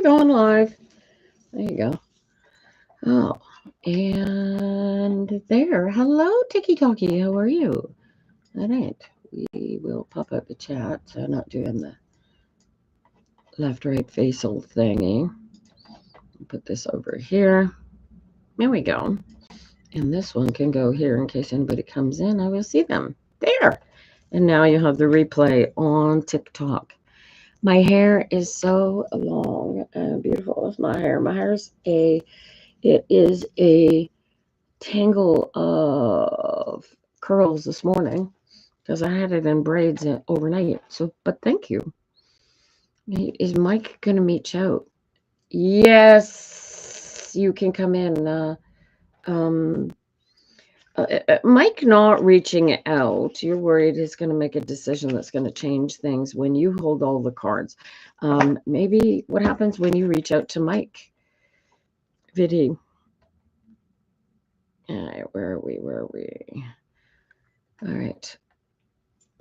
we're going live. There you go. Oh, and there. Hello, Tiki Talkie. How are you? All right. We will pop up the chat. So I'm not doing the left-right facial thingy. Put this over here. There we go. And this one can go here in case anybody comes in. I will see them. There. And now you have the replay on TikTok. My hair is so long and beautiful. It's my hair. My hair is it is a tangle of curls this morning because I had it in braids overnight. So, but thank you. Is Mike going to meet you out? Yes, you can come in. Mike not reaching out, you're worried he's going to make a decision that's going to change things when you hold all the cards. Maybe what happens when you reach out to Mike? Viddy. All right, where are we? All right.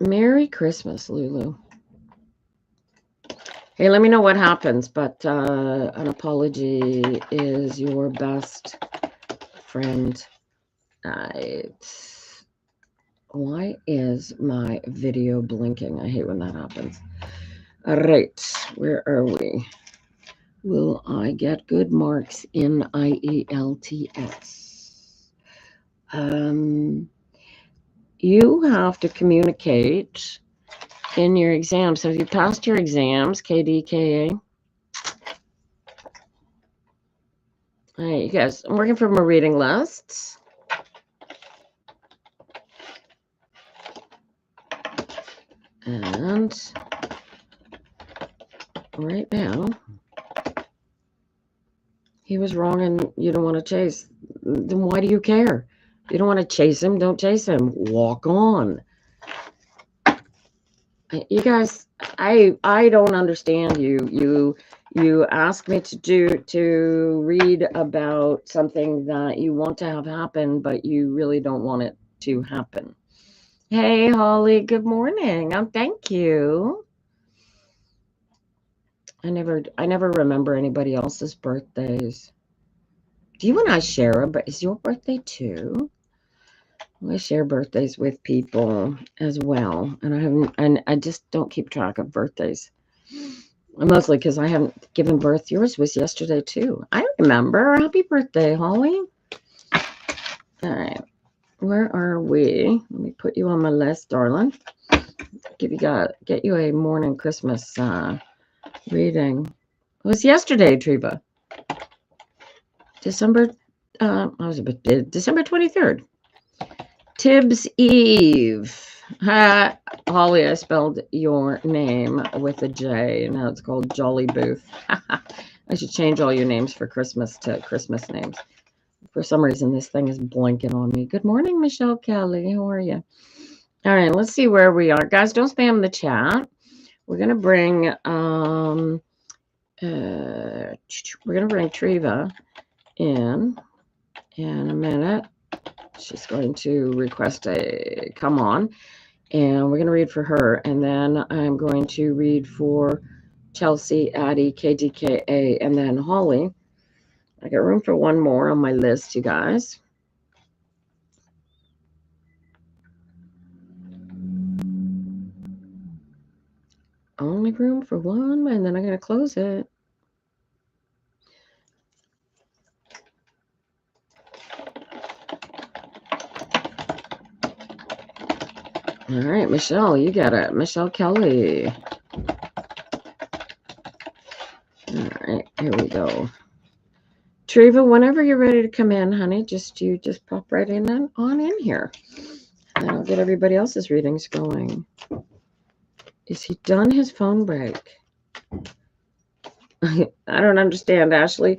Merry Christmas, Lulu. Hey, let me know what happens, but an apology is your best friend. Why is my video blinking? I hate when that happens. All right, where are we? Will I get good marks in IELTS? You have to communicate in your exams. Have you passed your exams, KDKA? All right, you guys, I'm working from a reading list. And right now, he was wrong and you don't want to chase. Then why do you care? You don't want to chase him, don't chase him. Walk on. You guys, I don't understand you. You ask me to read about something that you want to have happen, but you really don't want it to happen. Hey, Holly, good morning. Thank you. I never remember anybody else's birthdays. Do you and I share but is your birthday too? I share birthdays with people as well, and I just don't keep track of birthdays. Mostly because I haven't given birth. Yours was yesterday too. I remember. Happy birthday, Holly. All right, where are we? Let me put you on my list, darling. Get you a morning Christmas reading. It was yesterday, Treva. December 23rd. Tibbs Eve. Holly, I spelled your name with a J. Now it's called Jolly Booth. I should change all your names for Christmas to Christmas names. For some reason, this thing is blinking on me. Good morning, Michelle Kelly. How are you? All right, let's see where we are. Guys, don't spam the chat. We're going to bring Treva in a minute. She's going to request a come on, and we're going to read for her, and then I'm going to read for Chelsea, Addie, KDKA, and then Holly. I got room for one more on my list, you guys. Only room for one, and then I'm going to close it. All right, Michelle, you got it. Michelle Kelly. All right, here we go. Treva, whenever you're ready to come in, honey, just pop right in and on in here. And I'll get everybody else's readings going. Is he done his phone break? I don't understand, Ashley.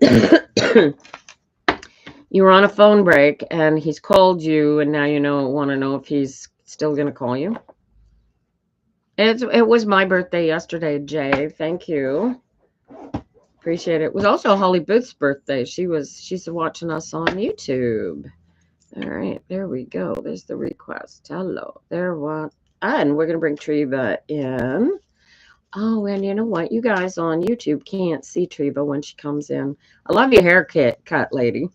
You were on a phone break, and he's called you, and now you want to know if he's still going to call you. It was my birthday yesterday, Jay. Thank you. Appreciate it. It was also Holly Booth's birthday. She's watching us on YouTube. All right, there we go. There's the request. Hello. There what? And we're going to bring Treva in. Oh, and you know what? You guys on YouTube can't see Treva when she comes in. I love your haircut, lady.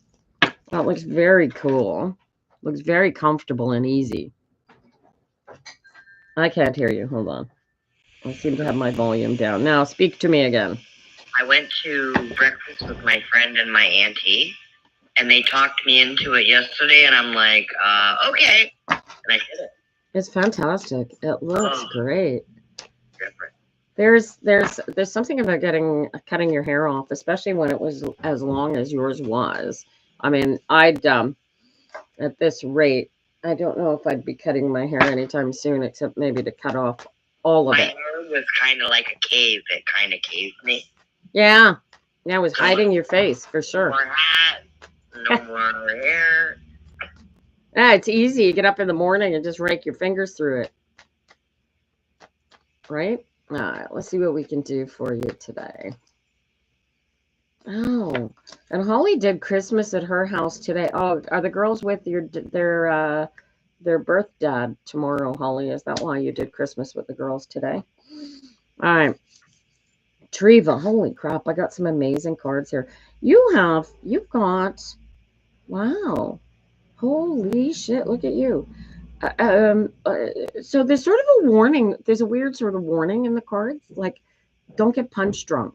That looks very cool. Looks very comfortable and easy. I can't hear you. Hold on. I seem to have my volume down. Now speak to me again. I went to breakfast with my friend and my auntie, and they talked me into it yesterday, and I'm like, okay. And I did it. It's fantastic. It looks great. Different. There's something about cutting your hair off, especially when it was as long as yours was. I mean, I'd at this rate, I don't know if I'd be cutting my hair anytime soon, except maybe to cut off all of it. My hair was kind of like a cave. It kind of caved me. Yeah, it was hiding your face for sure. No more hat, no more hair. Yeah, it's easy. You get up in the morning and just rake your fingers through it. Right? All right, let's see what we can do for you today. Oh, and Holly did Christmas at her house today. Oh, are the girls with their birth dad tomorrow, Holly? Is that why you did Christmas with the girls today? All right. Treva, holy crap, I got some amazing cards here. You've got, wow, holy shit, look at you. So there's sort of a warning. There's a weird sort of warning in the cards, like don't get punch drunk.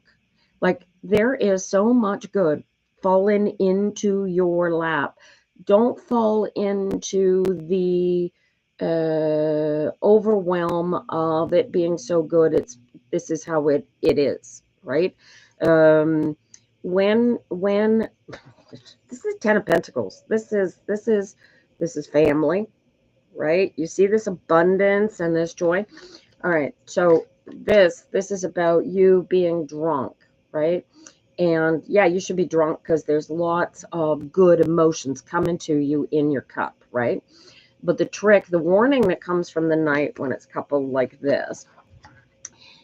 Like there is so much good falling into your lap. Don't fall into the overwhelm of it being so good. This is how it is, right? Um, when this is Ten of Pentacles. This is family, right? You see this abundance and this joy. All right, so this is about you being drunk, right? And yeah, you should be drunk because there's lots of good emotions coming to you in your cup, right? But the warning that comes from the night when it's coupled like this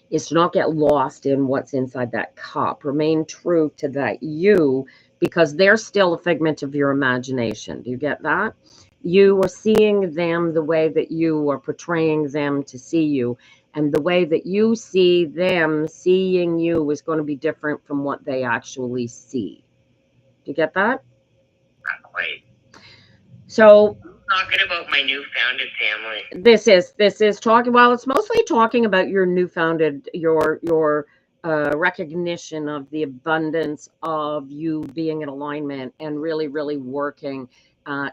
is to not get lost in what's inside that cup. Remain true to that you, because they're still a figment of your imagination. Do you get that? You are seeing them the way that you are portraying them to see you. And the way that you see them seeing you is going to be different from what they actually see. Do you get that? Not quite. So talking about my new founded family. This is talking, well, it's mostly talking about your newfounded, your recognition of the abundance of you being in alignment and really, really working,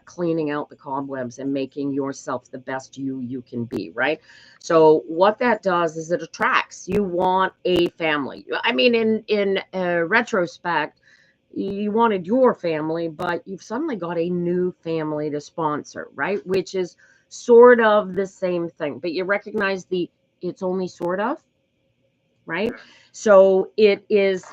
cleaning out the cobwebs and making yourself the best you can be, right? So what that does is it attracts. You want a family. I mean, in retrospect, you wanted your family, but you've suddenly got a new family to sponsor, right? Which is sort of the same thing, but you recognize it's only sort of, right? So it is,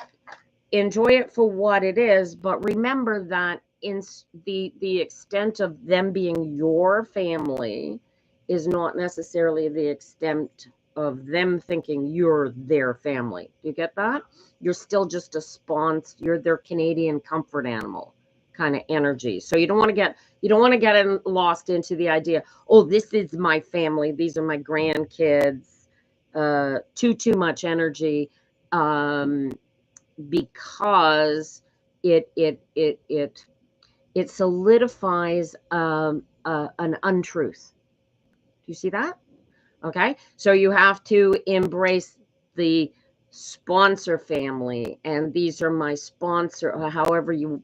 enjoy it for what it is, but remember that in the extent of them being your family is not necessarily the extent of them thinking you're their family. Do you get that? You're still just a sponsor. You're their Canadian comfort animal kind of energy. So you don't want to get lost into the idea, oh, this is my family, these are my grandkids. Too much energy. Because it solidifies an untruth. Do you see that? Okay, so you have to embrace the sponsor family, and these are my sponsor, however you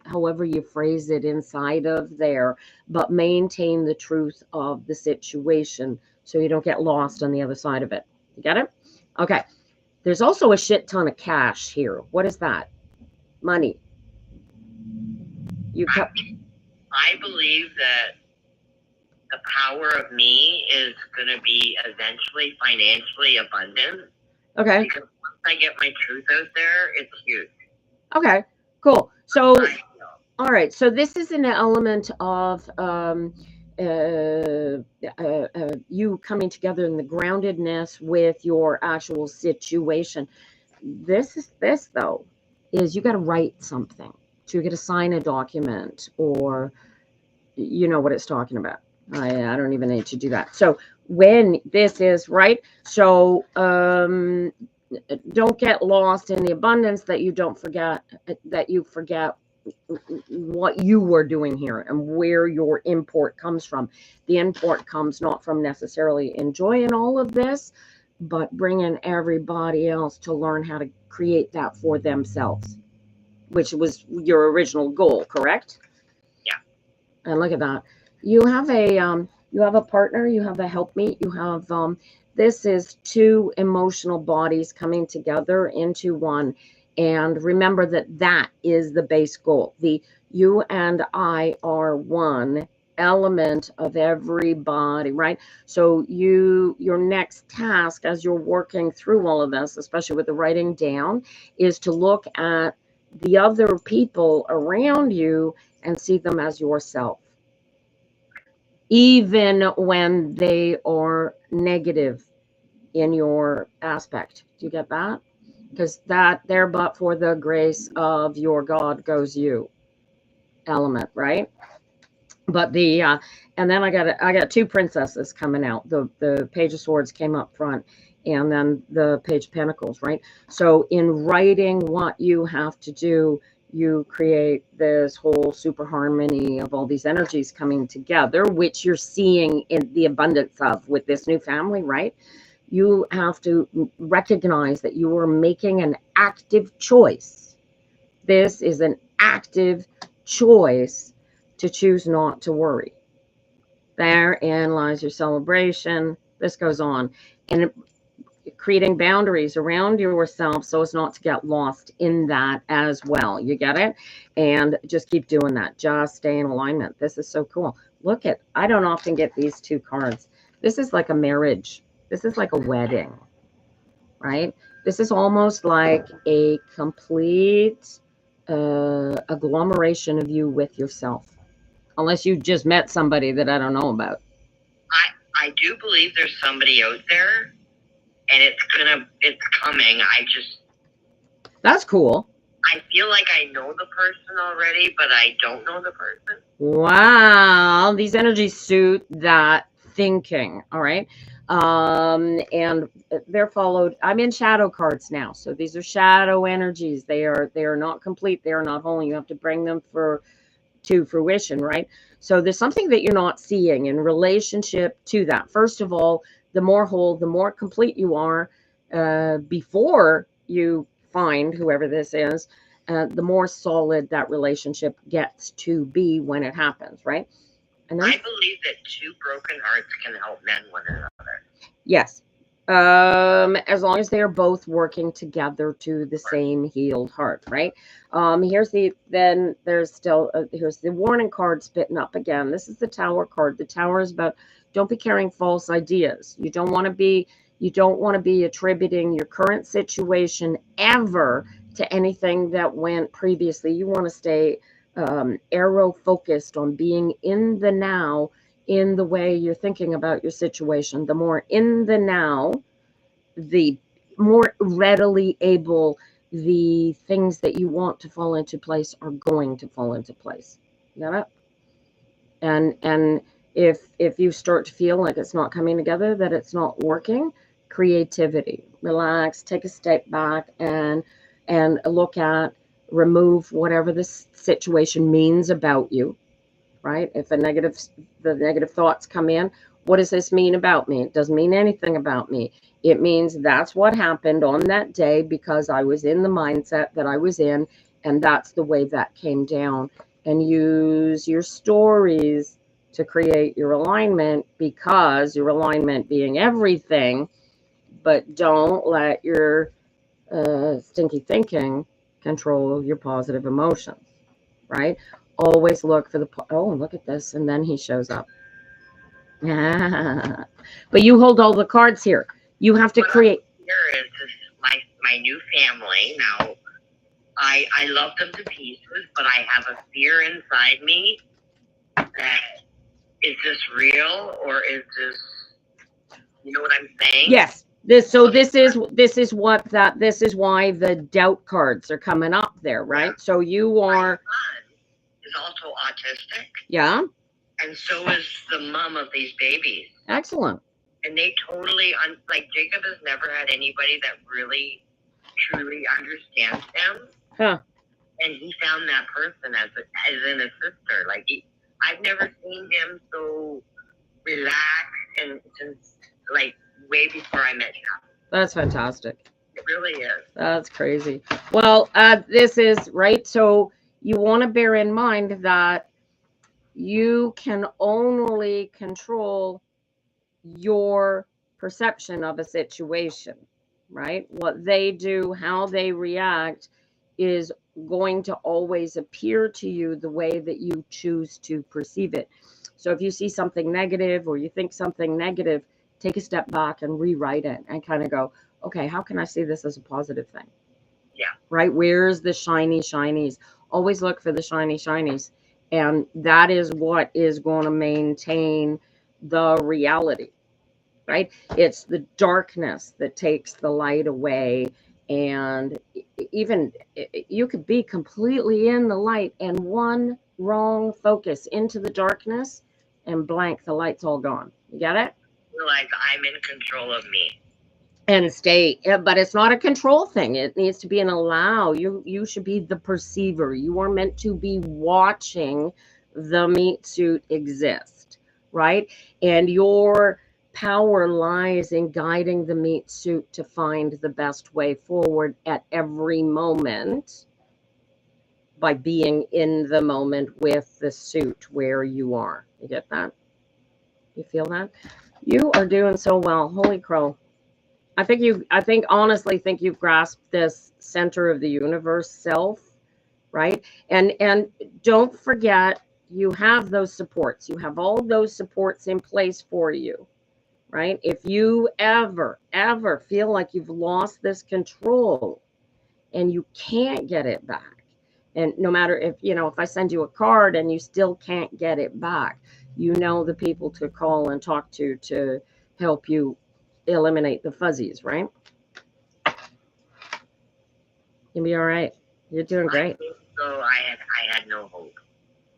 phrase it inside of there, but maintain the truth of the situation so you don't get lost on the other side of it. You get it? Okay. There's also a shit ton of cash here. What is that? Money. I believe that the power of me is going to be eventually financially abundant. Okay. Because once I get my truth out there, it's huge. Okay, cool. So, all right. So this is an element of you coming together in the groundedness with your actual situation. This though is you got to write something. So you got to sign a document, or you know what it's talking about. I don't even need to do that. So when this is right, so don't get lost in the abundance, that you don't forget, that you forget what you were doing here and where your import comes from. The import comes not from necessarily enjoying all of this, but bringing everybody else to learn how to create that for themselves, which was your original goal, correct? Yeah. And look at that. You have a partner, you have a helpmeet, you have this is two emotional bodies coming together into one. And remember that that is the base goal. The you and I are one element of everybody, right? So your next task as you're working through all of this, especially with the writing down, is to look at the other people around you and see them as yourself, even when they are negative in your aspect. Do you get that? Because that there, but for the grace of your God goes you element, right? But the and then I got two princesses coming out. The Page of Swords came up front, and then the Page of Pentacles, right? So in writing what you have to do, you create this whole super harmony of all these energies coming together, which you're seeing in the abundance of with this new family, right? You have to recognize that you are making an active choice. This is an active choice to choose not to worry. Therein lies your celebration. This goes on. And creating boundaries around yourself so as not to get lost in that as well. You get it? And just keep doing that. Just stay in alignment. This is so cool. Look at, I don't often get these two cards. This is like a marriage. This is like a wedding, right? This is almost like a complete agglomeration of you with yourself. Unless you just met somebody that I don't know about. I do believe there's somebody out there, and it's coming. That's cool. I feel like I know the person already, but I don't know the person. Wow, these energies suit that thinking. All right. And they're followed. I'm in shadow cards now. So these are shadow energies. They are not complete. They are not whole. You have to bring them to fruition, right? So there's something that you're not seeing in relationship to that. First of all, the more whole, the more complete you are before you find whoever this is, the more solid that relationship gets to be when it happens, right? And then, I believe that two broken hearts can help mend one another. Yes. As long as they are both working together to the same healed heart, right? Here's there's still, here's the warning card spitting up again. This is the Tower card. The Tower is about, don't be carrying false ideas. You don't want to be attributing your current situation ever to anything that went previously. You want to stay arrow focused on being in the now, in the way you're thinking about your situation. The more in the now, the more readily able the things that you want to fall into place are going to fall into place. You got it? And if you start to feel like it's not coming together, that it's not working, creativity, relax, take a step back and look at, remove whatever this situation means about you, right? If the negative thoughts come in, what does this mean about me? It doesn't mean anything about me. It means that's what happened on that day because I was in the mindset that I was in, and that's the way that came down. And use your stories to create your alignment, because your alignment being everything, but don't let your stinky thinking control your positive emotions, right? Always look for the, oh, look at this. And then he shows up. But you hold all the cards here. You have to create. Here is this, my new family. Now, I love them to pieces, but I have a fear inside me that, is this real, or is this, you know what I'm saying? Yes. This is why the doubt cards are coming up there, right? Yeah. So you are. My son is also autistic. Yeah. And so is the mom of these babies. Excellent. And they totally, like Jacob has never had anybody that really, truly understands him. Huh. And he found that person as in a sister. Like, I've never seen him so relaxed and since, like, way before I met him. That's fantastic. It really is. That's crazy. Well, this is right. So you want to bear in mind that you can only control your perception of a situation, right? What they do, how they react is going to always appear to you the way that you choose to perceive it. So if you see something negative or you think something negative, take a step back and rewrite it and kind of go, okay, how can I see this as a positive thing? Yeah. Right? Where's the shiny shinies? Always look for the shiny shinies. And that is what is going to maintain the reality, right? It's the darkness that takes the light away. And even you could be completely in the light and one wrong focus into the darkness and blank, the light's all gone. You get it? Realize I'm in control of me. And stay, but it's not a control thing. It needs to be an allow. You should be the perceiver. You are meant to be watching the meat suit exist, right? And your power lies in guiding the meat suit to find the best way forward at every moment by being in the moment with the suit where you are. You get that? You feel that? You are doing so well. Holy crow. I honestly think you've grasped this center of the universe self, right? And don't forget, you have those supports. You have all those supports in place for you, right? If you ever feel like you've lost this control and you can't get it back, and no matter if, if I send you a card and you still can't get it back, the people to call and talk to help you eliminate the fuzzies, right? You'll be all right. You're doing great. So I had no hope.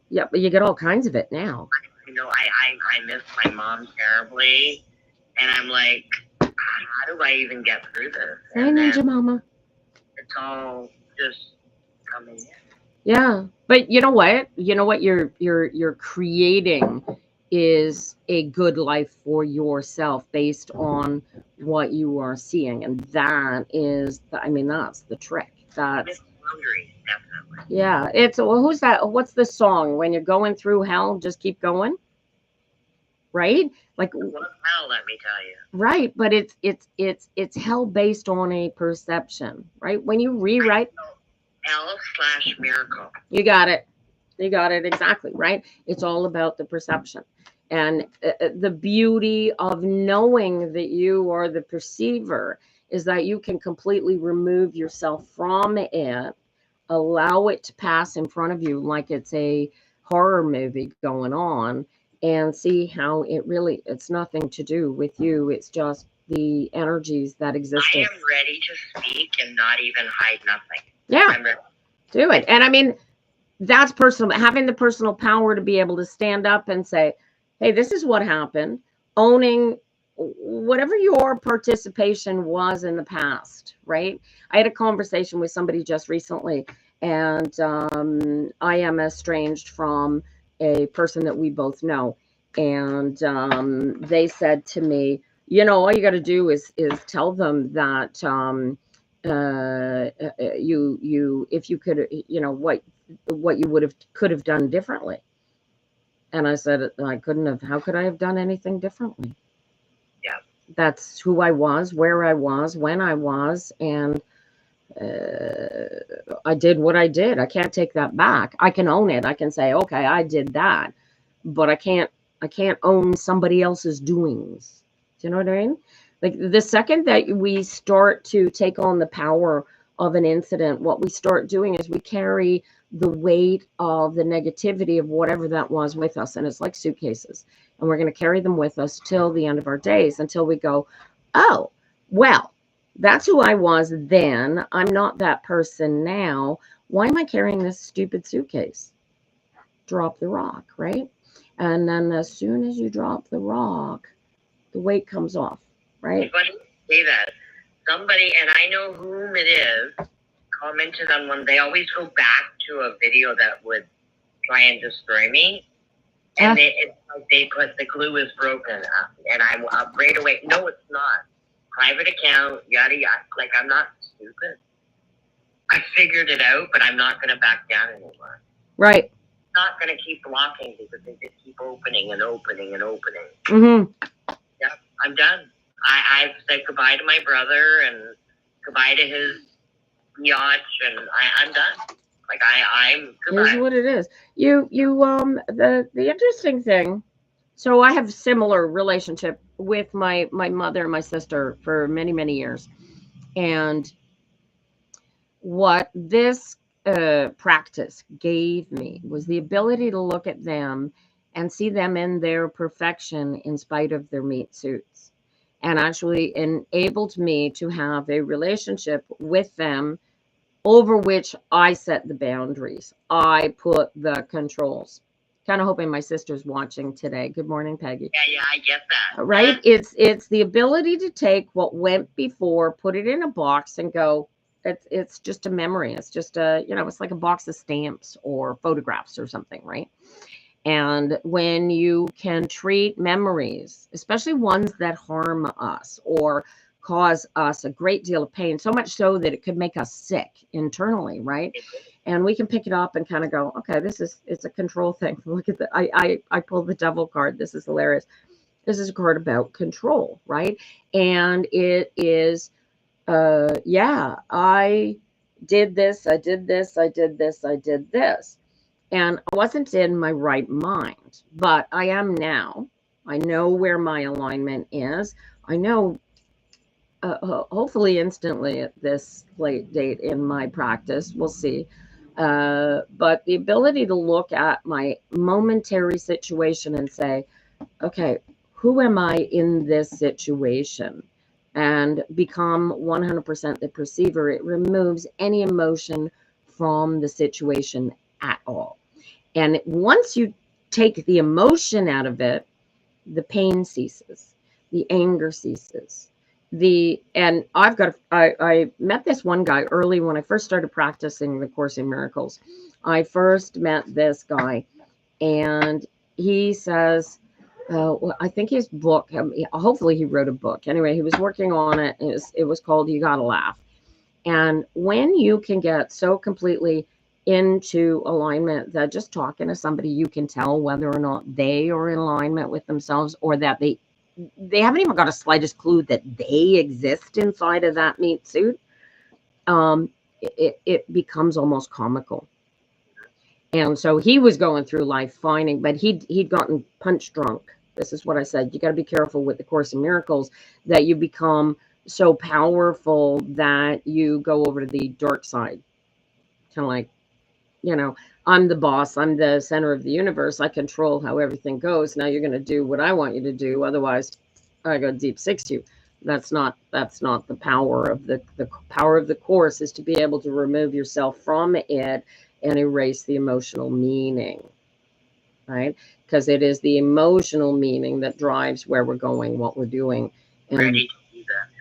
Yeah, but you get all kinds of it now. I miss my mom terribly, and I'm like, how do I even get through this? I need your mama. It's all just coming in. Yeah, but you know what? You're creating is a good life for yourself based on what you are seeing, and that's the trick. That's boundaries, definitely. Yeah, who's that? What's the song? When you're going through hell, just keep going. Right? Like what hell, let me tell you. Right, but it's hell based on a perception, right? When you rewrite hell/miracle. You got it. You got it exactly, right? It's all about the perception. And the beauty of knowing that you are the perceiver is that you can completely remove yourself from it, allow it to pass in front of you like it's a horror movie going on, and see how it's nothing to do with you. It's just the energies that exist. I am ready to speak and not even hide nothing. Yeah, do it. And that's personal, having the personal power to be able to stand up and say, hey, this is what happened, owning whatever your participation was in the past, right? I had a conversation with somebody just recently, and I am estranged from a person that we both know. And they said to me, all you got to do is tell them that if you could, what you could have done differently. And I said, I couldn't have. How could I have done anything differently? Yeah. That's who I was, where I was, when I was, and I did what I did. I can't take that back. I can own it. I can say, okay, I did that, but I can't own somebody else's doings. Do you know what I mean? Like the second that we start to take on the power of an incident, what we start doing is we carry the weight of the negativity of whatever that was with us. And it's like suitcases. And we're going to carry them with us till the end of our days, until we go, oh, well, that's who I was then. I'm not that person now. Why am I carrying this stupid suitcase? Drop the rock, right? And then as soon as you drop the rock, The weight comes off, right? Funny you say that. Somebody, and I know whom it is, commented on one. They always go back to a video that would try and destroy me. And it's like they put the glue is broken. And I'm up right away. No, it's not. Private account, yada, yada. Like, I'm not stupid. I figured it out, but I'm not going to back down anymore. Right. Not going to keep blocking because they just keep opening and opening and opening. Mm-hmm. Yep, I'm done. I've said goodbye to my brother and goodbye to his yacht, and I'm done. Like I'm goodbye. Here's what it is. The interesting thing. So I have similar relationship with my mother and my sister for many, many years, and what this practice gave me was the ability to look at them and see them in their perfection in spite of their meat suits, and actually enabled me to have a relationship with them over which I set the boundaries. I put the controls. Kind of hoping my sister's watching today. Good morning, Peggy. Yeah, I get that. Right? It's the ability to take what went before, put it in a box, and go. It's just a memory. It's just a, it's like a box of stamps or photographs or something, right? And when you can treat memories, especially ones that harm us or cause us a great deal of pain, so much so that it could make us sick internally, right? And we can pick it up and kind of go, okay, it's a control thing. Look at I pulled the devil card. This is hilarious. This is a card about control, right? And it is, I did this, I did this, I did this, I did this. And I wasn't in my right mind, but I am now. I know where my alignment is. I know, hopefully instantly at this late date in my practice, we'll see. But the ability to look at my momentary situation and say, okay, who am I in this situation? And become 100% the perceiver. It removes any emotion from the situation at all. And once you take the emotion out of it, the pain ceases, the anger ceases. And I met this one guy early when I first started practicing the Course in Miracles. I first met this guy, and he says, I think his book, hopefully he wrote a book. Anyway, he was working on it. And it was called You Gotta Laugh. And when you can get so completely into alignment that just talking to somebody, you can tell whether or not they are in alignment with themselves, or that they haven't even got a slightest clue that they exist inside of that meat suit. It becomes almost comical. And so he was going through life finding, but he'd gotten punch drunk. This is what I said. You got to be careful with the Course in Miracles, that you become so powerful that you go over to the dark side. Kind of like, I'm the boss. I'm the center of the universe. I control how everything goes. Now you're going to do what I want you to do. Otherwise, I go deep six you. That's not the power of the power of the Course is to be able to remove yourself from it and erase the emotional meaning, right? Because it is the emotional meaning that drives where we're going, what we're doing. And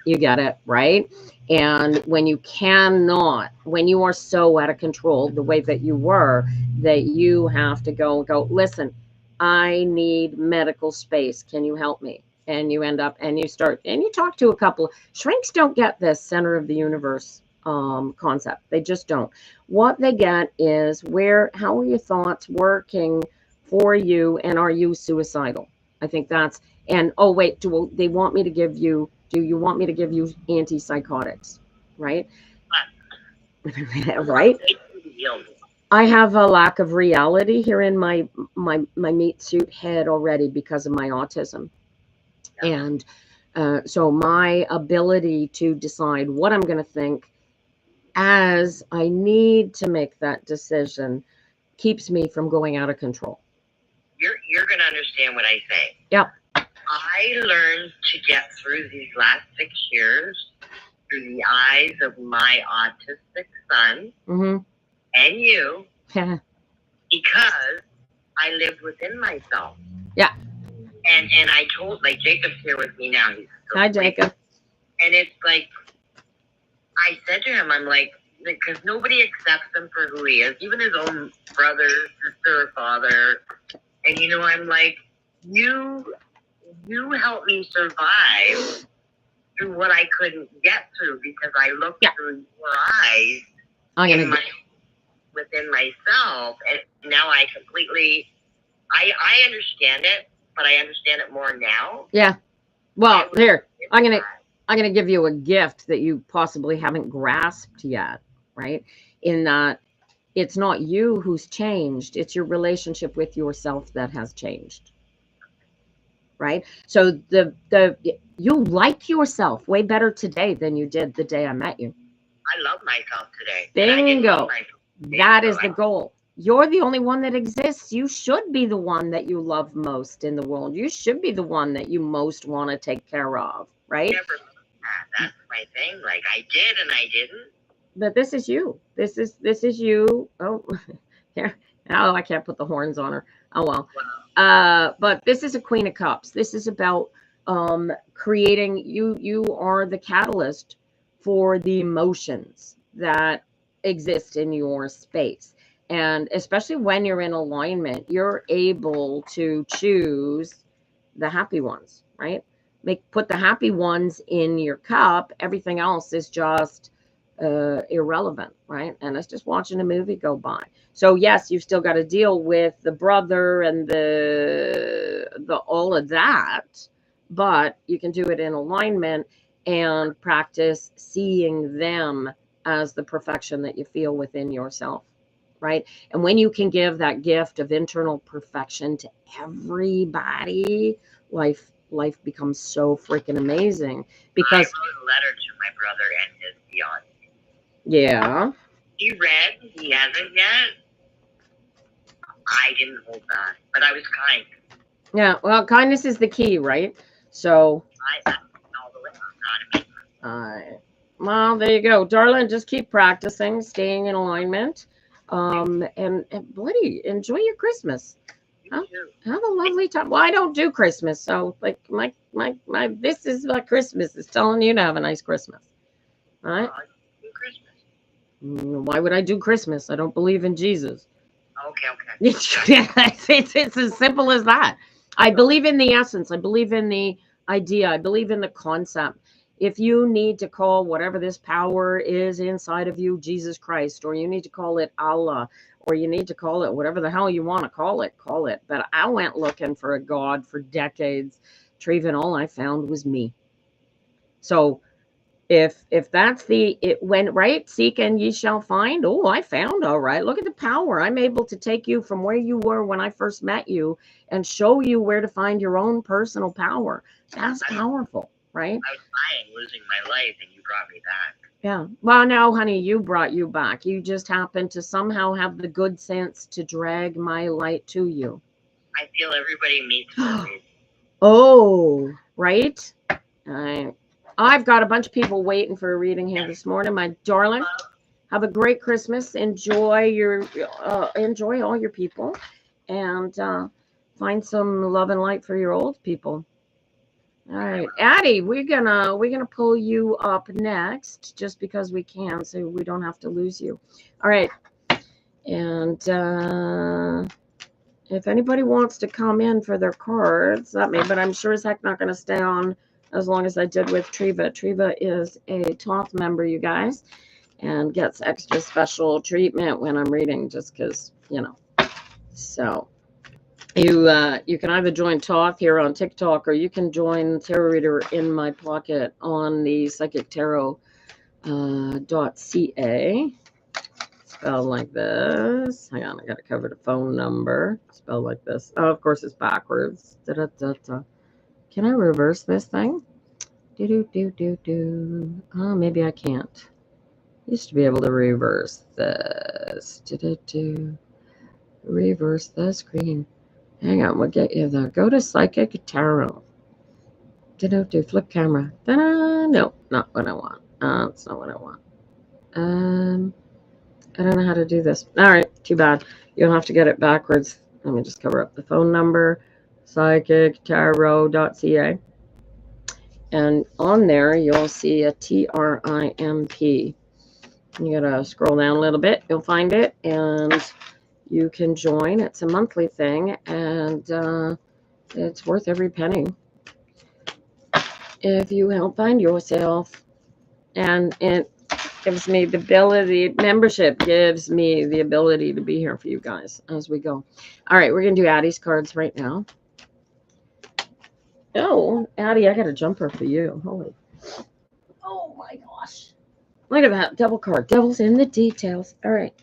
you get it, right? And when you are so out of control the way that you were, that you have to go, listen, I need medical space. Can you help me? And you end up and you talk to a couple. Shrinks don't get this center of the universe concept. They just don't. What they get is how are your thoughts working for you, and are you suicidal? I think that's, and oh wait, do you want me to give you antipsychotics? Right? Right? I have a lack of reality here in my meat suit head already because of my autism. And so my ability to decide what I'm going to think as I need to make that decision keeps me from going out of control. You're going to understand what I say. Yep. I learned to get through these last 6 years through the eyes of my autistic son and you, because I lived within myself. Yeah. And I told, like, Jacob's here with me now. He's so Hi, sweet. Jacob. And it's like, I said to him, I'm like, because nobody accepts him for who he is, even his own brother, sister, or father. And, you know, I'm like, you helped me survive through what I couldn't get through because I looked through your eyes within myself. And now I completely, I understand it, but I understand it more now. Yeah. Well, here, I'm gonna give you a gift that you possibly haven't grasped yet, right? In that it's not you who's changed, it's your relationship with yourself that has changed. Right? So you like yourself way better today than you did the day I met you. I love myself today. Bingo. That is the goal. You're the only one that exists. You should be the one that you love most in the world. You should be the one that you most want to take care of, right? That's my thing. Like, I did and I didn't. But this is you. This is you. Oh, here. Oh, I can't put the horns on her. Oh well. But this is a Queen of Cups. This is about creating. You are the catalyst for the emotions that exist in your space, and especially when you're in alignment, you're able to choose the happy ones, right? Put the happy ones in your cup. Everything else is just irrelevant, right? And it's just watching a movie go by. So yes, you've still got to deal with the brother and the all of that, but you can do it in alignment and practice seeing them as the perfection that you feel within yourself, right? And when you can give that gift of internal perfection to everybody, life becomes so freaking amazing. Because I wrote a letter to my brother and his fiance. Yeah. He read. He hasn't yet. I didn't hold back, but I was kind. Yeah. Well, kindness is the key, right? So. I all the way. Well, there you go, darling. Just keep practicing, staying in alignment, and bloody enjoy your Christmas. Have a lovely time. Well, I don't do Christmas, so like my this is what Christmas is telling you to have a nice Christmas. All right. Why would I do Christmas? I don't believe in Jesus. Okay. It's as simple as that. I believe in the essence. I believe in the idea. I believe in the concept. If you need to call whatever this power is inside of you, Jesus Christ, or you need to call it Allah, or you need to call it whatever the hell you want to call it, call it. But I went looking for a God for decades. Treven, all I found was me. So if that's it went right, seek and ye shall find. Oh, I found, all right. Look at the power. I'm able to take you from where you were when I first met you and show you where to find your own personal power. That's powerful, right? I was dying, losing my life, and you brought me back. Yeah. Well, no, honey, you brought you back. You just happened to somehow have the good sense to drag my light to you. I feel everybody meets for me. Oh, right. I've got a bunch of people waiting for a reading here this morning, my darling. Have a great Christmas. Enjoy all your people, and find some love and light for your old people. All right, Addie, we're gonna pull you up next, just because we can, so we don't have to lose you. All right, and if anybody wants to come in for their cards, let me. But I'm sure as heck not going to stay on as long as I did with Treva. Treva is a Toth member, you guys, and gets extra special treatment when I'm reading, just because, you know. So you can either join Toth here on TikTok, or you can join Tarot Reader in My Pocket on the psychictarot.ca. Spelled like this. Hang on, I gotta cover the phone number. Spelled like this. Oh, of course it's backwards. Da-da-da-da. Can I reverse this thing? Do-do-do-do-do. Oh, maybe I can't. Used to be able to reverse this. Do-do-do. Reverse the screen. Hang on, we'll get you there. Go to Psychic Tarot. Do-do-do. Flip camera. Ta-da! No, not what I want. It's not what I want. I don't know how to do this. All right, too bad. You'll have to get it backwards. Let me just cover up the phone number. psychictarot.ca. And on there, you'll see a TRIMP. You gotta scroll down a little bit, you'll find it, and you can join. It's a monthly thing, and it's worth every penny if you help find yourself. And it gives me the ability, membership gives me the ability to be here for you guys as we go. All right, we're gonna do Addie's cards right now. Oh, Addie, I got a jumper for you. Holy. Oh my gosh. Look at that double card. Devil's in the details. All right.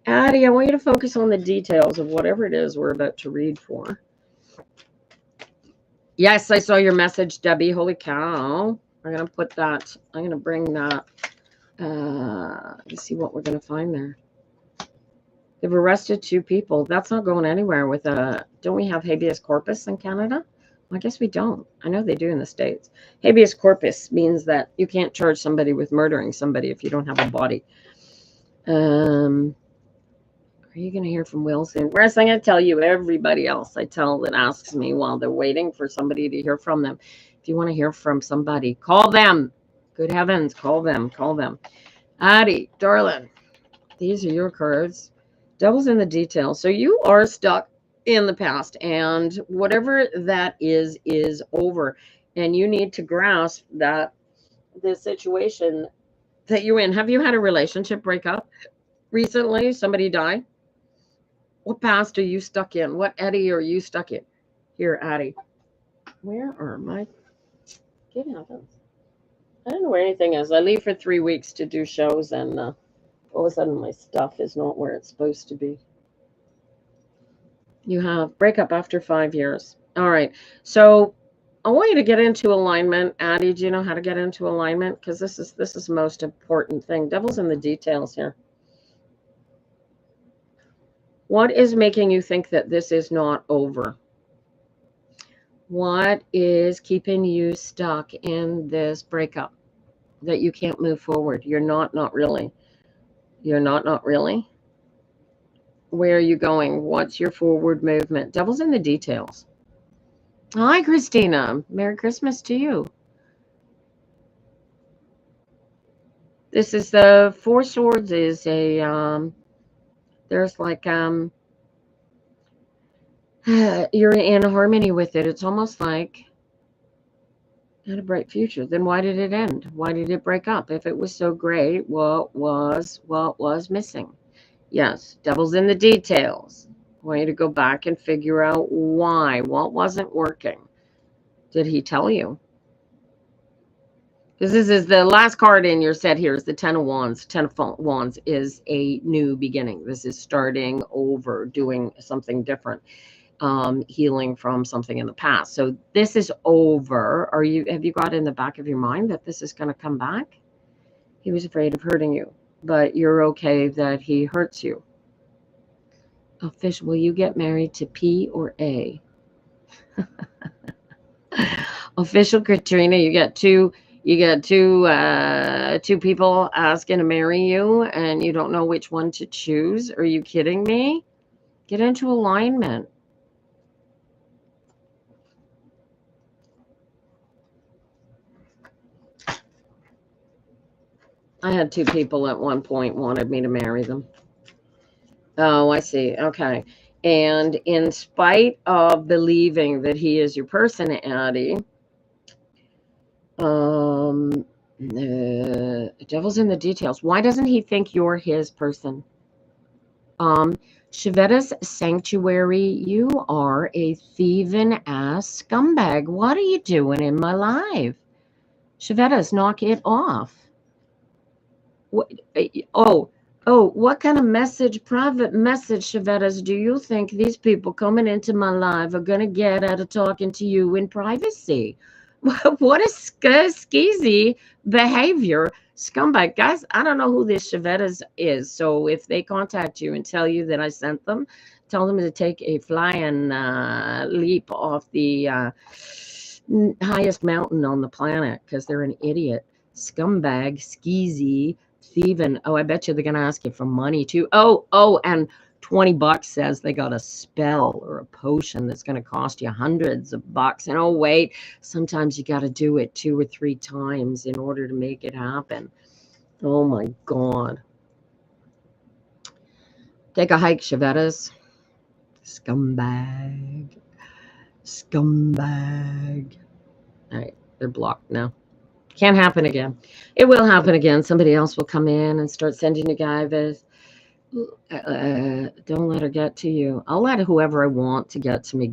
Addie, I want you to focus on the details of whatever it is we're about to read for. Yes, I saw your message, Debbie. Holy cow. I'm going to put that. I'm going to bring that. Let's see what we're going to find there. They've arrested 2 people. That's not going anywhere with don't we have habeas corpus in Canada? I guess we don't. I know they do in the States. Habeas corpus means that you can't charge somebody with murdering somebody if you don't have a body. Are you going to hear from Will soon? Whereas I'm going to tell you, everybody else I tell that asks me while they're waiting for somebody to hear from them. If you want to hear from somebody, call them. Good heavens, call them. Call them. Addie, darling, these are your cards. Devil's in the details. So you are stuck in the past, and whatever that is over, and you need to grasp that the situation that you're in. Have you had a relationship break up recently? Somebody died? What past are you stuck in? What Eddie are you stuck in? Here, Addie. Where are my... Good heavens. I don't know where anything is. I leave for 3 weeks to do shows, and all of a sudden my stuff is not where it's supposed to be. You have breakup after 5 years. All right. So I want you to get into alignment. Addie, do you know how to get into alignment? Because this is the most important thing. Devil's in the details here. What is making you think that this is not over? What is keeping you stuck in this breakup that you can't move forward? You're not really. You're not really. Where are you going? What's your forward movement? Devil's in the details. Hi, Christina. Merry Christmas to you. This is the 4 Swords is a, there's like, you're in harmony with it. It's almost like had a bright future. Then why did it end? Why did it break up? If it was so great, what was missing? Yes, devil's in the details. I want you to go back and figure out why. What wasn't working? Did he tell you? Because this is the last card in your set here is the 10 of Wands. 10 of Wands is a new beginning. This is starting over, doing something different, healing from something in the past. So this is over. Have you got in the back of your mind that this is going to come back? He was afraid of hurting you, but you're okay that he hurts you. Fish, will you get married to P or A? Official Katrina, you got two people asking to marry you, and you don't know which one to choose. Are you kidding me? Get into alignment. I had 2 people at one point wanted me to marry them. Oh, I see. Okay. And in spite of believing that he is your person, Addie, the devil's in the details. Why doesn't he think you're his person? Shiveta's sanctuary, you are a thieving ass scumbag. What are you doing in my life? Shiveta's, knock it off. What, what kind of message, private message, Shiveta's, do you think these people coming into my life are going to get out of talking to you in privacy? What a skeezy behavior. Scumbag. Guys, I don't know who this Shiveta's is. So if they contact you and tell you that I sent them, tell them to take a flying leap off the highest mountain on the planet because they're an idiot. Scumbag, skeezy, thieving. Oh, I bet you they're going to ask you for money too. Oh, and $20 says they got a spell or a potion that's going to cost you hundreds of bucks. And oh, wait, sometimes you got to do it 2 or 3 times in order to make it happen. Oh, my God. Take a hike, Chevettas. Scumbag. Scumbag. All right, they're blocked now. Can't happen again. It will happen again. Somebody else will come in and start sending you guys. Don't let her get to you. I'll let whoever I want to get to me,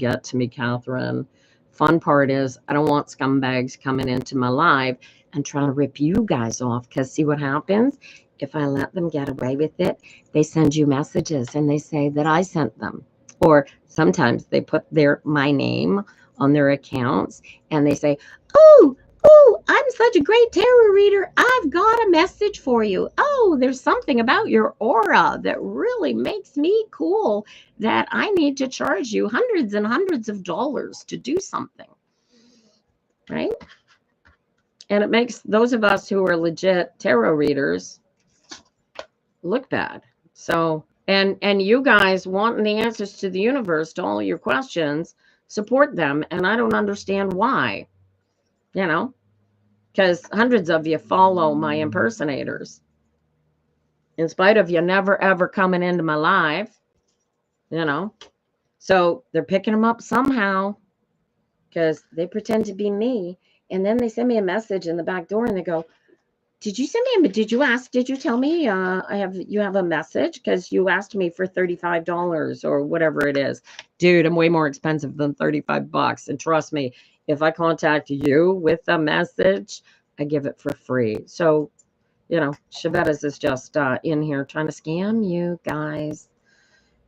Catherine. Fun part is I don't want scumbags coming into my live and trying to rip you guys off, because see what happens? If I let them get away with it, they send you messages and they say that I sent them. Or sometimes they put my name on their accounts and they say, oh, I'm such a great tarot reader. I've got a message for you. Oh, there's something about your aura that really makes me cool that I need to charge you hundreds and hundreds of dollars to do something. Right? And it makes those of us who are legit tarot readers look bad. So, and you guys wanting the answers to the universe to all your questions, support them. And I don't understand why, because hundreds of you follow my impersonators. In spite of you never, ever coming into my live, So they're picking them up somehow because they pretend to be me. And then they send me a message in the back door and they go, did you send me, did you tell me you have a message? Because you asked me for $35 or whatever it is. Dude, I'm way more expensive than $35. And trust me, if I contact you with a message, I give it for free. So, Chevettas is just in here trying to scam you guys.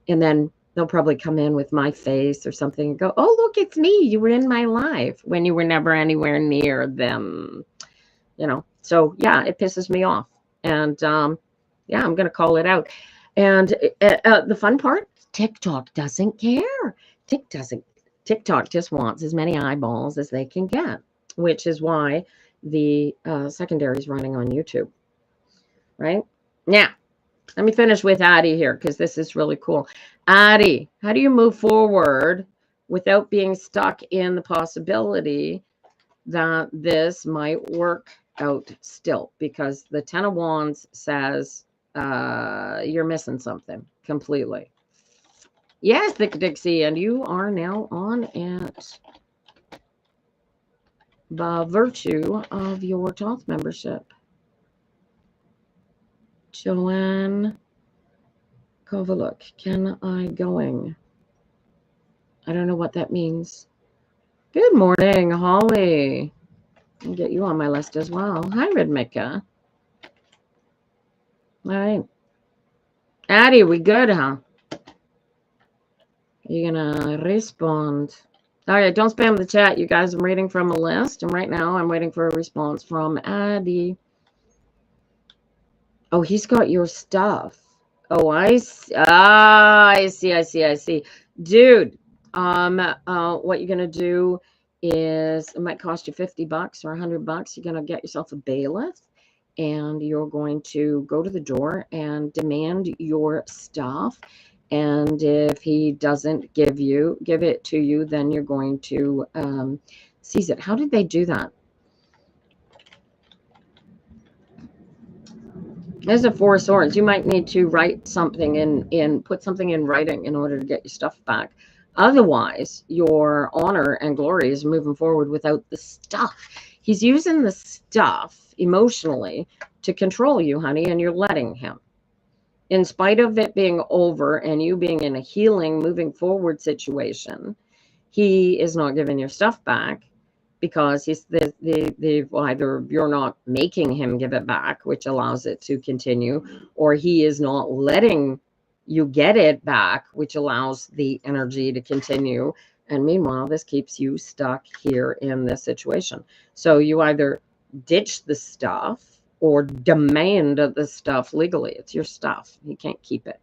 And then they'll probably come in with my face or something and go, oh, look, it's me. You were in my life when you were never anywhere near them. So yeah, it pisses me off. And yeah, I'm going to call it out. And the fun part, TikTok doesn't care. TikTok just wants as many eyeballs as they can get, which is why the secondary is running on YouTube. Right? Now, let me finish with Addie here because this is really cool. Addie, how do you move forward without being stuck in the possibility that this might work out still? Because the Ten of Wands says you're missing something completely. Yes, Dixie, and you are now on it by virtue of your Toth membership. Joanne Kovaluk, can I going? I don't know what that means. Good morning, Holly. I'll get you on my list as well. Hi, Redmika. All right. Addie, we good, huh? You're gonna respond. All right, don't spam the chat, you guys. I'm reading from a list, and right now I'm waiting for a response from Addie. Oh, he's got your stuff. Oh, I see. I see. Dude, what you're gonna do is, it might cost you $50 or $100. You're gonna get yourself a bailiff, and you're going to go to the door and demand your stuff. And if he doesn't give it to you, then you're going to seize it. How did they do that? There's a Four of Swords. You might need to write something put something in writing in order to get your stuff back. Otherwise, your honor and glory is moving forward without the stuff. He's using the stuff emotionally to control you, honey, and you're letting him. In spite of it being over and you being in a healing, moving forward situation, he is not giving your stuff back because either you're not making him give it back, which allows it to continue, or he is not letting you get it back, which allows the energy to continue. And meanwhile, this keeps you stuck here in this situation. So you either ditch the stuff or demand the stuff legally. It's your stuff. You can't keep it.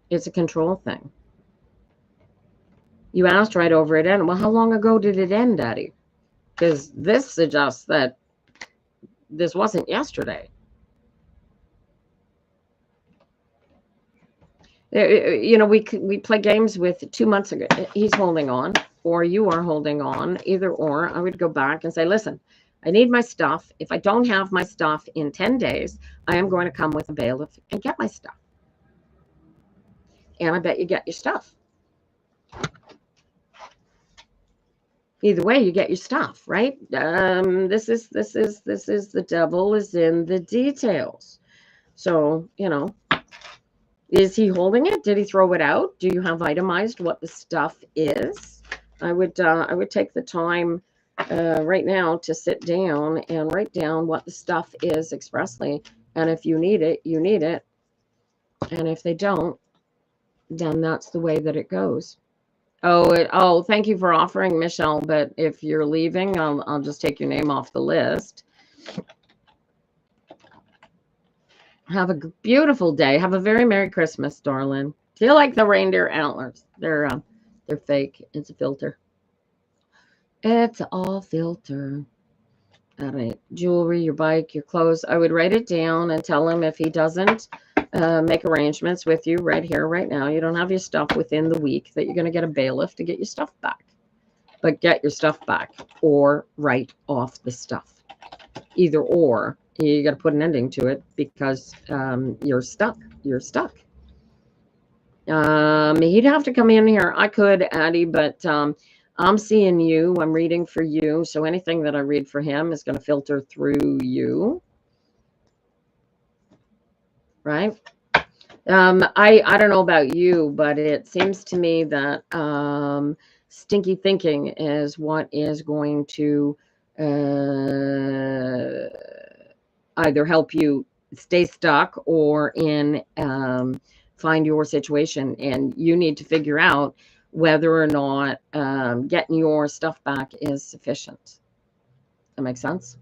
It's a control thing. You asked right over it end. Well, how long ago did it end, Daddy? Because this suggests that this wasn't yesterday. You know, we play games with 2 months ago. He's holding on, or you are holding on, either or. I would go back and say, listen, I need my stuff. If I don't have my stuff in 10 days, I am going to come with a bailiff and get my stuff. And I bet you get your stuff. Either way, you get your stuff, right? This is the devil is in the details. So, you know, is he holding it? Did he throw it out? Do you have itemized what the stuff is? I would take the time right now to sit down and write down what the stuff is expressly. And if you need it, you need it. And if they don't, then that's the way that it goes. Oh, thank you for offering, Michelle. But if you're leaving, I'll just take your name off the list. Have a beautiful day. Have a very Merry Christmas, darling. Feel like the reindeer antlers. They're fake. It's a filter. It's all filter. All right. Jewelry, your bike, your clothes. I would write it down and tell him if he doesn't make arrangements with you right here, right now. You don't have your stuff within the week that you're going to get a bailiff to get your stuff back. But get your stuff back or write off the stuff. Either or. You got to put an ending to it because you're stuck. You're stuck. He'd have to come in here. I could, Addie, but I'm seeing you. I'm reading for you. So anything that I read for him is going to filter through you. Right? I don't know about you, but it seems to me that stinky thinking is what is going to either help you stay stuck or in find your situation. And you need to figure out whether or not getting your stuff back is sufficient. That makes sense?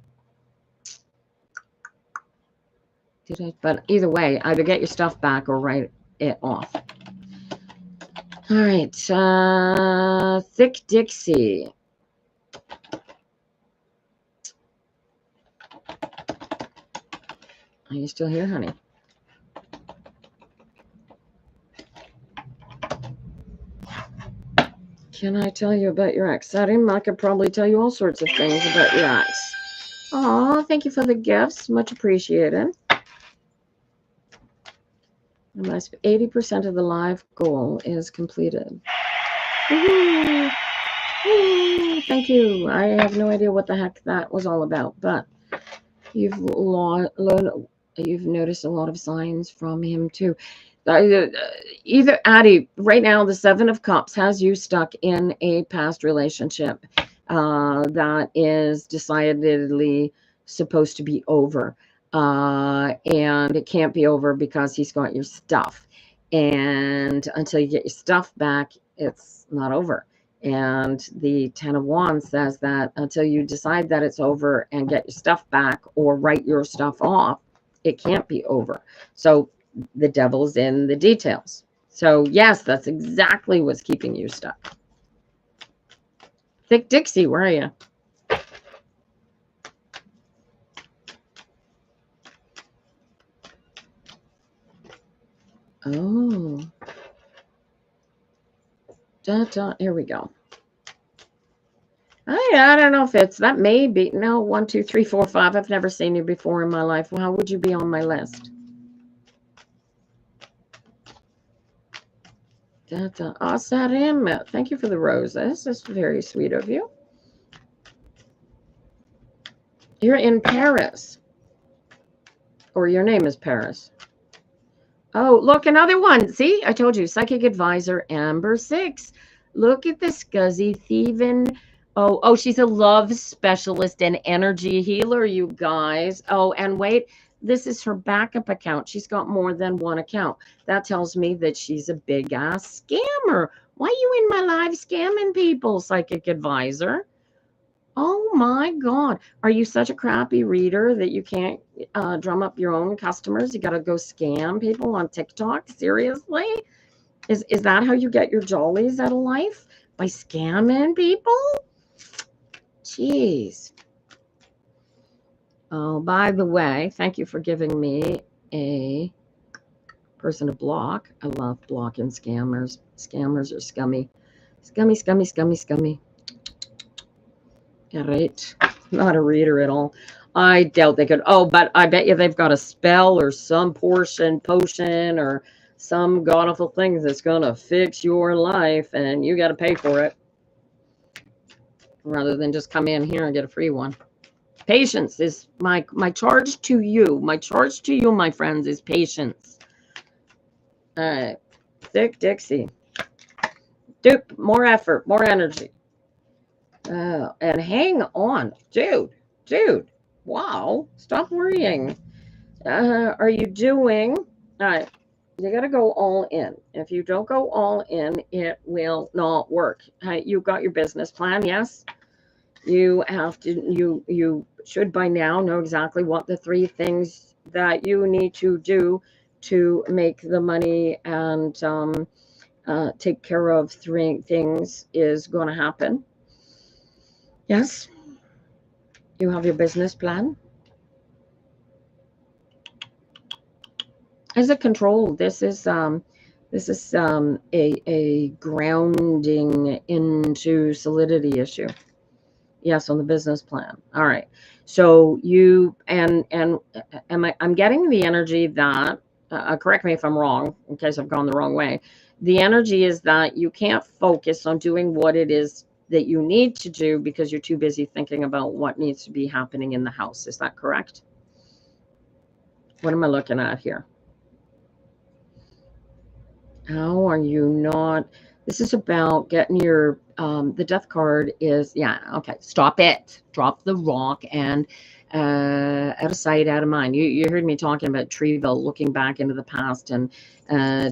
But either way, either get your stuff back or write it off. All right. Thick Dixie. Are you still here, honey? Can I tell you about your ex? I could probably tell you all sorts of things about your ex. Oh, thank you for the gifts. Much appreciated. 80% of the live goal is completed. Woo-hoo. Woo. Thank you. I have no idea what the heck that was all about, but you've noticed a lot of signs from him too. Either Addie, right now the 7 of Cups has you stuck in a past relationship that is decidedly supposed to be over. And it can't be over because he's got your stuff. And until you get your stuff back, it's not over. And the 10 of Wands says that until you decide that it's over and get your stuff back or write your stuff off, it can't be over. So the devil's in the details. So yes, that's exactly what's keeping you stuck. Thick Dixie, where are you? Oh. Here we go. I don't know if it's that may be. No, 1, 2, 3, 4, 5. I've never seen you before in my life. Well, how would you be on my list? Thank you for the roses. That's very sweet of you. You're in Paris. Or your name is Paris. Oh, look, another one. See, I told you, Psychic Advisor Amber 6. Look at the scuzzy thieving. Oh, she's a love specialist and energy healer, you guys. Oh, and wait, this is her backup account. She's got more than one account. That tells me that she's a big ass scammer. Why are you in my live scamming people, Psychic Advisor? Oh my God. Are you such a crappy reader that you can't drum up your own customers? You got to go scam people on TikTok? Seriously? Is that how you get your jollies out of life? By scamming people? Jeez. Oh, by the way, thank you for giving me a person to block. I love blocking scammers. Scammers are scummy. Scummy, scummy, scummy, scummy. All right. Not a reader at all. I doubt they could. Oh, but I bet you they've got a spell or some potion or some god awful thing that's going to fix your life, and you got to pay for it rather than just come in here and get a free one. Patience is my charge to you. My charge to you, my friends, is patience. All right. Thick Dixie. Dupe, more effort, more energy. And hang on. Dude. Wow. Stop worrying. Are you doing? All right. You got to go all in. If you don't go all in, it will not work. You got your business plan, yes? You have to, you should by now know exactly what the 3 things that you need to do to make the money and take care of 3 things is going to happen. Yes? You have your business plan. As a control, this is a grounding into solidity issue. Yes, on the business plan. All right. So you I'm getting the energy that correct me if I'm wrong, in case I've gone the wrong way. The energy is that you can't focus on doing what it is that you need to do because you're too busy thinking about what needs to be happening in the house. Is that correct? What am I looking at here? How are you not? This is about getting your, the death card is, yeah, okay. Stop it. Drop the rock and out of sight, out of mind. You heard me talking about Treeville, looking back into the past and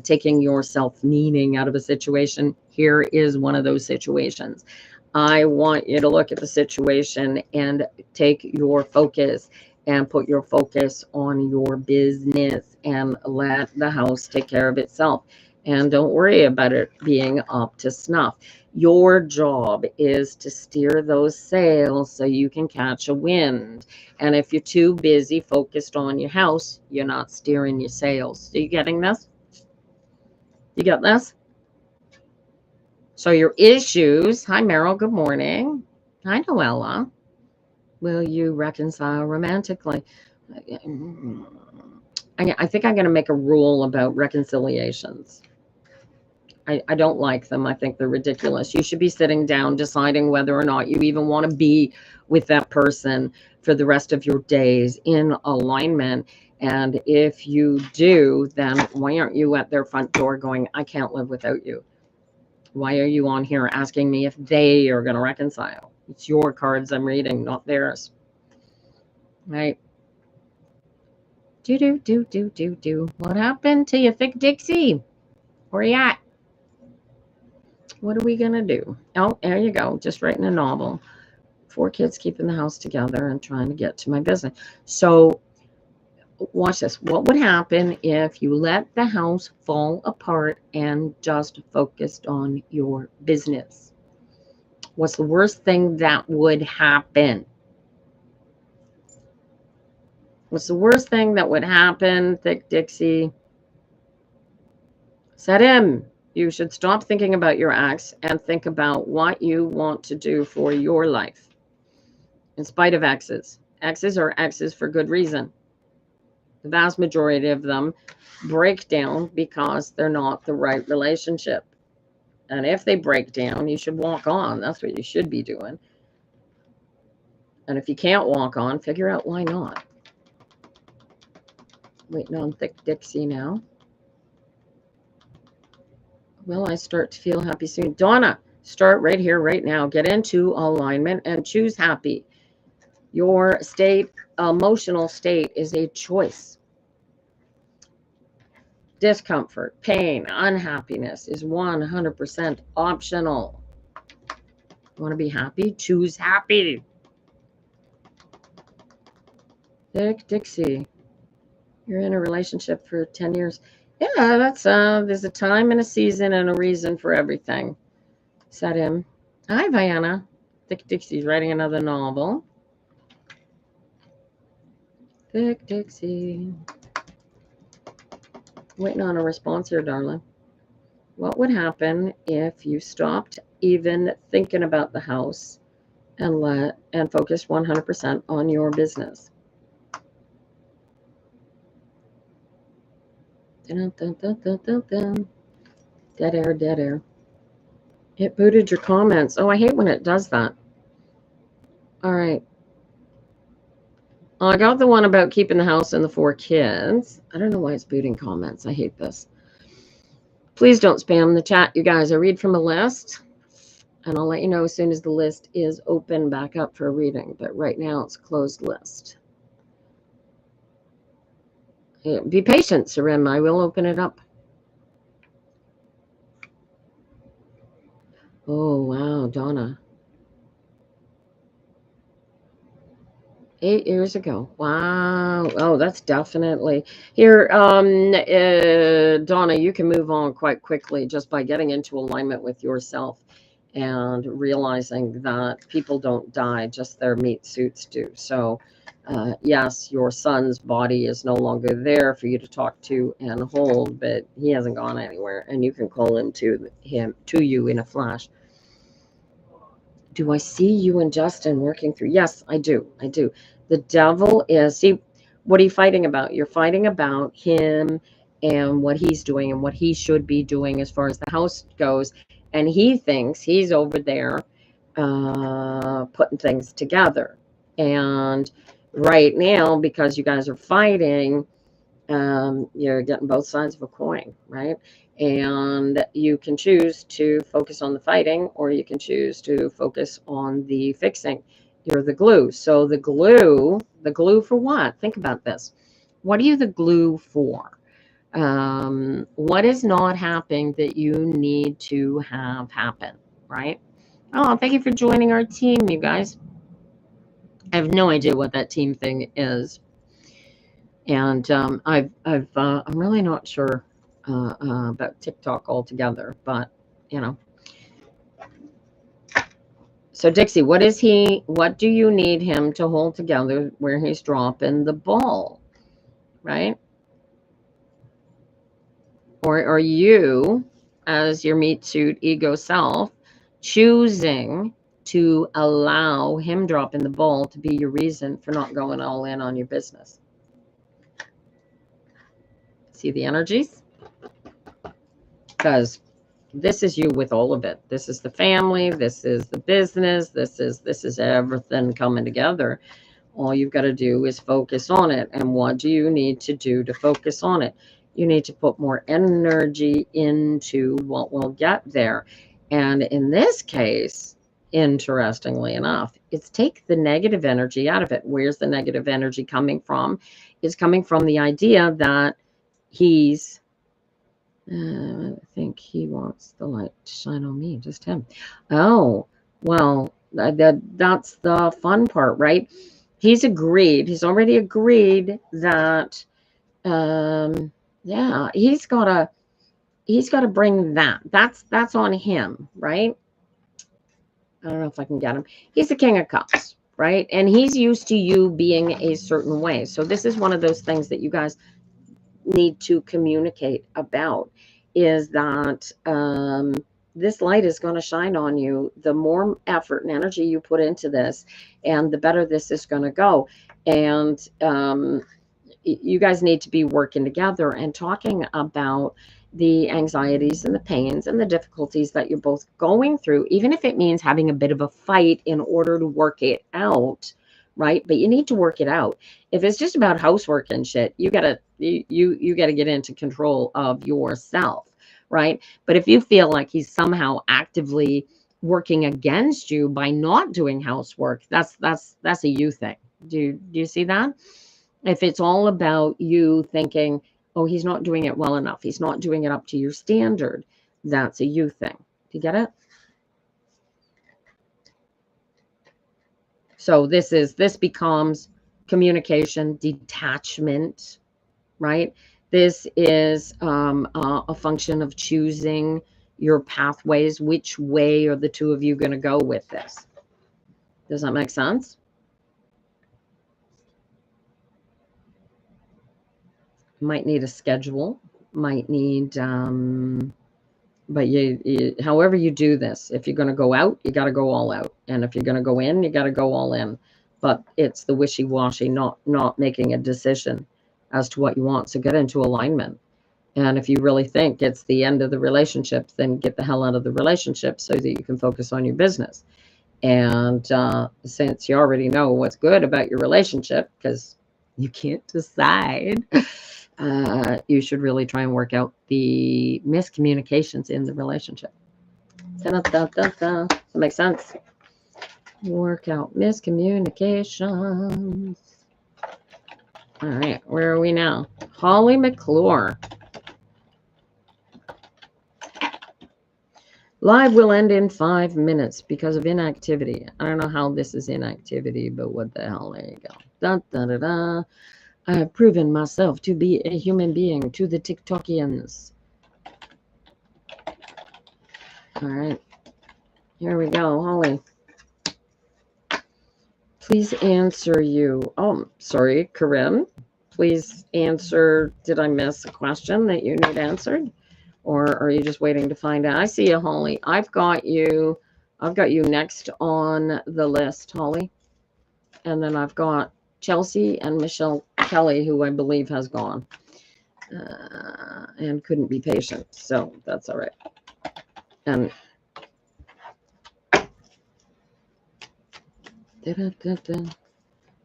taking your self-meaning out of a situation. Here is one of those situations. I want you to look at the situation and take your focus and put your focus on your business and let the house take care of itself. And don't worry about it being up to snuff. Your job is to steer those sails so you can catch a wind. And if you're too busy focused on your house, you're not steering your sails. Are you getting this? You got this? So your issues. Hi, Meryl. Good morning. Hi, Noella. Will you reconcile romantically? I think I'm going to make a rule about reconciliations. I don't like them. I think they're ridiculous. You should be sitting down deciding whether or not you even want to be with that person for the rest of your days in alignment. And if you do, then why aren't you at their front door going, I can't live without you? Why are you on here asking me if they are going to reconcile? It's your cards I'm reading, not theirs. Right? Do. What happened to you, Thick Dixie? Where you at? What are we going to do? Oh, there you go. Just writing a novel. 4 kids keeping the house together and trying to get to my business. So watch this. What would happen if you let the house fall apart and just focused on your business? What's the worst thing that would happen? What's the worst thing that would happen, Thick Dixie? Set him. You should stop thinking about your ex and think about what you want to do for your life. In spite of exes. Exes are exes for good reason. The vast majority of them break down because they're not the right relationship. And if they break down, you should walk on. That's what you should be doing. And if you can't walk on, figure out why not. Waiting on Thick Dixie now. Will I start to feel happy soon? Donna, start right here, right now. Get into alignment and choose happy. Your state, emotional state, is a choice. Discomfort, pain, unhappiness is 100% optional. You want to be happy? Choose happy. Thick Dixie, you're in a relationship for 10 years. Yeah, that's there's a time and a season and a reason for everything. Said him. Hi, Vienna. Thick Dixie's writing another novel. Thick Dixie. Waiting on a response here, darling. What would happen if you stopped even thinking about the house and focused 100% on your business? Dun, dun, dun, dun, dun, dun. Dead air, dead air. It booted your comments. Oh, I hate when it does that. All right. I got the one about keeping the house and the 4 kids. I don't know why it's booting comments. I hate this. Please don't spam the chat, you guys. I read from a list, and I'll let you know as soon as the list is open back up for a reading. But right now, it's a closed list. Be patient, Sarim. I will open it up. Oh, wow, Donna. 8 years ago. Wow. Oh, that's definitely here. Donna, you can move on quite quickly just by getting into alignment with yourself and realizing that people don't die, just their meat suits do. So, yes, your son's body is no longer there for you to talk to and hold, but he hasn't gone anywhere, and you can call him to you in a flash. Do I see you and Justin working through? Yes, I do. I do. The devil is, see, what are you fighting about? You're fighting about him and what he's doing and what he should be doing as far as the house goes. And he thinks he's over there putting things together. And right now, because you guys are fighting, you're getting both sides of a coin, right? And you can choose to focus on the fighting, or you can choose to focus on the fixing. You're the glue. So the glue for what? Think about this. What are you the glue for? What is not happening that you need to have happen, right? Oh, thank you for joining our team, you guys. I have no idea what that team thing is. And I'm really not sure about TikTok altogether, but you know. So Dixie, what is he? What do you need him to hold together where he's dropping the ball, right? Or are you, as your meat suit ego self, choosing to allow him dropping the ball to be your reason for not going all in on your business? See the energies? Because this is you with all of it. This is the family, this is the business, this is everything coming together. All you've got to do is focus on it. And what do you need to do to focus on it? You need to put more energy into what will get there. And in this case, interestingly enough, it's take the negative energy out of it. Where's the negative energy coming from? It's coming from the idea that he's I think he wants the light to shine on me, just him. Oh, well, that's the fun part, right? He's agreed. He's already agreed that, yeah, he's gotta bring that. That's on him, right? I don't know if I can get him. He's the King of Cups, right? And he's used to you being a certain way. So this is one of those things that you guys need to communicate about, is that this light is going to shine on you. The more effort and energy you put into this, and the better this is going to go. And you guys need to be working together and talking about the anxieties and the pains and the difficulties that you're both going through, even if it means having a bit of a fight in order to work it out, right? But you need to work it out. If it's just about housework and shit, you gotta get into control of yourself, right? But if you feel like he's somehow actively working against you by not doing housework, that's a you thing. Do you see that? If it's all about you thinking, oh, he's not doing it well enough, he's not doing it up to your standard, that's a you thing. Do you get it? So this becomes communication, detachment, right? This is a function of choosing your pathways. Which way are the two of you going to go with this? Does that make sense? Might need a schedule. might need, but however you do this, if you're going to go out, you got to go all out. And if you're going to go in, you got to go all in. But it's the wishy-washy, not making a decision as to what you want. So get into alignment. And if you really think it's the end of the relationship, then get the hell out of the relationship so that you can focus on your business. And since you already know what's good about your relationship, because you can't decide, you should really try and work out the miscommunications in the relationship. Does that make sense? Work out miscommunications. All right, where are we now? Holly McClure. Live will end in 5 minutes because of inactivity. I don't know how this is inactivity, but what the hell? There you go. Dun, dun, dun, dun. I have proven myself to be a human being to the TikTokians. All right. Here we go, Holly. Please answer you. Oh, sorry, Corinne. Please answer. Did I miss a question that you need answered? Or are you just waiting to find out? I see you, Holly. I've got you next on the list, Holly. And then I've got Chelsea and Michelle Kelly, who I believe has gone and couldn't be patient. So that's all right. And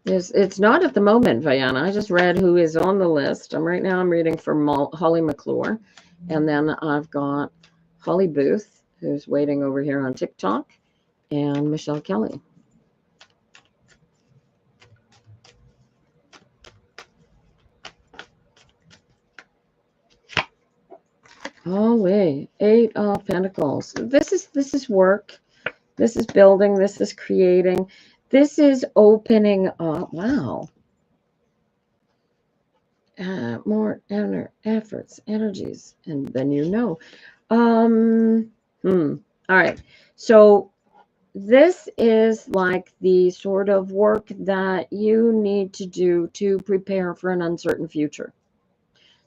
it's not at the moment, Vianna. I just read who is on the list. I'm reading from Holly McClure. And then I've got Holly Booth, who's waiting over here on TikTok, and Michelle Kelly. Holly, 8 of Pentacles. This is work. This is building. This is creating. This is opening up. Wow. More efforts, energies, and then you know. All right. So this is like the sort of work that you need to do to prepare for an uncertain future.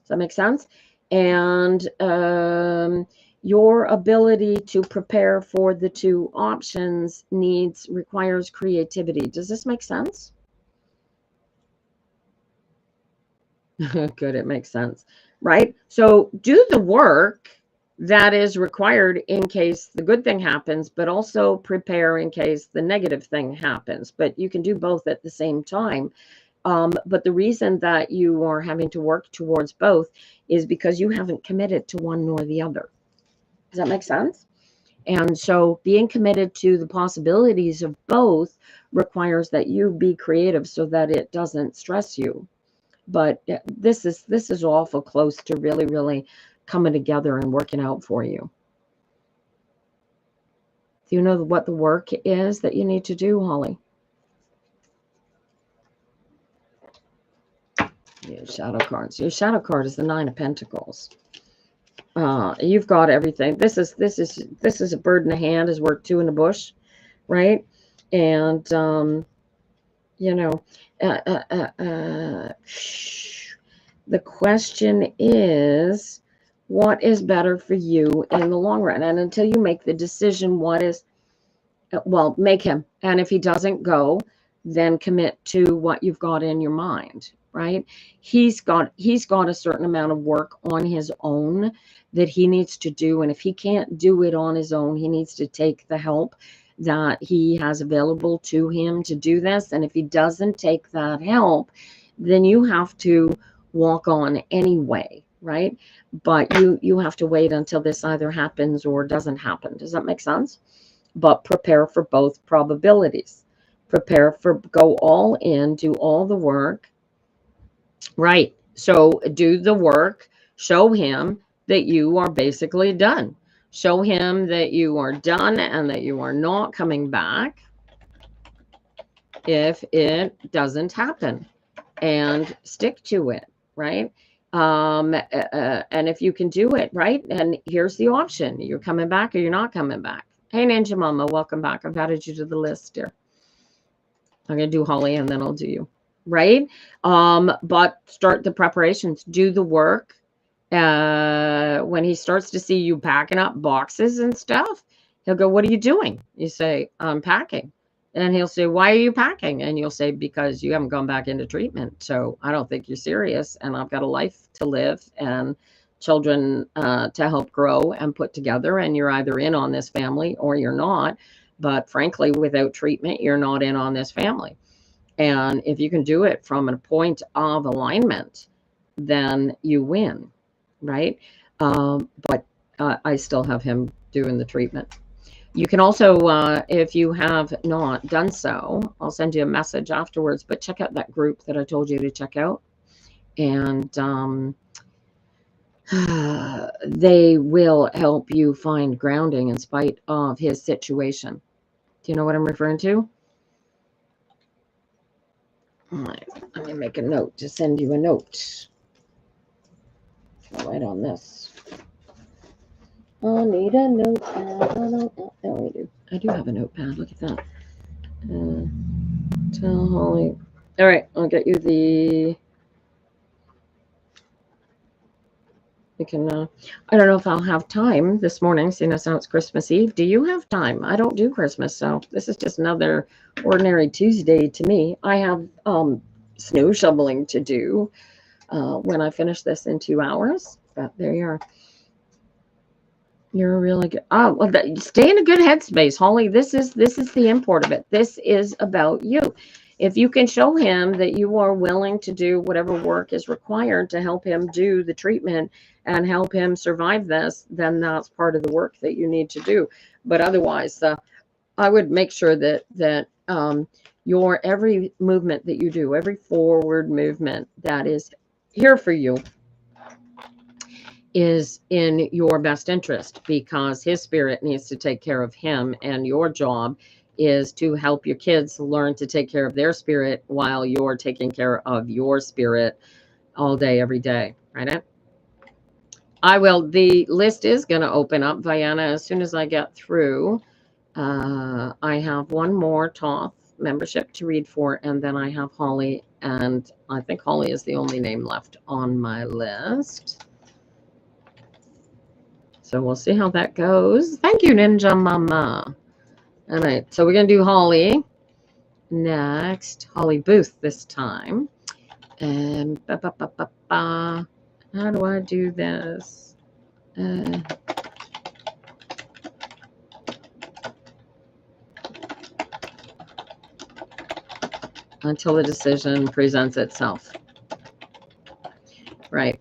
Does that make sense? And your ability to prepare for the 2 options requires creativity. Does this make sense? Good, it makes sense, right? So do the work that is required in case the good thing happens, but also prepare in case the negative thing happens. But you can do both at the same time. But the reason that you are having to work towards both is because you haven't committed to one nor the other. Does that make sense? And so being committed to the possibilities of both requires that you be creative so that it doesn't stress you. But this is awful close to really, really coming together and working out for you. Do you know what the work is that you need to do, Holly? Your shadow cards. Your shadow card is the 9 of Pentacles. You've got everything. This is a bird in the hand is worth 2 in the bush, right? And you know, the question is, what is better for you in the long run? And until you make the decision, well, make him. And if he doesn't go, then commit to what you've got in your mind, right? He's got a certain amount of work on his own that he needs to do. And if he can't do it on his own, he needs to take the help that he has available to him to do this. And if he doesn't take that help, then you have to walk on anyway, right? But you have to wait until this either happens or doesn't happen. Does that make sense? But prepare for both probabilities. Go all in, do all the work, right? So do the work, show him that you are basically done. Show him that you are done and that you are not coming back if it doesn't happen, and stick to it, right? And if you can do it, right? And here's the option. You're coming back or you're not coming back. Hey, Ninja Mama, welcome back. I've added you to the list here. I'm going to do Holly and then I'll do you, right? But start the preparations, do the work, When he starts to see you packing up boxes and stuff, he'll go, "What are you doing?" You say, "I'm packing." And he'll say, "Why are you packing?" And you'll say, "Because you haven't gone back into treatment. So I don't think you're serious. And I've got a life to live and children to help grow and put together. And you're either in on this family or you're not. But frankly, without treatment, you're not in on this family. And if you can do it from a point of alignment, then you win, right?" But I still have him doing the treatment. You can also, if you have not done so, I'll send you a message afterwards, but check out that group that I told you to check out. And they will help you find grounding in spite of his situation. Do you know what I'm referring to? All right, let me make a note to send you a note. I'll write on this. I need a notepad. I do have a notepad. Look at that. Tell Holly. All right, I'll get you the. We can. I don't know if I'll have time this morning, seeing as how it's Christmas Eve. Do you have time? I don't do Christmas, so this is just another ordinary Tuesday to me. I have snow shoveling to do when I finish this in 2 hours. But there you are. You're really good. Oh, well, stay in a good headspace, Holly. This is the import of it. This is about you. If you can show him that you are willing to do whatever work is required to help him do the treatment and help him survive this, then that's part of the work that you need to do. But otherwise, I would make sure that your every movement that you do, every forward movement that is here for you, is in your best interest, because his spirit needs to take care of him, and your job is to help your kids learn to take care of their spirit while you're taking care of your spirit all day, every day, right? I will. The list is going to open up, Vienna, as soon as I get through. I have one more Toth membership to read for, and then I have Holly, and I think Holly is the only name left on my list. So we'll see how that goes. Thank you, Ninja Mama. All right, so we're going to do Holly next. Holly Booth this time. And how do I do this? Until the decision presents itself. Right.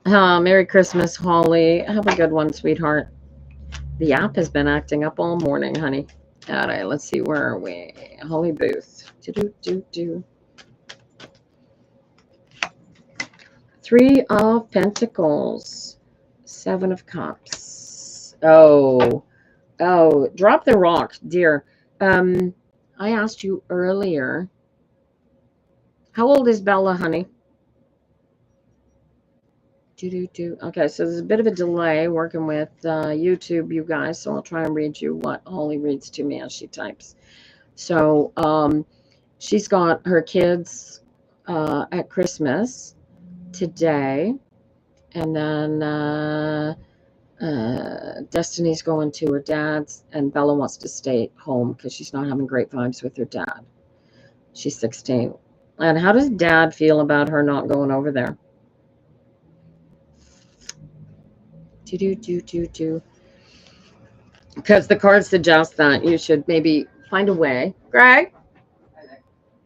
Merry Christmas, Holly. Have a good one, sweetheart. The app has been acting up all morning, honey. All right, let's see. Where are we? Holly Booth. Do. 3 of Pentacles. 7 of Cups. Oh, drop the rock, dear. I asked you earlier. How old is Bella, honey? Okay, so there's a bit of a delay working with YouTube, you guys, so I'll try and read you what Holly reads to me as she types. So she's got her kids at Christmas today, and then Destiny's going to her dad's, and Bella wants to stay home because she's not having great vibes with her dad. She's 16. And how does Dad feel about her not going over there? Because the cards suggest that you should maybe find a way. Greg?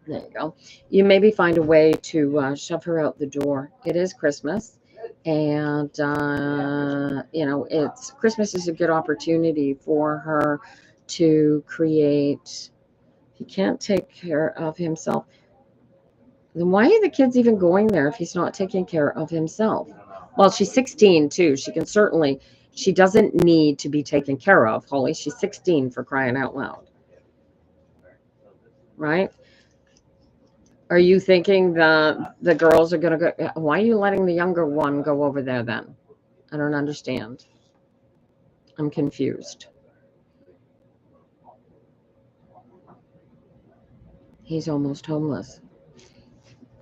There you go. You maybe find a way to shove her out the door. It is Christmas. And, it's Christmas is a good opportunity for her to create. He can't take care of himself. Then why are the kids even going there if he's not taking care of himself? Well, she's 16 too. She doesn't need to be taken care of, Holly. She's 16, for crying out loud. Right? Are you thinking that the girls are going to go? Why are you letting the younger one go over there then? I don't understand. I'm confused. He's almost homeless.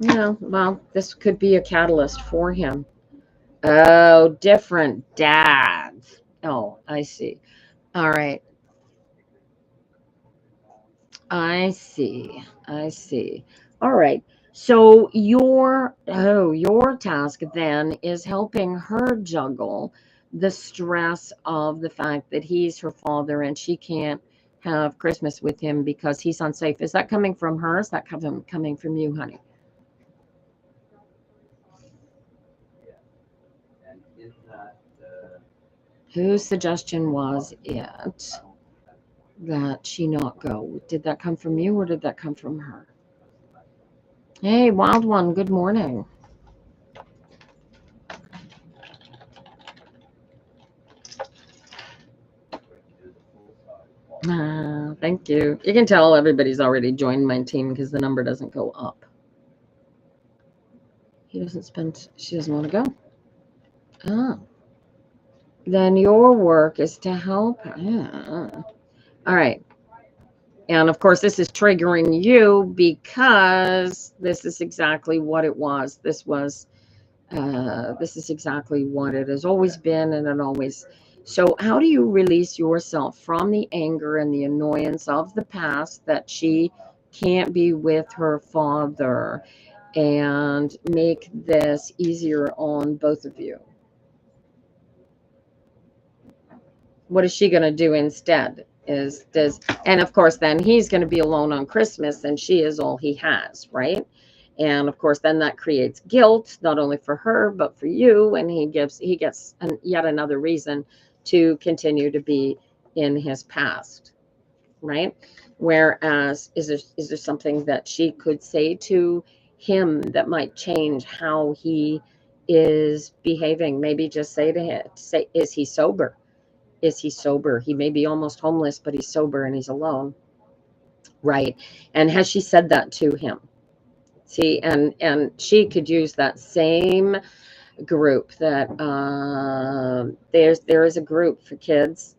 Yeah, well, this could be a catalyst for him. Oh, different dads. Oh, I see. All right. I see. I see. All right. So your task then is helping her juggle the stress of the fact that he's her father and she can't have Christmas with him because he's unsafe. Is that coming from her? Is that coming from you, honey? Whose suggestion was it that she not go? Did that come from you or did that come from her? Hey, Wild One, good morning. Thank you. You can tell everybody's already joined my team because the number doesn't go up. She doesn't want to go. Oh. Then your work is to help. Yeah. All right. And of course, this is triggering you because this is exactly what it was. This is exactly what it has always been and it always. So how do you release yourself from the anger and the annoyance of the past that she can't be with her father and make this easier on both of you? What is she going to do instead? And of course then he's going to be alone on Christmas and she is all he has, right? And of course then that creates guilt not only for her but for you, and he gets yet another reason to continue to be in his past, right? Whereas is there something that she could say to him that might change how he is behaving? Maybe just say to him, is he sober? Is he sober? He may be almost homeless, but he's sober and he's alone. Right. And has she said that to him? See, and she could use that same group that there is a group for kids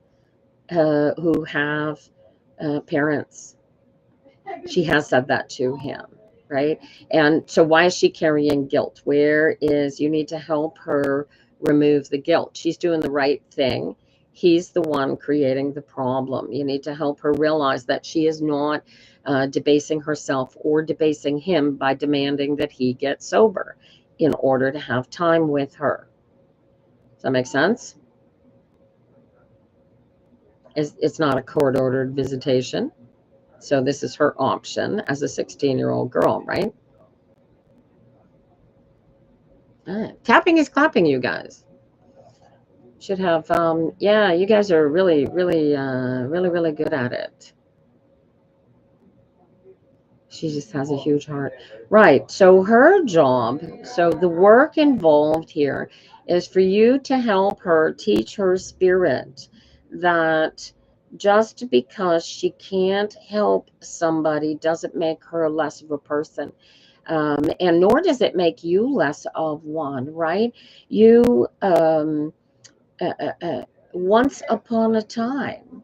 who have parents. She has said that to him, right? And so why is she carrying guilt? You need to help her remove the guilt. She's doing the right thing. He's the one creating the problem. You need to help her realize that she is not debasing herself or debasing him by demanding that he get sober in order to have time with her. Does that make sense? It's not a court-ordered visitation. So this is her option as a 16-year-old girl, right? Tapping is clapping, you guys. Should have, yeah, you guys are really, really, really good at it. She just has a huge heart. Right. So her job, so the work involved here is for you to help her teach her spirit that just because she can't help somebody doesn't make her less of a person. And nor does it make you less of one, right? You, once upon a time,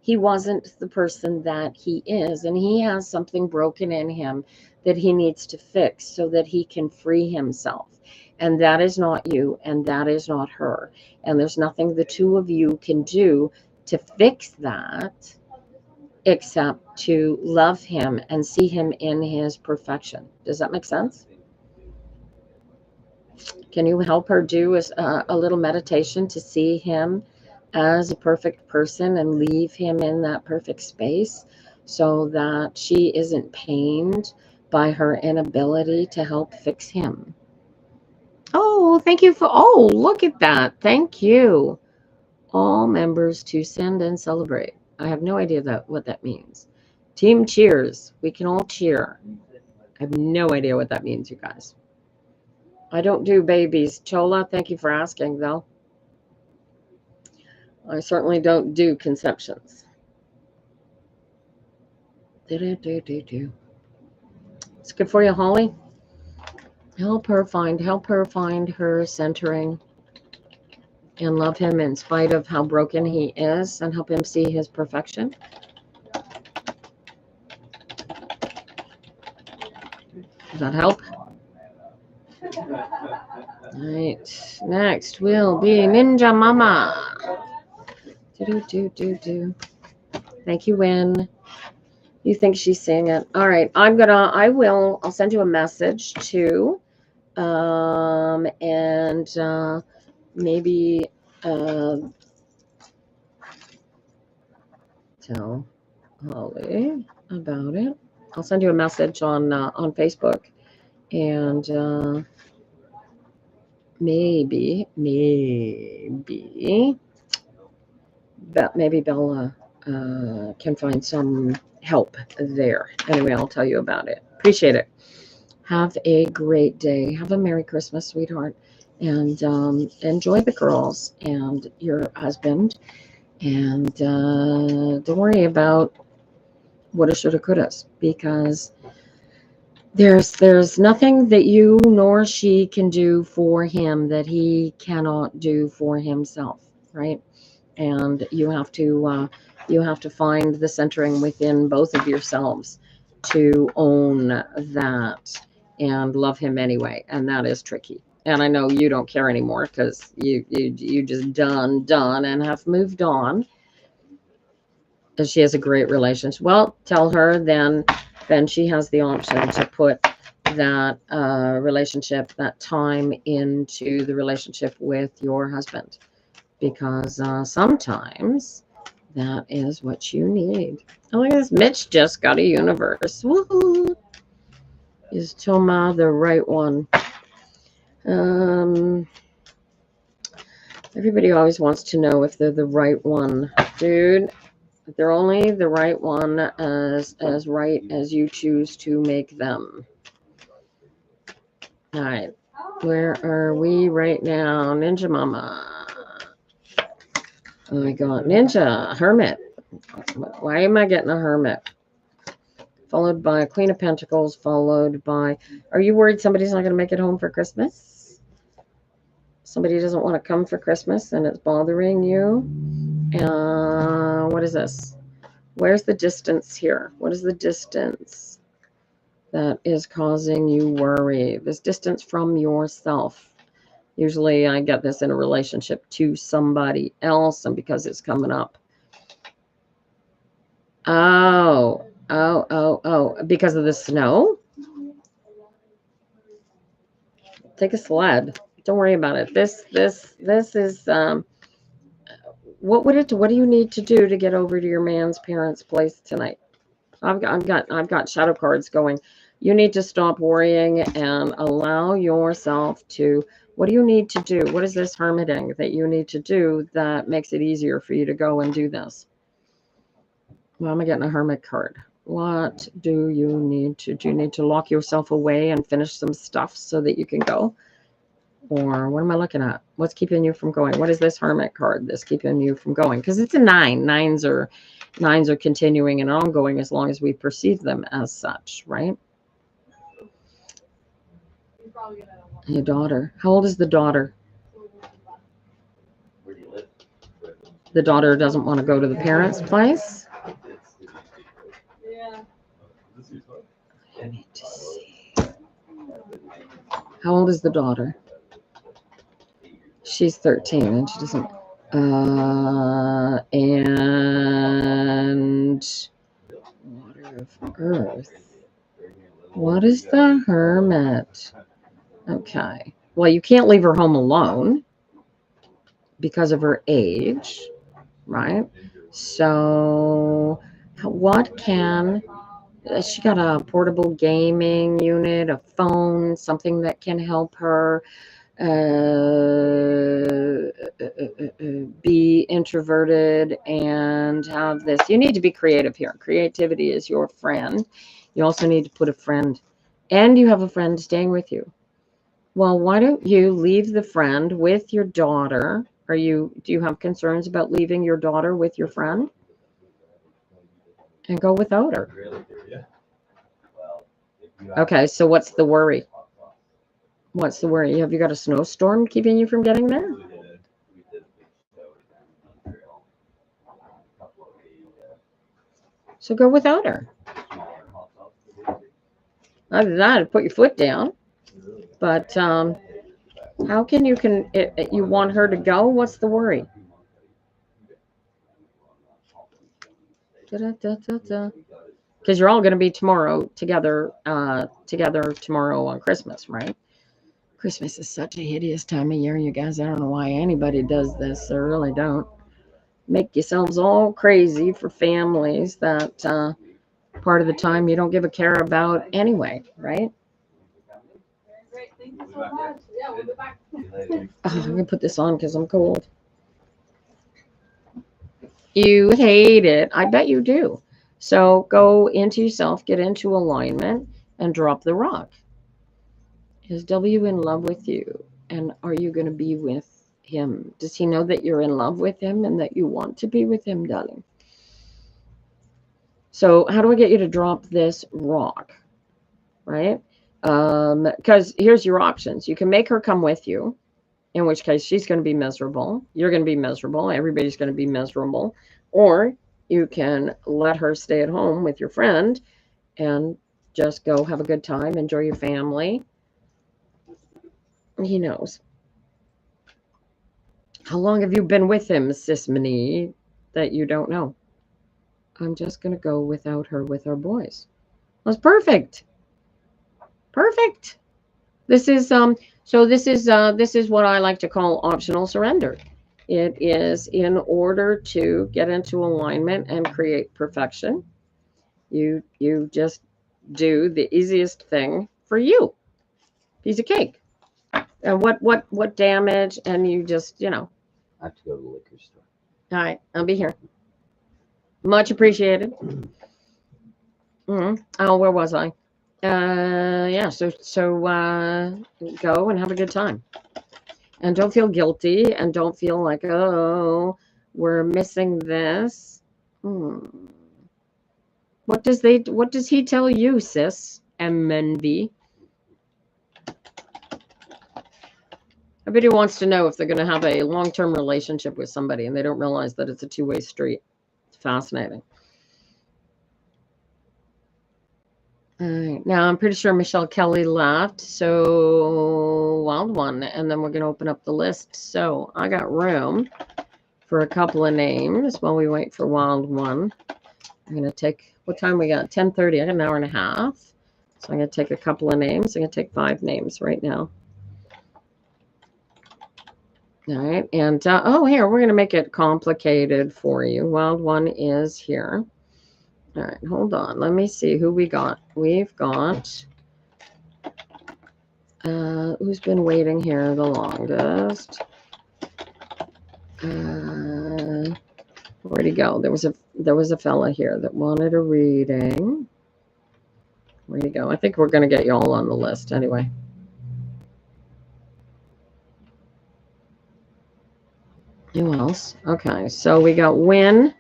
he wasn't the person that he is, and he has something broken in him that he needs to fix so that he can free himself. And that is not you, and that is not her. And there's nothing the two of you can do to fix that except to love him and see him in his perfection. Does that make sense? Can you help her do a little meditation to see him as a perfect person and leave him in that perfect space so that she isn't pained by her inability to help fix him? Oh, thank you look at that. Thank you. All members to send and celebrate. I have no idea what that means. Team cheers. We can all cheer. I have no idea what that means, you guys. I don't do babies. Chola, thank you for asking, though. I certainly don't do conceptions. It's good for you, Holly. Help her find her centering and love him in spite of how broken he is and help him see his perfection. Does that help? Right. Next will be Ninja Mama. Do. Thank you, Win. You think she's seeing it? All right. I'll send you a message too. And maybe tell Holly about it. I'll send you a message on Facebook, and maybe Bella can find some help there. Anyway, I'll tell you about it. Appreciate it. Have a great day. Have a Merry Christmas, sweetheart, and enjoy the girls and your husband. And don't worry about woulda, shoulda, couldas, because there's nothing that you nor she can do for him that he cannot do for himself, right? And you have to find the centering within both of yourselves to own that and love him anyway, and that is tricky. And I know you don't care anymore because you just done and have moved on. And she has a great relationship. Well, tell her then she has the option to put that relationship, that time into the relationship with your husband, because sometimes that is what you need. Oh, look at this. Mitch just got a universe. Woohoo! Is Toma the right one? Everybody always wants to know if they're the right one. Dude, they're only the right one as right as you choose to make them. All right. Where are we right now? Ninja Mama. Oh my God. Ninja. Hermit. Why am I getting a hermit? Followed by a Queen of Pentacles, followed by... Are you worried somebody's not going to make it home for Christmas? Somebody doesn't want to come for Christmas and it's bothering you? What is this? Where's the distance here? What is the distance that is causing you worry? This distance from yourself. Usually I get this in a relationship to somebody else, and because it's coming up. Oh, because of the snow? Take a sled. Don't worry about it. This is what do you need to do to get over to your man's parents' place tonight? I've got shadow cards going. You need to stop worrying and allow yourself to... What do you need to do? What is this hermiting that you need to do that makes it easier for you to go and do this? Well, I'm getting a hermit card. What do you need to do? You need to lock yourself away and finish some stuff so that you can go? Or what am I looking at? What's keeping you from going? What is this hermit card that's keeping you from going? Because it's a 9. Nines are continuing and ongoing as long as we perceive them as such, right? Your daughter. How old is the daughter? The daughter doesn't want to go to the parents' place? I need to see. How old is the daughter? She's 13 and she doesn't... and water of earth. What is the hermit? Okay. Well, you can't leave her home alone because of her age, right? So what can... She got a portable gaming unit, a phone, something that can help her be introverted and have this. You need to be creative here. Creativity is your friend. You also need to put a friend, and you have a friend staying with you. Well, why don't you leave the friend with your daughter? Do you have concerns about leaving your daughter with your friend and go without her? Okay, so what's the worry? What's the worry? Have you got a snowstorm keeping you from getting there? So go without her. Other than that, put your foot down. But how can you you want her to go? What's the worry? Because you're all going to be tomorrow together tomorrow on Christmas, right? Christmas is such a hideous time of year, you guys. I don't know why anybody does this. I really don't. Make yourselves all crazy for families that part of the time you don't give a care about anyway, right? Oh, I'm going to put this on because I'm cold. You hate it. I bet you do. So go into yourself, get into alignment, and drop the rock. Is W in love with you? And are you going to be with him? Does he know that you're in love with him and that you want to be with him, darling? So how do I get you to drop this rock? Right? Because here's your options. You can make her come with you, in which case she's going to be miserable. You're going to be miserable. Everybody's going to be miserable. Or you can let her stay at home with your friend and just go have a good time, enjoy your family. He knows. How long have you been with him, Sismony, that you don't know? I'm just going to go without her with our boys. That's perfect. Perfect. This is this is what I like to call optional surrender. It is in order to get into alignment and create perfection. You just do the easiest thing for you. Piece of cake. And what damage? And you just, I have to go to the liquor store. All right, I'll be here. Much appreciated. Oh, where was I? Yeah. So go and have a good time, and don't feel guilty, and don't feel like, oh, we're missing this. What does he tell you, sis? MNV. Everybody wants to know if they're going to have a long-term relationship with somebody and they don't realize that it's a two-way street. It's fascinating. All right. Now, I'm pretty sure Michelle Kelly left. So, wild one. And then we're going to open up the list. So, I got room for a couple of names while we wait for wild one. I'm going to take, what time we got? 10:30. I got an hour and a half. So, I'm going to take a couple of names. I'm going to take 5 names right now. All right. And, here, we're going to make it complicated for you. Wild one is here. All right. Hold on. Let me see who we got. We've got, who's been waiting here the longest? Where'd he go? There was a fella here that wanted a reading. Where'd he go? I think we're going to get you all on the list anyway. Who else? Okay, so we got Win.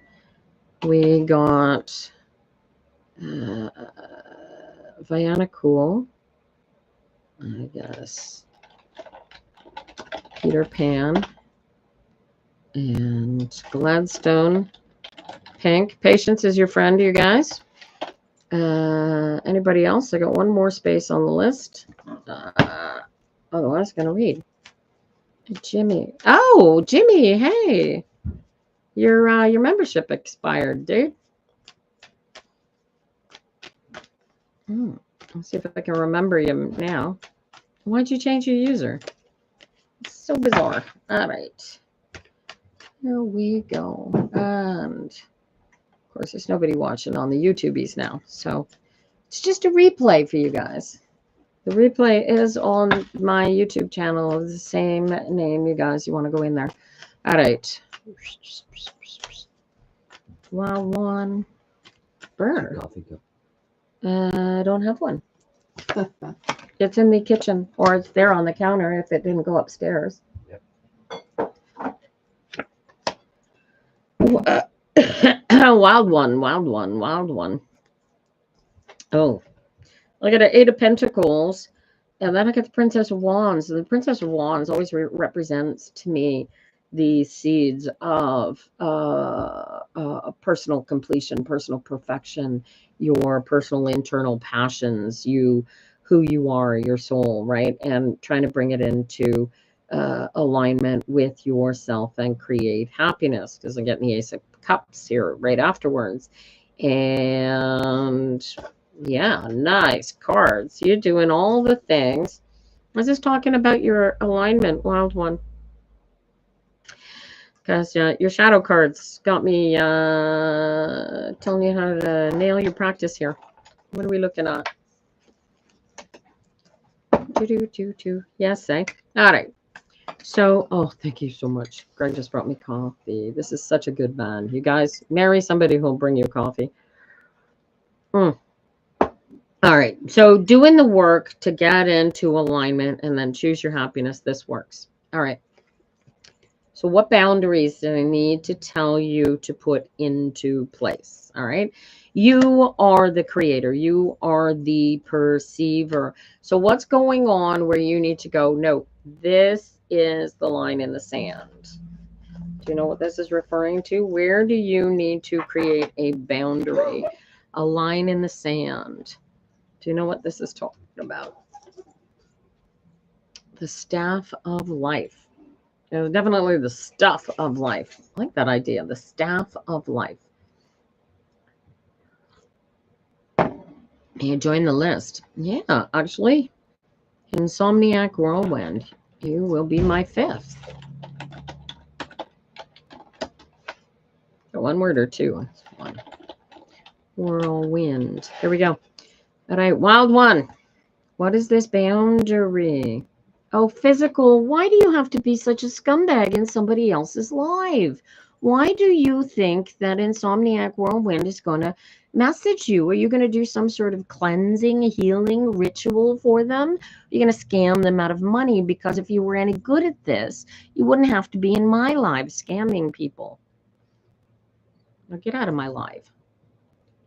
We got Vianna Cool. I guess Peter Pan. And Gladstone Pink. Patience is your friend, you guys. Anybody else? I got one more space on the list. Otherwise, I'm going to read. Jimmy. Oh, Jimmy. Hey. Your membership expired, dude. Let's see if I can remember you now. Why'd you change your user? It's so bizarre. All right. Here we go. And, of course, there's nobody watching on the YouTubies now. So, it's just a replay for you guys. The replay is on my YouTube channel of the same name, you guys. You want to go in there. All right. Wild one. Burr. I don't have one. It's in the kitchen, or it's there on the counter if it didn't go upstairs. Yep. Wild one. Oh, I got an 8 of Pentacles, and then I got the Princess of Wands. And the Princess of Wands always represents to me the seeds of personal completion, personal perfection, your personal internal passions, you who you are, your soul, right? And trying to bring it into alignment with yourself and create happiness. Because I'm getting the Ace of Cups here right afterwards. And yeah, nice cards. You're doing all the things. I was just talking about your alignment, Wild One. Because your shadow cards got me telling you how to nail your practice here. What are we looking at? Yes, eh? All right. So, oh, thank you so much. Greg just brought me coffee. This is such a good man. You guys, marry somebody who'll bring you coffee. All right. So, doing the work to get into alignment and then choose your happiness. This works. All right. So what boundaries do I need to tell you to put into place? All right. You are the creator. You are the perceiver. So what's going on where you need to go? No, this is the line in the sand. Do you know what this is referring to? Where do you need to create a boundary? A line in the sand. Do you know what this is talking about? The staff of life. Definitely the stuff of life. I like that idea, the staff of life. You join the list. Yeah, actually, Insomniac Whirlwind. You will be my 5th. One word or two? One. Whirlwind. Here we go. All right, Wild One. What is this boundary? Oh, physical. Why do you have to be such a scumbag in somebody else's life? Why do you think that Insomniac Whirlwind is going to message you? Are you going to do some sort of cleansing, healing ritual for them? You're going to scam them out of money, because if you were any good at this, you wouldn't have to be in my life scamming people. Now get out of my life.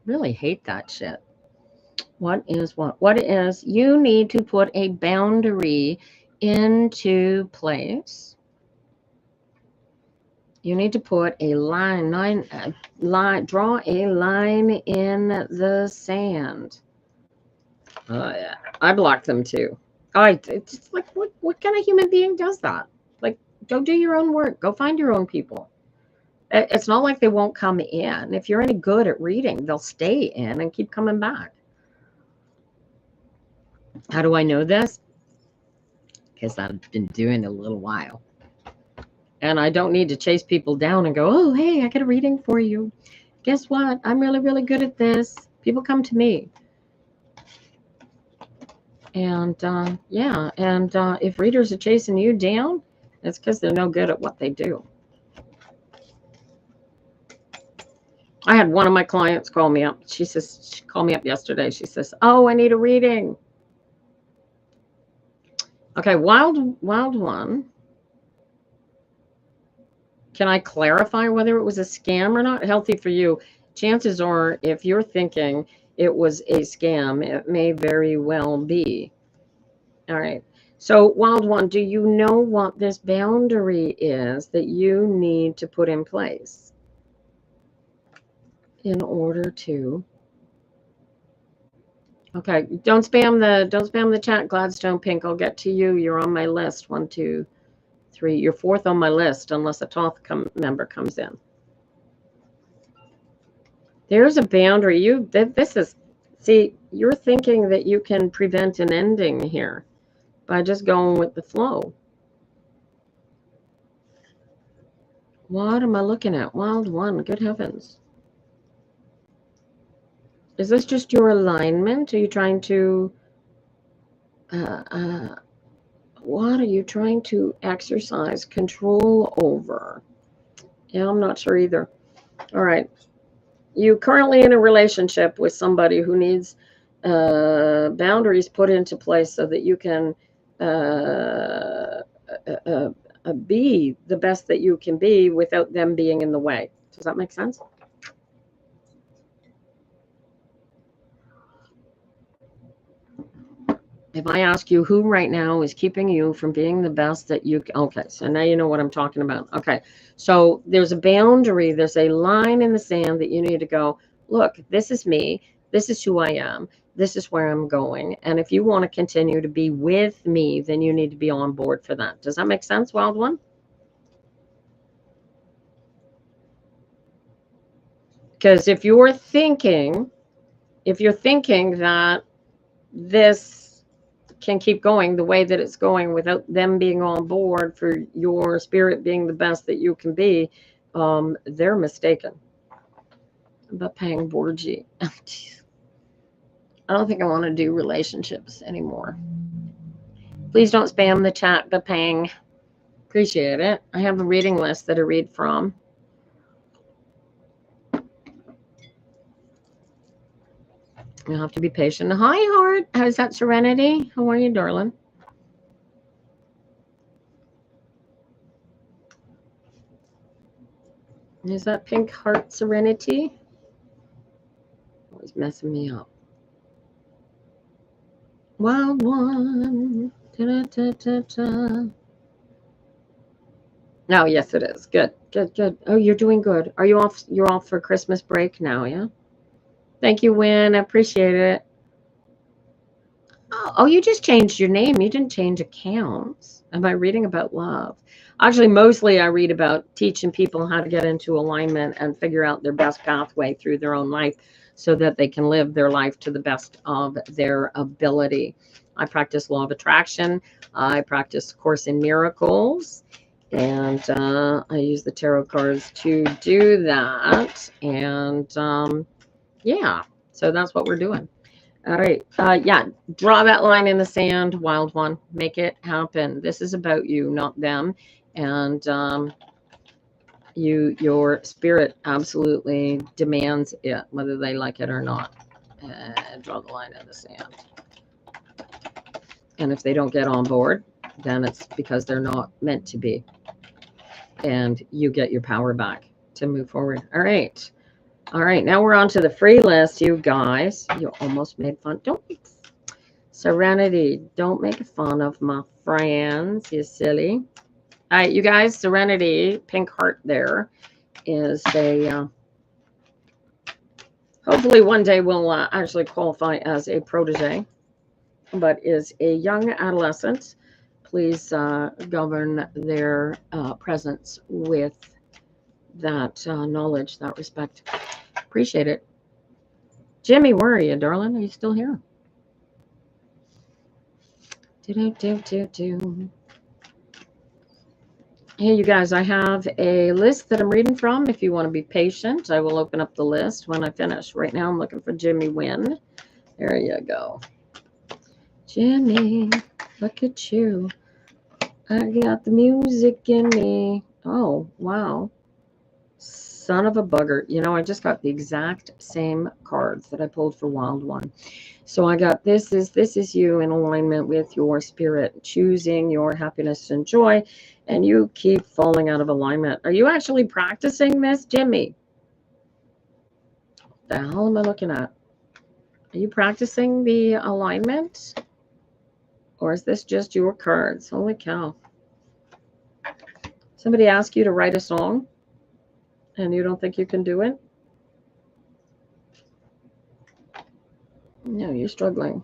Really hate that shit. What is what? What is, you need to put a boundary into place. You need to put a line, draw a line in the sand. Oh yeah, I block them too. It's like, what kind of human being does that? Like, go do your own work. Go find your own people. It's not like they won't come in. If you're any good at reading, they'll stay in and keep coming back. How do I know this? Because I've been doing it a little while. And I don't need to chase people down and go, oh, hey, I got a reading for you. Guess what? I'm really, really good at this. People come to me. And yeah, and if readers are chasing you down, it's because they're no good at what they do. I had one of my clients call me up. She called me up yesterday. She says, oh, I need a reading. Okay, Wild One. Can I clarify whether it was a scam or not? Healthy for you. Chances are, if you're thinking it was a scam, it may very well be. All right. So, Wild One, do you know what this boundary is that you need to put in place in order to? Okay, don't spam the chat, Gladstone Pink. I'll get to you. You're on my list. 1, 2, 3. You're 4th on my list, unless a Toth member comes in. There's a boundary. See, you're thinking that you can prevent an ending here by just going with the flow. What am I looking at? Wild One, good heavens. Is this just your alignment? Are you trying to, what are you trying to exercise control over? Yeah, I'm not sure either. All right. You currently in a relationship with somebody who needs boundaries put into place so that you can be the best that you can be without them being in the way. Does that make sense? If I ask you who right now is keeping you from being the best that you can, okay, so now you know what I'm talking about. Okay, so there's a boundary, there's a line in the sand that you need to go, look, this is me, this is who I am, this is where I'm going. And if you want to continue to be with me, then you need to be on board for that. Does that make sense, Wild One? Because if you're thinking that this can keep going the way that it's going without them being on board for your spirit being the best that you can be, they're mistaken. But paying Borgie. I don't think I want to do relationships anymore. Please don't spam the chat, Bapang. Appreciate it. I have a reading list that I read from. You'll have to be patient. Hi, Heart. How's that, Serenity? How are you, darling? Is that pink heart Serenity? Always messing me up. Wild One. Da-da-da-da-da. No, yes, it is. Good, good, good. Oh, you're doing good. Are you off? You're off for Christmas break now, yeah? Thank you, Win. I appreciate it. Oh, you just changed your name. You didn't change accounts. Am I reading about love? Actually, mostly I read about teaching people how to get into alignment and figure out their best pathway through their own life so that they can live their life to the best of their ability. I practice law of attraction. I practice Course in Miracles. And I use the tarot cards to do that. And yeah, so that's what we're doing. All right. Yeah, draw that line in the sand, Wild One. Make it happen. This is about you, not them. And your spirit absolutely demands it, whether they like it or not. Draw the line in the sand. And if they don't get on board, then it's because they're not meant to be. And you get your power back to move forward. All right. All right. Now we're on to the free list, you guys. You almost made fun. Don't Serenity, don't make fun of my friends, you silly. All right, you guys, Serenity, pink heart there, is a, hopefully one day will actually qualify as a protege, but is a young adolescent. Please govern their presence with that knowledge, that respect. Appreciate it. Jimmy, where are you, darling? Are you still here? Hey, you guys, I have a list that I'm reading from. If you want to be patient, I will open up the list when I finish. Right now, I'm looking for Jimmy Wynn. There you go. Jimmy, look at you. I got the music in me. Oh, wow. Son of a bugger. You know, I just got the exact same cards that I pulled for Wild One. So I got this is you in alignment with your spirit, choosing your happiness and joy, and you keep falling out of alignment. Are you actually practicing this, Jimmy? What the hell am I looking at? Are you practicing the alignment? Or is this just your cards? Holy cow. Somebody asked you to write a song and you don't think you can do it? No, you're struggling.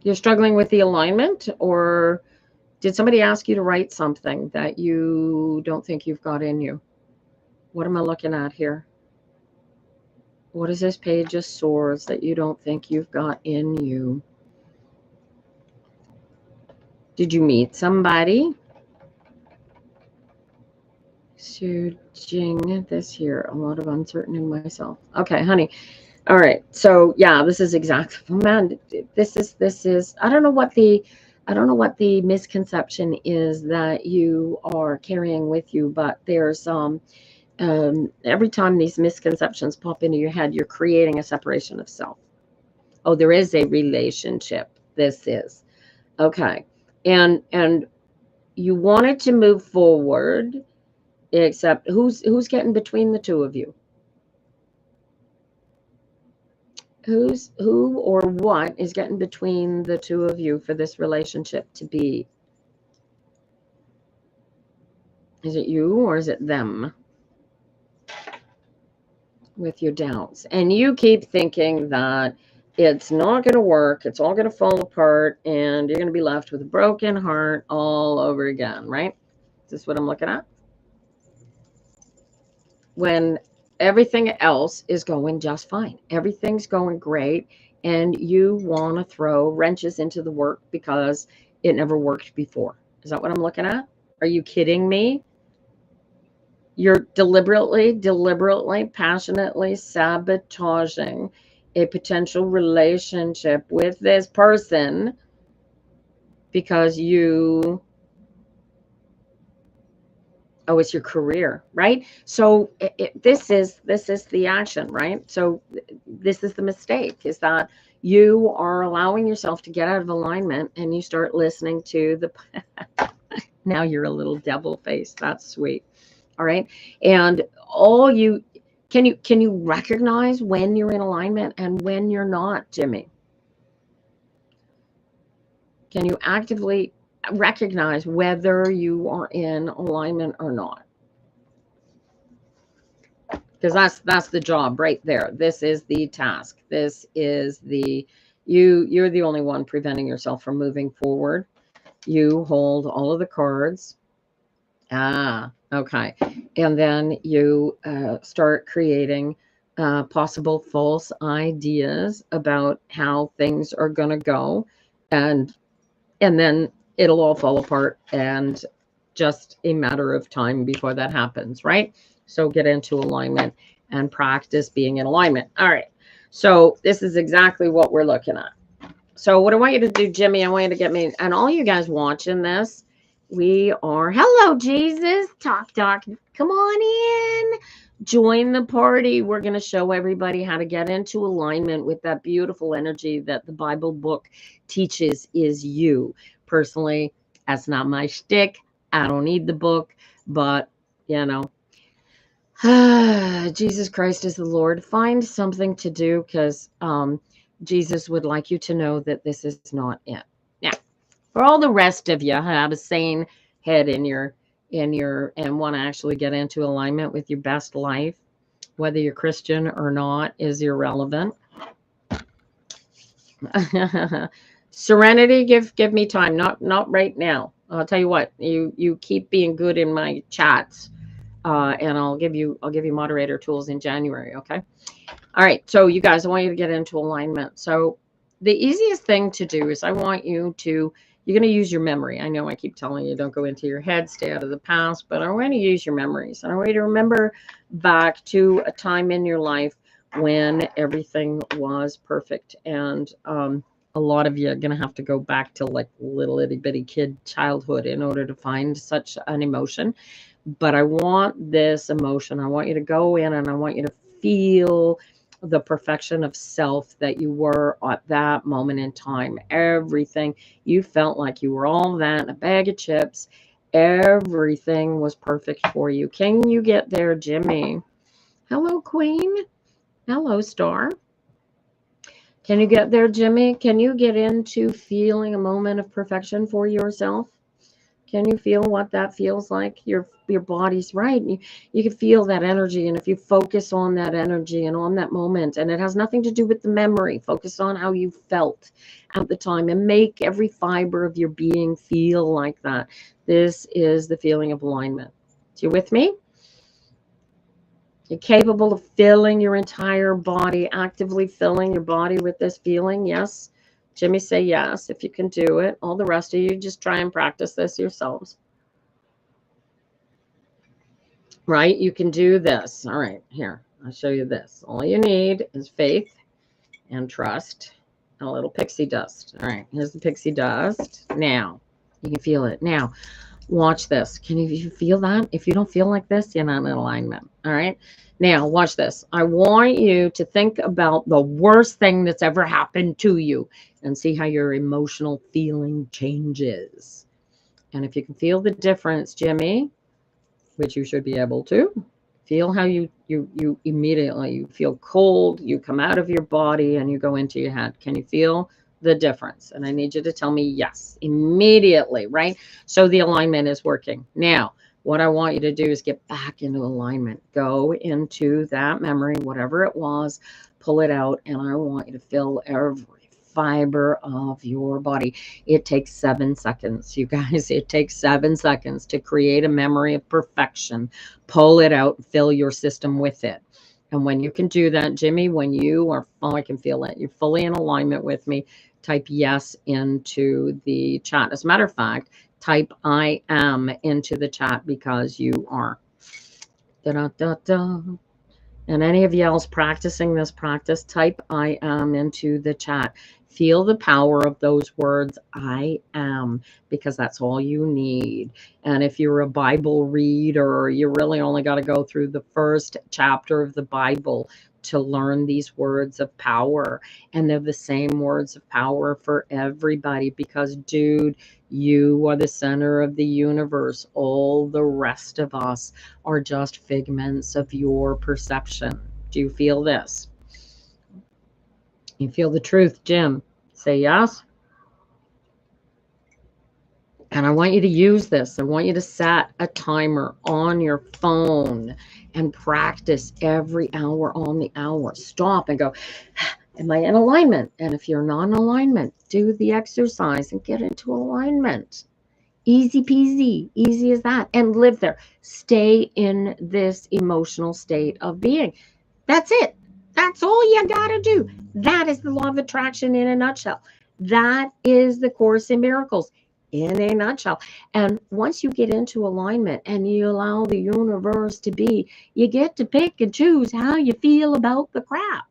You're struggling with the alignment, or did somebody ask you to write something that you don't think you've got in you? What am I looking at here? What is this Page of Swords that you don't think you've got in you? Did you meet somebody? Surging this here. A lot of uncertainty in myself. Okay, honey. All right. So yeah, this is exactly, man, this is, I don't know what the misconception is that you are carrying with you, but there's, every time these misconceptions pop into your head, you're creating a separation of self. Oh, there is a relationship. This is okay. And you wanted to move forward, except who's getting between the two of you? Who or what is getting between the two of you for this relationship to be? Is it you or is it them? With your doubts. And you keep thinking that it's not going to work. It's all going to fall apart, and you're going to be left with a broken heart all over again, right? Is this what I'm looking at? When everything else is going just fine. Everything's going great, and you want to throw wrenches into the work because it never worked before. Is that what I'm looking at? Are you kidding me? You're deliberately, passionately sabotaging a potential relationship with this person because you, oh, it's your career, right? So this is the action, right? So this is the mistake, is that you are allowing yourself to get out of alignment, and you start listening to the now you're a little devil face. That's sweet. All right. And all you can you recognize when you're in alignment and when you're not, Jimmy? Can you actively recognize whether you are in alignment or not? Because that's the job right there. This is the task. This is the you're the only one preventing yourself from moving forward. You hold all of the cards. Ah, okay. And then you start creating possible false ideas about how things are going to go, and then it'll all fall apart, and just a matter of time before that happens, right? So get into alignment and practice being in alignment. All right. So this is exactly what we're looking at. So what I want you to do, Jimmy, I want you to get me, and all you guys watching this, we are, hello, Jesus, talk. Come on in. Join the party. We're going to show everybody how to get into alignment with that beautiful energy that the Bible book teaches is you. Personally, that's not my shtick. I don't need the book, but, you know, Jesus Christ is the Lord. Find something to do, because Jesus would like you to know that this is not it. Now, for all the rest of you who have a sane head in your and want to actually get into alignment with your best life, whether you're Christian or not is irrelevant. Serenity, give me time. Not right now. I'll tell you what. You keep being good in my chats. And I'll give you moderator tools in January. Okay. All right. So you guys, I want you to get into alignment. So the easiest thing to do is you're going to use your memory. I know I keep telling you, don't go into your head, stay out of the past, but I want to use your memories. And I want you to remember back to a time in your life when everything was perfect. And, a lot of you are going to have to go back to like little itty bitty kid childhood in order to find such an emotion. But I want this emotion. I want you to go in and I want you to feel the perfection of self that you were at that moment in time. Everything, you felt like you were all that in a bag of chips. Everything was perfect for you. Can you get there, Jimmy? Hello, Queen. Hello, Star. Can you get there, Jimmy? Can you get into feeling a moment of perfection for yourself? Can you feel what that feels like? Your body's right. You can feel that energy. And if you focus on that energy and on that moment, and it has nothing to do with the memory, focus on how you felt at the time and make every fiber of your being feel like that. This is the feeling of alignment. So you with me? You're capable of filling your entire body, actively filling your body with this feeling. Yes. Jimmy, say yes if you can do it. All the rest of you, just try and practice this yourselves. Right? You can do this. All right, here, I'll show you this. All you need is faith and trust and a little pixie dust. All right, here's the pixie dust. Now, you can feel it. Now, watch this. Can you feel that? If you don't feel like this, you're not in alignment. All right. Now, watch this. I want you to think about the worst thing that's ever happened to you and see how your emotional feeling changes. And if you can feel the difference, Jimmy, which you should be able to, feel how you immediately, you feel cold, you come out of your body and you go into your head. Can you feel the difference? And I need you to tell me yes, immediately, right? So the alignment is working. Now, What I want you to do is get back into alignment. Go into that memory, whatever it was, pull it out, and I want you to feel every fiber of your body. It takes 7 seconds, you guys. It takes 7 seconds to create a memory of perfection. Pull it out, fill your system with it. And when you can do that, Jimmy, when you are, oh, I can feel it, you're fully in alignment with me, type yes into the chat. As a matter of fact, type I am into the chat because you are. Da, da, da, da. And any of you else practicing this practice, type I am into the chat. Feel the power of those words, I am, because that's all you need. And if you're a Bible reader, you really only got to go through the first chapter of the Bible to learn these words of power. And they're the same words of power for everybody because, dude, you are the center of the universe. All the rest of us are just figments of your perception. Do you feel this? You feel the truth, Jim? Say yes. And I want you to use this. I want you to set a timer on your phone and practice every hour on the hour. Stop and go, am I in alignment? And if you're not in alignment, do the exercise and get into alignment. Easy peasy, easy as that. And live there. Stay in this emotional state of being. That's it. That's all you got to do. That is the law of attraction in a nutshell. That is the Course in Miracles in a nutshell. And once you get into alignment and you allow the universe to be, you get to pick and choose how you feel about the crap.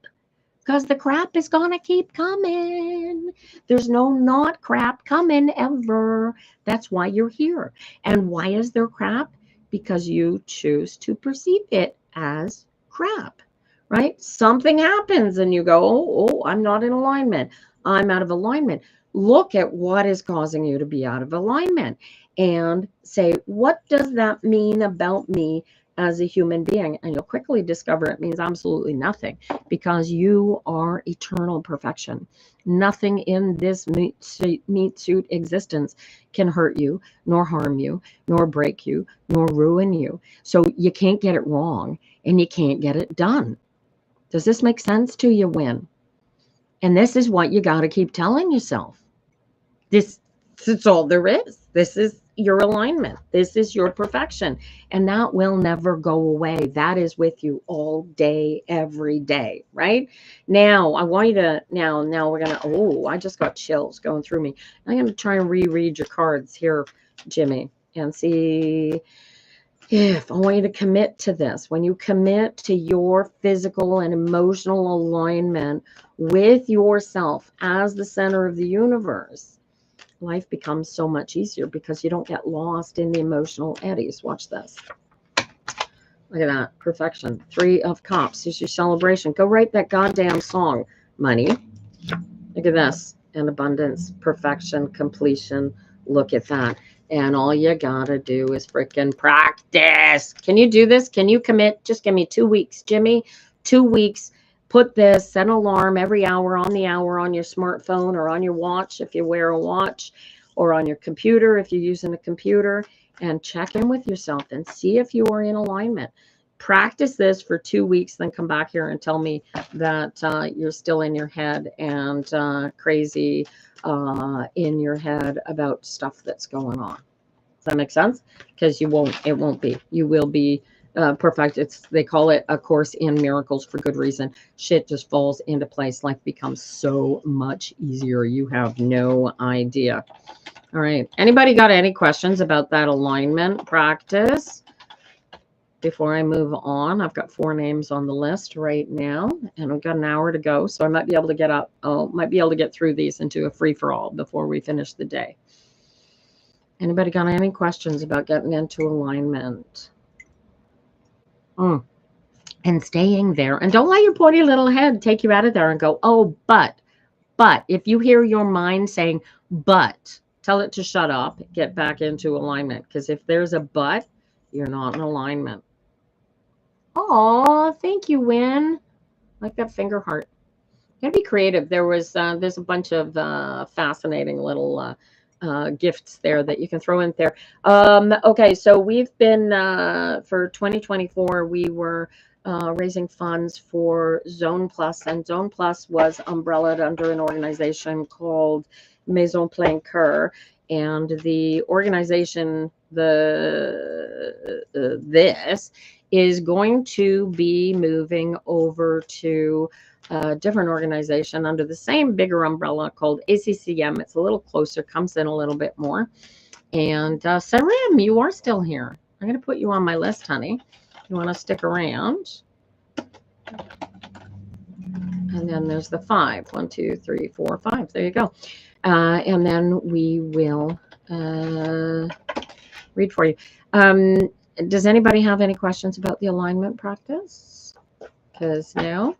Because the crap is going to keep coming. There's no not crap coming ever. That's why you're here. And why is there crap? Because you choose to perceive it as crap, right? Something happens and you go, oh, I'm not in alignment. I'm out of alignment. Look at what is causing you to be out of alignment and say, what does that mean about me as a human being? And you'll quickly discover it means absolutely nothing because you are eternal perfection. Nothing in this meat suit existence can hurt you, nor harm you, nor break you, nor ruin you. So you can't get it wrong and you can't get it done. Does this make sense to you, Win? And this is what you got to keep telling yourself. This is all there is. This is your alignment. This is your perfection. And that will never go away. That is with you all day, every day, right? Now, I want you to, now we're going to, oh, I just got chills going through me. I'm going to try and reread your cards here, Jimmy, and see if I want you to commit to this. When you commit to your physical and emotional alignment with yourself as the center of the universe, life becomes so much easier because you don't get lost in the emotional eddies. Watch this. Look at that. Perfection. 3 of Cups. Here's your celebration. Go write that goddamn song, money. Look at this. And abundance, perfection, completion. Look at that. And all you gotta do is freaking practice. Can you do this? Can you commit? Just give me 2 weeks, Jimmy. 2 weeks. Put this, set an alarm every hour on the hour on your smartphone or on your watch if you wear a watch, or on your computer if you're using a computer, and check in with yourself and see if you are in alignment. Practice this for 2 weeks, then come back here and tell me that you're still in your head and crazy in your head about stuff that's going on. Does that make sense? Because it won't be. You will be perfect. They call it A Course in Miracles for good reason. Shit just falls into place. Life becomes so much easier. You have no idea. All right. Anybody got any questions about that alignment practice? Before I move on, I've got 4 names on the list right now, and I've got an hour to go, so I might be able to get through these into a free-for-all before we finish the day. Anybody got any questions about getting into alignment? And staying there. And don't let your pointy little head take you out of there and go, oh, but if you hear your mind saying, but, tell it to shut up, get back into alignment. Because if there's a but, you're not in alignment. Oh, thank you, Win. Like that finger heart. Gotta be creative. There's a bunch of fascinating little gifts there that you can throw in there. Okay, so we've been, for 2024, we were raising funds for Zone Plus, and Zone Plus was umbrellaed under an organization called Maison Plein Coeur, and the organization, this is going to be moving over to a different organization under the same bigger umbrella called ACCM. It's a little closer, comes in a little bit more. And Sarim, you are still here. I'm going to put you on my list, honey. You want to stick around? And then there's the 5. 1, 2, 3, 4, 5. There you go. And then we will read for you. Does anybody have any questions about the alignment practice? Because now,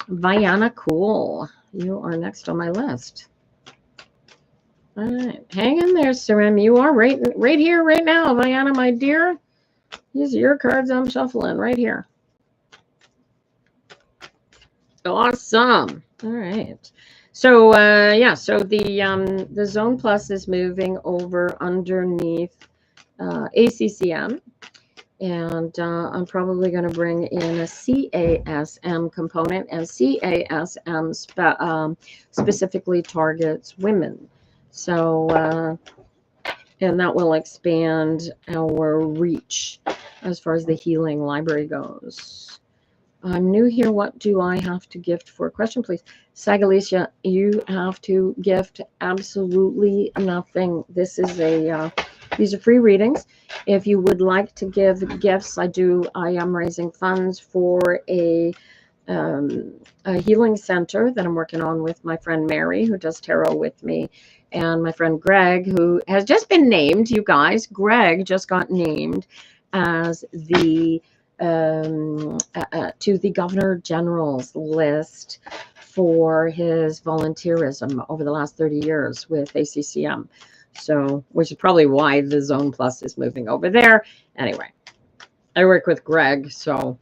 Vayana, cool. You are next on my list. All right, hang in there, Sarim. You are right here, right now, Vayana, my dear. These are your cards I'm shuffling right here. Awesome. All right. So yeah, so the Zone Plus is moving over underneath ACCM, and I'm probably going to bring in a CASM component, and CASM specifically targets women. So and that will expand our reach as far as the healing library goes. I'm new here. What do I have to gift for a question, please? Sagalicia, you have to gift absolutely nothing. This is these are free readings. If you would like to give gifts, I am raising funds for a healing center that I'm working on with my friend Mary, who does tarot with me, and my friend Greg, who has just been named, you guys. Greg just got named as the to the Governor General's list for his volunteerism over the last 30 years with ACCM. So, which is probably why the Zone Plus is moving over there. Anyway, I work with Greg, so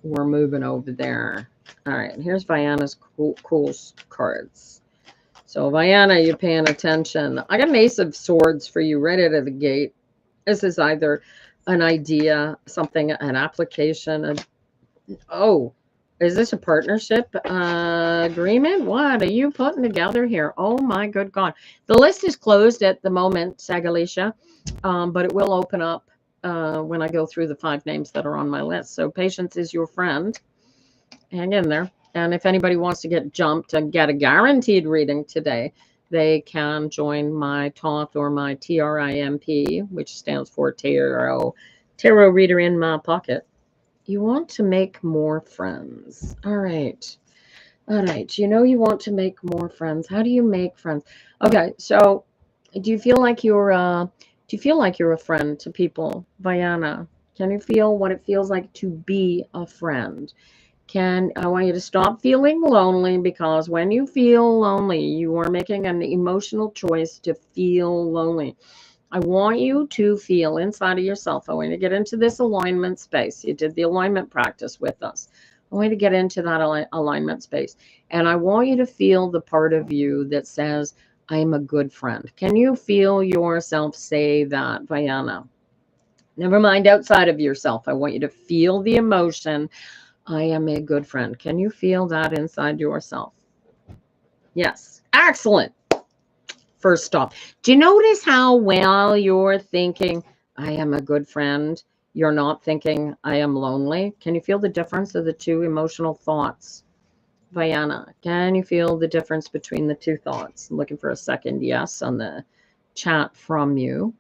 we're moving over there. All right, here's Vayana's cool cards. So, Vayana, you paying attention? I got an Ace of Swords for you right out of the gate. This is either an idea, something, an application. Oh, is this a partnership agreement? What are you putting together here? Oh my good God. The list is closed at the moment, Sagalicia, but it will open up when I go through the 5 names that are on my list. So patience is your friend. Hang in there. And if anybody wants to get jumped and get a guaranteed reading today, they can join my TOTH or my TRIMP, which stands for Tarot Reader in My Pocket. You want to make more friends. All right. All right. You know you want to make more friends. How do you make friends? Okay. So do you feel like you're a friend to people, Vayana? Can you feel what it feels like to be a friend? I want you to stop feeling lonely, because when you feel lonely, you are making an emotional choice to feel lonely. I want you to feel inside of yourself. I want you to get into this alignment space. You did the alignment practice with us. I want you to get into that alignment space. And I want you to feel the part of you that says, I am a good friend. Can you feel yourself say that, Vayana? Never mind outside of yourself. I want you to feel the emotion. I am a good friend. Can you feel that inside yourself? Yes. Excellent. First stop. Do you notice how while you're thinking, I am a good friend, you're not thinking, I am lonely? Can you feel the difference of the 2 emotional thoughts? Vayana, can you feel the difference between the 2 thoughts? I'm looking for a second yes on the chat from you.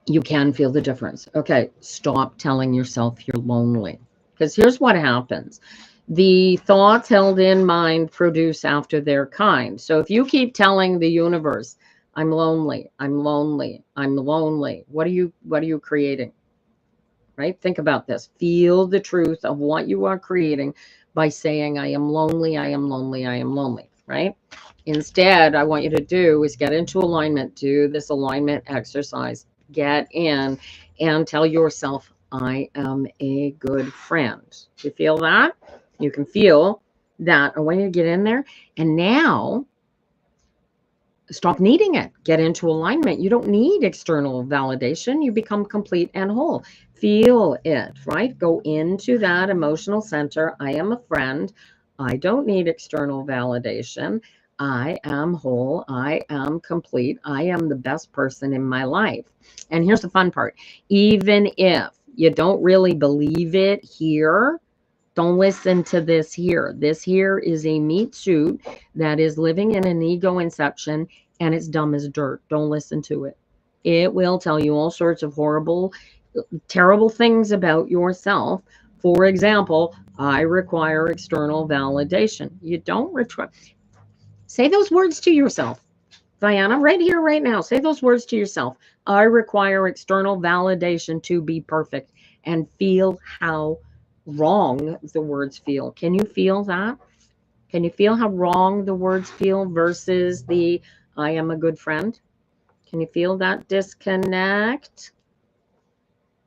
You can feel the difference. Okay, stop telling yourself you're lonely. Because here's what happens. The thoughts held in mind produce after their kind. So if you keep telling the universe, I'm lonely, I'm lonely, I'm lonely, what are you creating? Right? Think about this. Feel the truth of what you are creating by saying, I am lonely, I am lonely, I am lonely, right? Instead, I want you to do is get into alignment, do this alignment exercise, get in and tell yourself, I am a good friend. You feel that? You can feel that I want you to get in there. And now stop needing it. Get into alignment. You don't need external validation. You become complete and whole. Feel it, right? Go into that emotional center. I am a friend. I don't need external validation. I am whole. I am complete. I am the best person in my life. And here's the fun part. Even if you don't really believe it here, don't listen to this here. This here is a meat suit that is living in an ego inception, and it's dumb as dirt. Don't listen to it. It will tell you all sorts of horrible, terrible things about yourself. For example, I require external validation. You don't say those words to yourself. Diana, right here, right now, say those words to yourself. I require external validation to be perfect, and feel how wrong the words feel. Can you feel that? Can you feel how wrong the words feel versus the I am a good friend? Can you feel that disconnect?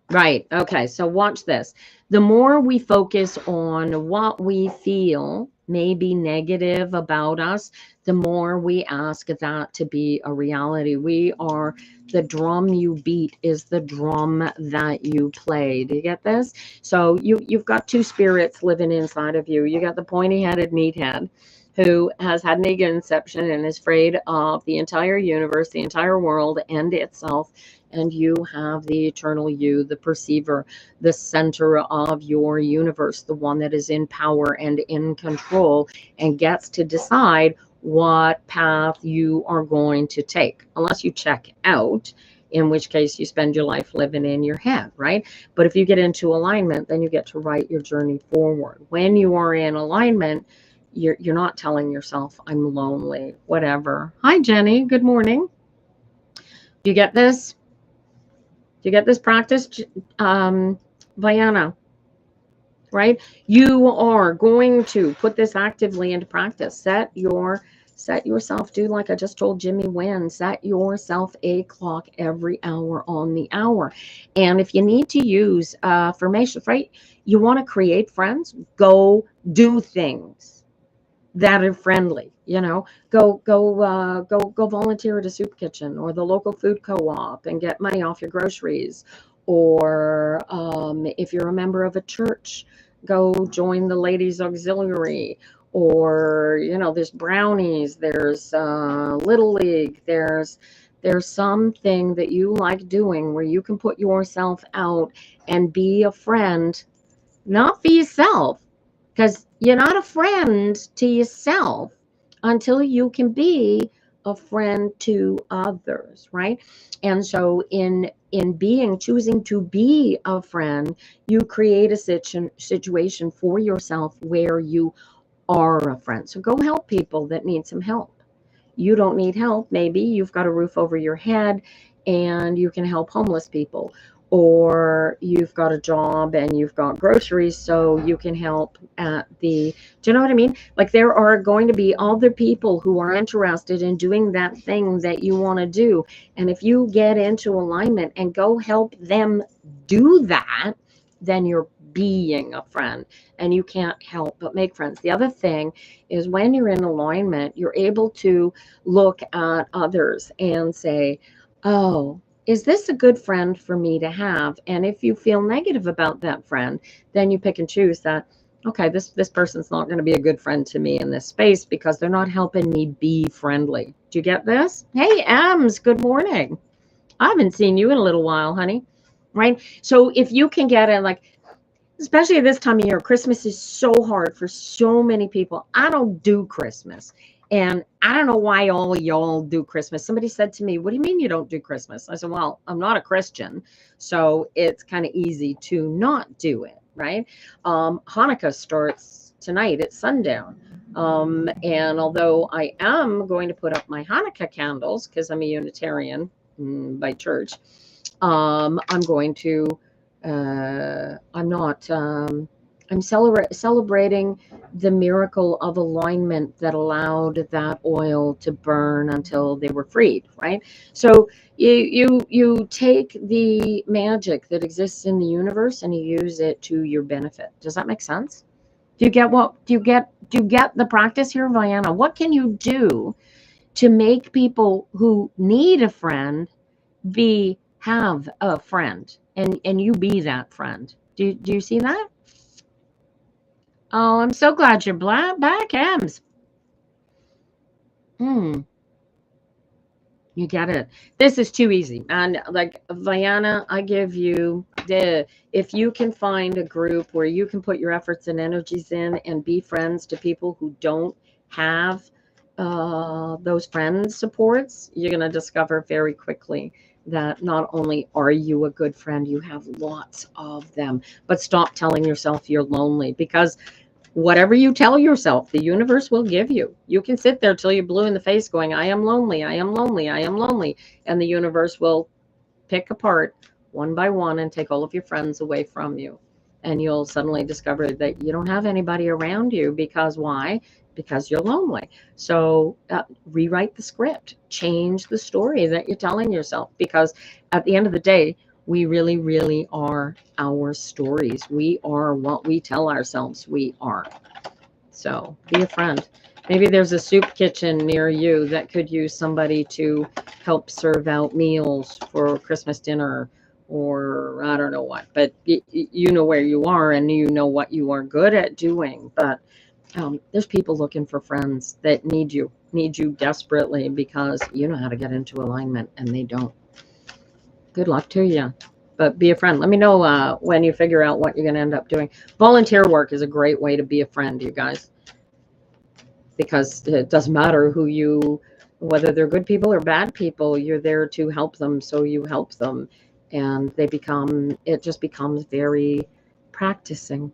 Right. Okay. So watch this. The more we focus on what we feel may be negative about us, the more we ask that to be a reality. We are the drum you beat is the drum that you play. Do you get this? So you've got two spirits living inside of you. You got the pointy-headed meathead who has had an ego inception and is afraid of the entire universe, the entire world, and itself. And you have the eternal you, the perceiver, the center of your universe, the one that is in power and in control and gets to decide what path you are going to take, unless you check out, in which case you spend your life living in your head, right? But if you get into alignment, then you get to write your journey forward. When you are in alignment, you're not telling yourself, I'm lonely, whatever. Hi, Jenny. Good morning. You get this? You get this practice, Viana, right? You are going to put this actively into practice. Set yourself, do like I just told Jimmy Wynn, set yourself a clock every hour on the hour. And if you need to use affirmations, right? You want to create friends, go do things that are friendly, go volunteer at a soup kitchen or the local food co-op and get money off your groceries. Or if you're a member of a church, go join the ladies auxiliary. Or there's brownies, there's little league, there's something that you like doing where you can put yourself out and be a friend, not for yourself, because you're not a friend to yourself until you can be a friend to others, right? And so in choosing to be a friend, you create a situation for yourself where you are a friend. So go help people that need some help. You don't need help. Maybe you've got a roof over your head and you can help homeless people, or you've got a job and you've got groceries, so you can help at do you know what I mean? Like, there are going to be other people who are interested in doing that thing that you want to do. And if you get into alignment and go help them do that, then you're being a friend, and you can't help but make friends. The other thing is, when you're in alignment, you're able to look at others and say, oh, is this a good friend for me to have? And if you feel negative about that friend, then you pick and choose that, okay, this person's not going to be a good friend to me in this space because they're not helping me be friendly. Do you get this? Hey, Ems, good morning. I haven't seen you in a little while, honey. Right? So if you can get in, like, especially this time of year, Christmas is so hard for so many people. I don't do Christmas. And I don't know why all y'all do Christmas. Somebody said to me, what do you mean you don't do Christmas? I said, well, I'm not a Christian, so it's kind of easy to not do it, right? Hanukkah starts tonight at sundown. And although I am going to put up my Hanukkah candles because I'm a Unitarian by church, I'm going to I'm not. I'm celebrating the miracle of alignment that allowed that oil to burn until they were freed, right? So you take the magic that exists in the universe and you use it to your benefit. Does that make sense? Do you get Do you get the practice here, Vienna? What can you do to make people who need a friend have a friend, and you be that friend? Do you see that? Oh, I'm so glad you're back, Ems. You get it. This is too easy. And like Vienna, I give you if you can find a group where you can put your efforts and energies in and be friends to people who don't have those friend supports, you're going to discover very quickly that not only are you a good friend, you have lots of them. But stop telling yourself you're lonely, because whatever you tell yourself, the universe will give you. You can sit there till you're blue in the face going, I am lonely, I am lonely, I am lonely. And the universe will pick apart one by one and take all of your friends away from you. And you'll suddenly discover that you don't have anybody around you. Because why? Because you're lonely. So rewrite the script, change the story that you're telling yourself. Because at the end of the day, we really, really are our stories. We are what we tell ourselves we are. So be a friend. Maybe there's a soup kitchen near you that could use somebody to help serve out meals for Christmas dinner, or I don't know what. But you know where you are, and you know what you are good at doing. But there's people looking for friends that need you desperately, because you know how to get into alignment and they don't. Good luck to you. But be a friend. Let me know when you figure out what you're going to end up doing. Volunteer work is a great way to be a friend, you guys, because it doesn't matter whether they're good people or bad people, you're there to help them. So you help them, and it just becomes very practicing.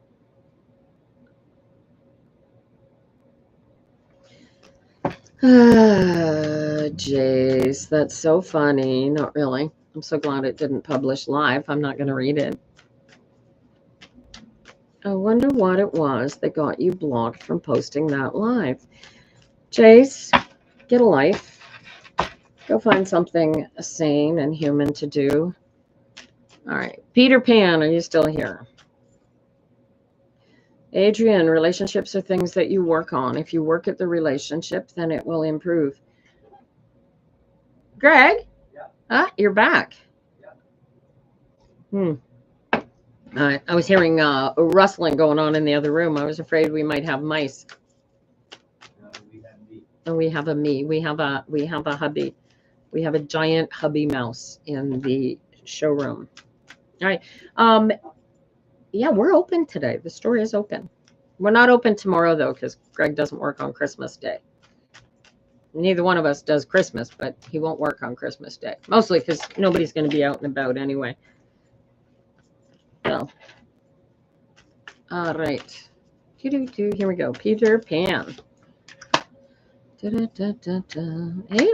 Jace, that's so funny. Not really. I'm so glad it didn't publish live. I'm not going to read it. I wonder what it was that got you blocked from posting that live. Jace, get a life. Go find something sane and human to do. All right. Peter Pan, are you still here? Adrian, relationships are things that you work on. If you work at the relationship, then it will improve. Greg? Yeah. You're back. Yeah. I was hearing rustling going on in the other room. I was afraid we might have mice. And we have a me. We have a hubby. We have a giant hubby mouse in the showroom. All right. Yeah, we're open today. The store is open. We're not open tomorrow, though, because Greg doesn't work on Christmas Day. Neither one of us does Christmas, but he won't work on Christmas Day. Mostly because nobody's going to be out and about anyway. So, all right. Here we go. Peter Pan. Hey,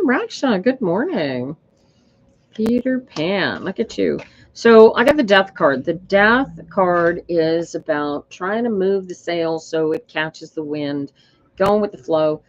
Raksha, good morning. Peter Pan, look at you. So I got the death card. The death card is about trying to move the sail so it catches the wind, going with the flow.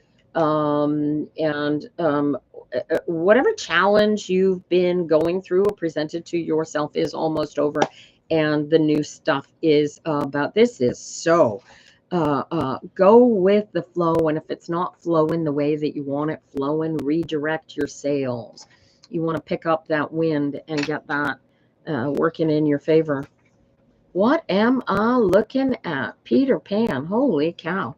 Whatever challenge you've been going through or presented to yourself is almost over. And the new stuff is about this is so go with the flow. And if it's not flowing the way that you want it flowing, redirect your sails. You want to pick up that wind and get that working in your favor. What am I looking at? Peter Pan. Holy cow.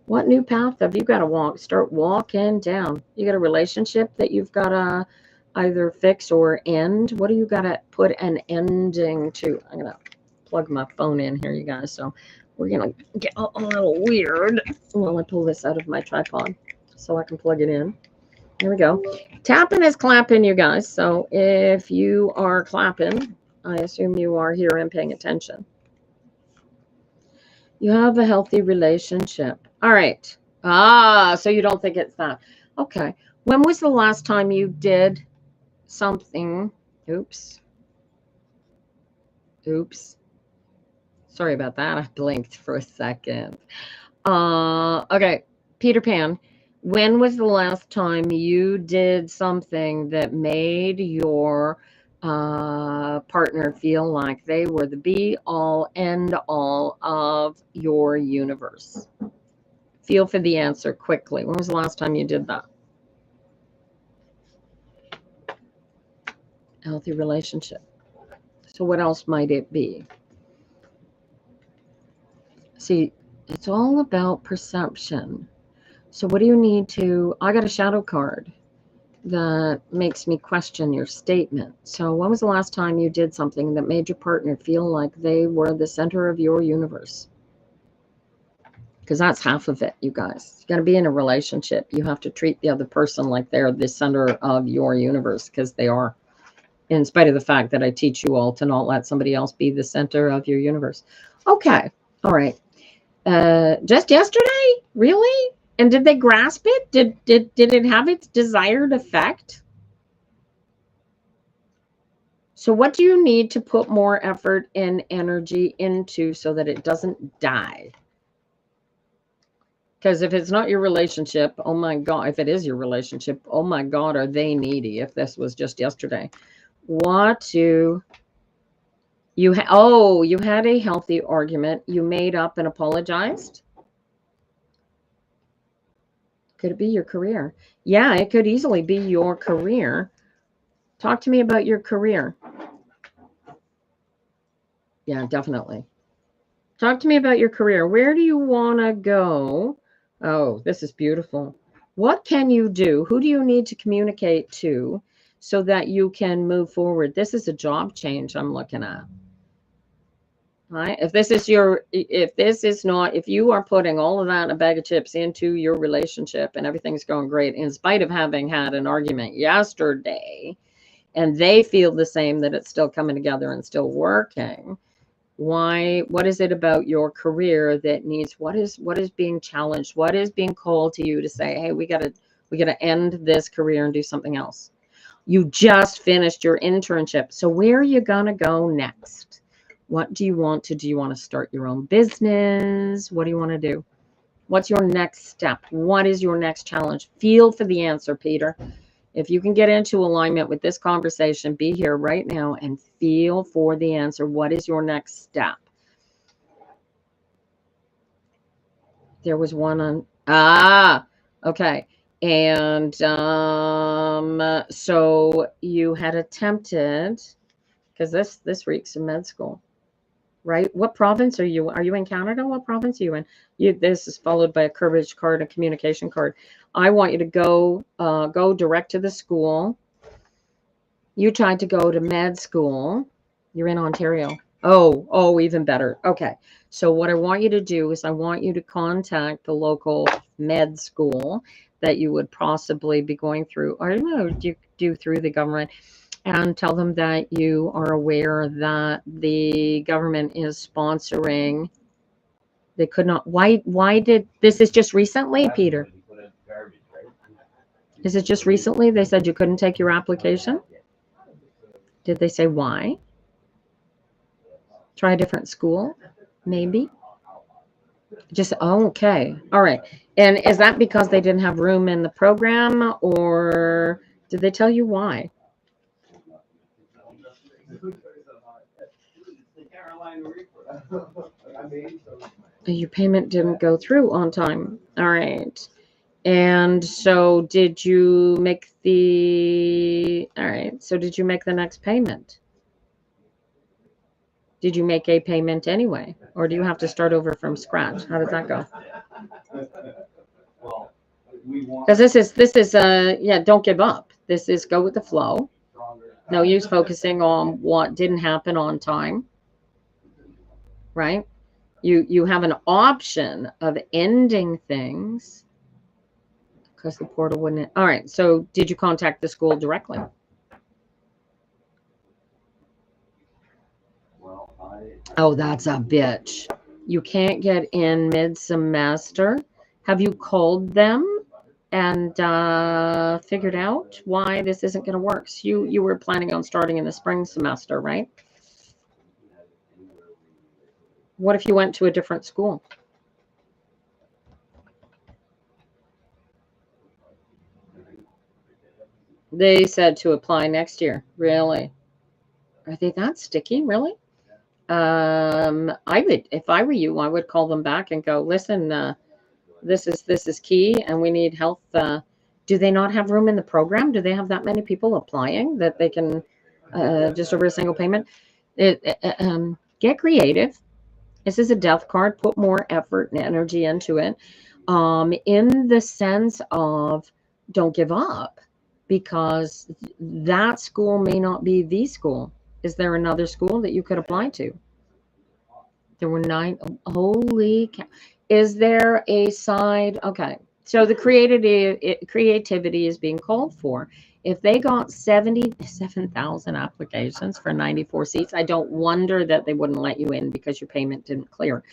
What new path have you got to start walking down? You got a relationship that you've got to either fix or end. What do you got to put an ending to? I'm going to plug my phone in here, you guys. So we're going to get a little weird. While I pull this out of my tripod so I can plug it in. There we go. Tapping is clapping, you guys. So if you are clapping, I assume you are here and paying attention. You have a healthy relationship. All right. So you don't think it's that. Okay. When was the last time you did something? Oops. Sorry about that. I blinked for a second. Okay. Peter Pan. When was the last time you did something that made your partner feel like they were the be all end all of your universe? Feel for the answer quickly. When was the last time you did that? Healthy relationship. So what else might it be? See, it's all about perception. So what do you need to, I got a shadow card that makes me question your statement. So when was the last time you did something that made your partner feel like they were the center of your universe? Because that's half of it, you guys. You got to be in a relationship. You have to treat the other person like they're the center of your universe, because they are. In spite of the fact that I teach you all to not let somebody else be the center of your universe. Okay. All right. Just yesterday? Really? And did they grasp it? Did it have its desired effect? So what do you need to put more effort and energy into so that it doesn't die? Because if it's not your relationship, oh my God, if it is your relationship, oh my God, are they needy if this was just yesterday? What do you you had a healthy argument. You made up and apologized? Could it be your career? Yeah, it could easily be your career. Talk to me about your career. Yeah, definitely. Talk to me about your career. Where do you want to go? Oh, this is beautiful. What can you do? Who do you need to communicate to so that you can move forward? This is a job change I'm looking at. Right? If you are putting all of that in a bag of chips into your relationship and everything's going great, in spite of having had an argument yesterday, and they feel the same, that it's still coming together and still working, what is it about your career that needs, what is being challenged? What is being called to you to say, hey, we got to end this career and do something else? You just finished your internship. So where are you going to go next? What do you want to do? You want to start your own business? What do you want to do? What's your next step? What is your next challenge? Feel for the answer, Peter. If you can get into alignment with this conversation, be here right now and feel for the answer. What is your next step? There was one on, okay. And so you had attempted, because this reeks of med school, right? What province are you? Are you in Canada? What province are you in? This is followed by a courage card, a communication card. I want you to go direct to the school. You tried to go to med school. You're in Ontario. Oh, even better. Okay. So what I want you to do is I want you to contact the local med school that you would possibly be going through, or do through the government, and tell them that you are aware that the government is sponsoring. They could not. Why did this is just recently, Peter? Is it just recently they said you couldn't take your application? Did they say why? Try a different school, maybe? Just, okay. All right. And is that because they didn't have room in the program, or did they tell you why? Your payment didn't go through on time. All right. And so did you make all right. So did you make the next payment? Did you make a payment anyway? Or do you have to start over from scratch? How does that go? Because this is yeah, don't give up. This is go with the flow. No use focusing on what didn't happen on time, right? You have an option of ending things because the portal wouldn't. All right. So did you contact the school directly? Oh, that's a bitch. You can't get in mid-semester. Have you called them and figured out why this isn't going to work? So you were planning on starting in the spring semester, right? What if you went to a different school? They said to apply next year. Really? Are they that sticky? Really? I would, if I were you, I would call them back and go, listen, This is key, and we need health. Do they not have room in the program? Do they have that many people applying that they can just over a single payment? Get creative. This is a death card. Put more effort and energy into it. In the sense of don't give up, because that school may not be the school. Is there another school that you could apply to? There were 9. Holy cow. Is there a side? Okay. So the creativity is being called for. If they got 77,000 applications for 94 seats, I don't wonder that they wouldn't let you in because your payment didn't clear.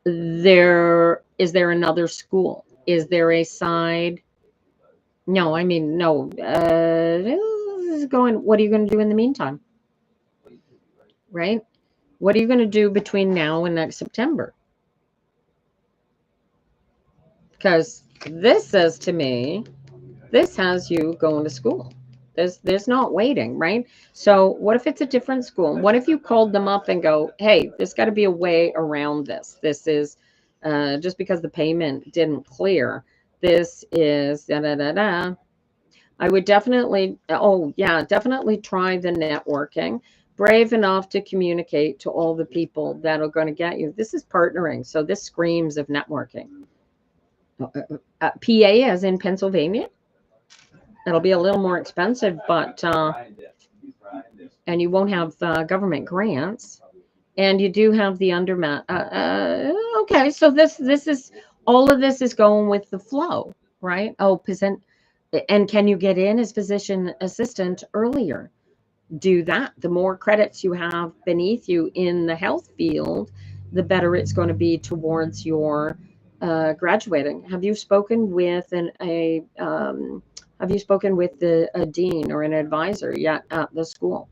Is there another school? Is there a side? No, I mean, no. This is going, what are you going to do in the meantime? Right? What are you going to do between now and next September? Because this says to me, this has you going to school. There's not waiting, right? So what if it's a different school? What if you called them up and go, hey, there's got to be a way around this. This is just because the payment didn't clear. This is da da da da. I would definitely, oh yeah, definitely try the networking. Brave enough to communicate to all the people that are going to get you. This is partnering. So this screams of networking. PA as in Pennsylvania. It'll be a little more expensive, but and you won't have government grants, and you do have the undermat. Okay, so this is all of this is going with the flow, right? Oh, and can you get in as physician assistant earlier? Do that. The more credits you have beneath you in the health field, the better it's going to be towards your graduating. Have you spoken with a dean or an advisor yet at the school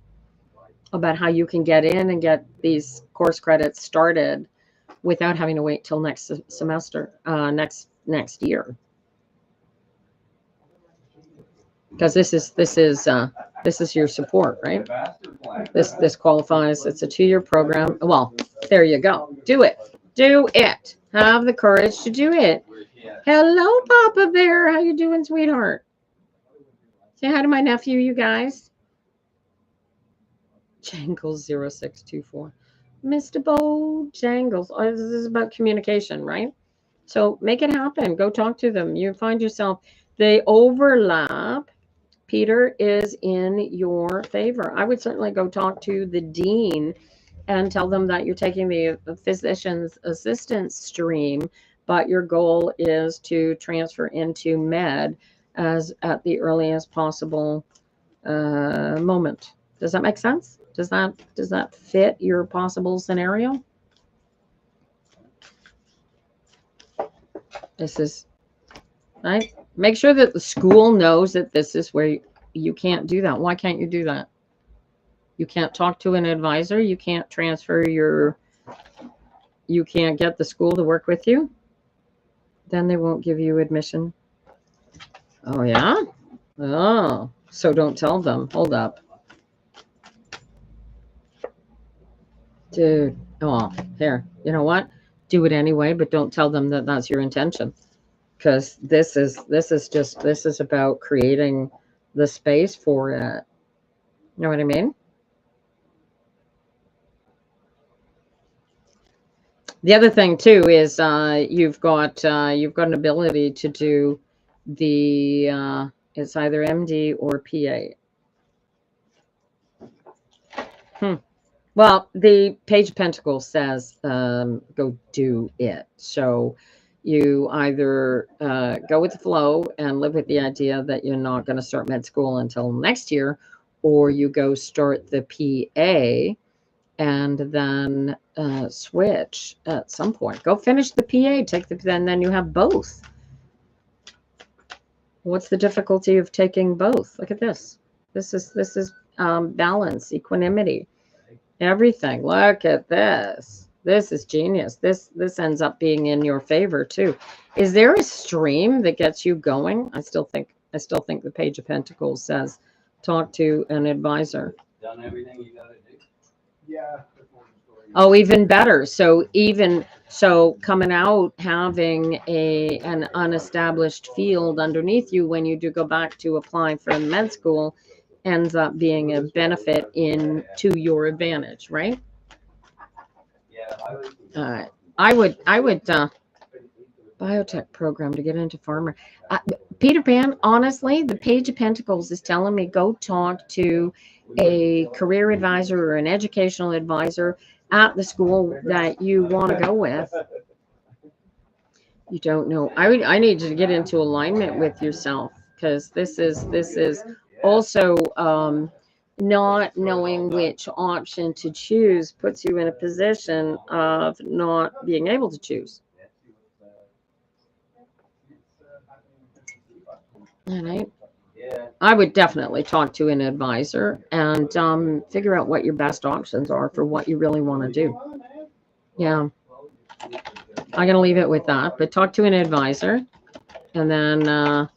about how you can get in and get these course credits started without having to wait till next semester, next year? Because this is your support, right? This qualifies. It's a 2-year program. Well, there you go. Do it. Have the courage to do it. Hello, Papa Bear. How you doing, sweetheart? Say hi to my nephew, you guys. Jangles 0624. Mr. Bojangles. Oh, this is about communication, right? So make it happen. Go talk to them. You find yourself, they overlap. Peter is in your favor. I would certainly go talk to the dean and tell them that you're taking the physician's assistant stream, but your goal is to transfer into med as at the earliest possible moment. Does that make sense? Does that fit your possible scenario? This is right. Make sure that the school knows that this is where you can't do that. Why can't you do that? You can't talk to an advisor. You can't transfer you can't get the school to work with you. Then they won't give you admission. Oh, yeah? Oh, so don't tell them. Hold up. Dude. Oh, here. You know what? Do it anyway, but don't tell them that that's your intention. Because this is about creating the space for it. You know what I mean? The other thing too is you've got an ability to do the it's either MD or PA. Well, the Page of Pentacles says go do it. So you either go with the flow and live with the idea that you're not going to start med school until next year, or you go start the PA and then switch at some point. Go finish the PA, then you have both. What's the difficulty of taking both? Look at this. This is balance, equanimity, everything. Look at this. This is genius. This ends up being in your favor too. Is there a stream that gets you going? I still think the Page of Pentacles says talk to an advisor. Done everything you gotta do. Yeah. Oh, even better. So even So coming out, having an unestablished field underneath you when you do go back to apply for med school ends up being a benefit to your advantage, right? I would biotech program to get into farmer. Peter Pan, honestly, the Page of Pentacles is telling me go talk to a career advisor or an educational advisor at the school that you want to go with. You don't know. I need you to get into alignment with yourself, because this is also not knowing which option to choose puts you in a position of not being able to choose. All right. I would definitely talk to an advisor and figure out what your best options are for what you really want to do. Yeah. I'm going to leave it with that, but talk to an advisor and then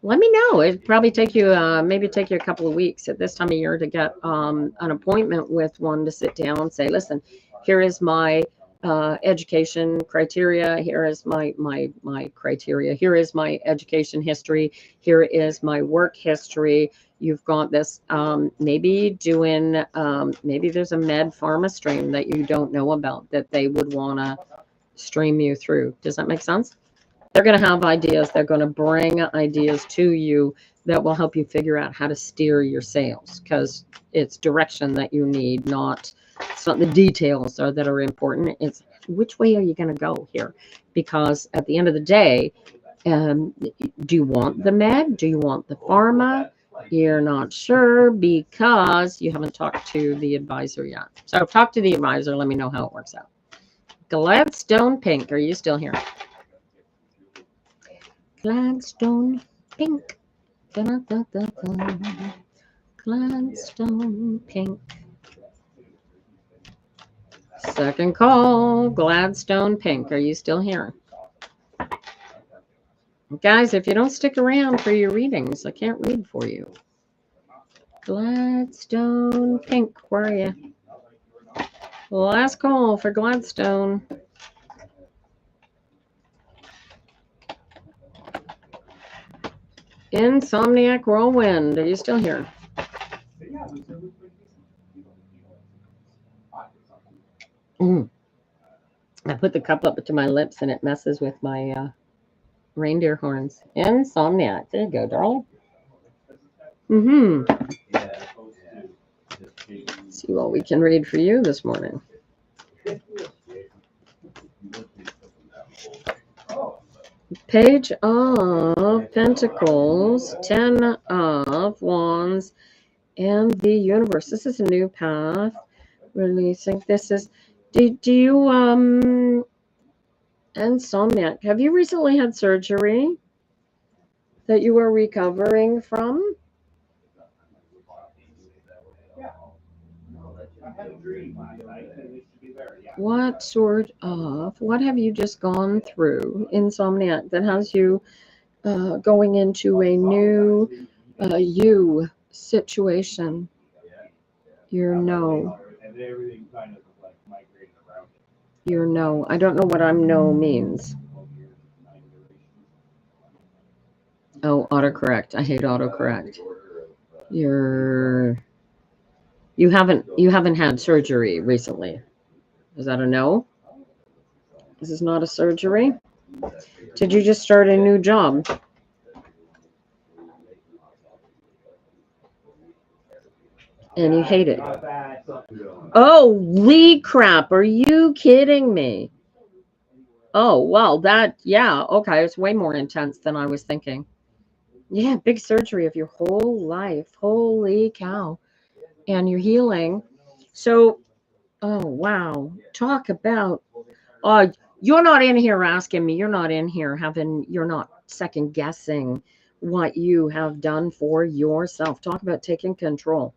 let me know. It'd probably take you, maybe take you a couple of weeks at this time of year to get an appointment with one to sit down and say, listen, here is my education criteria. Here is my criteria. Here is my education history. Here is my work history. You've got this, maybe doing, maybe there's a med pharma stream that you don't know about that they would want to stream you through. Does that make sense? They're going to have ideas. They're going to bring ideas to you that will help you figure out how to steer your sales, because it's direction that you need, not the details that are important. It's which way are you going to go here? Because at the end of the day, do you want the med? Do you want the pharma? You're not sure because you haven't talked to the advisor yet. So talk to the advisor. Let me know how it works out. Gladstone Pink, are you still here? Gladstone Pink. Da, da, da, da. Gladstone Pink. Second call, Gladstone Pink. Are you still here? Guys, if you don't stick around for your readings, I can't read for you. Gladstone Pink, where are you? Last call for Gladstone. Insomniac Whirlwind, are you still here? I put the cup up to my lips and it messes with my reindeer horns. Insomniac. There you go, darling. See what we can read for you this morning. Page of Pentacles, 10 of Wands, and the Universe. This is a new path. Releasing. This is. Do you Insomniac? Have you recently had surgery that you are recovering from? What have you just gone through, Insomniac, that has you going into a new you situation? Your no. Your no. I don't know what no means. Oh, autocorrect. I hate autocorrect. You haven't had surgery recently. Is that a no? This is not a surgery. Did you just start a new job? And you hate it. Holy crap. Are you kidding me? Oh, well, yeah, okay. It's way more intense than I was thinking. Yeah, big surgery of your whole life. Holy cow. And you're healing. So, oh, wow. Talk about, you're not in here asking me. You're not in here you're not second guessing what you have done for yourself. Talk about taking control.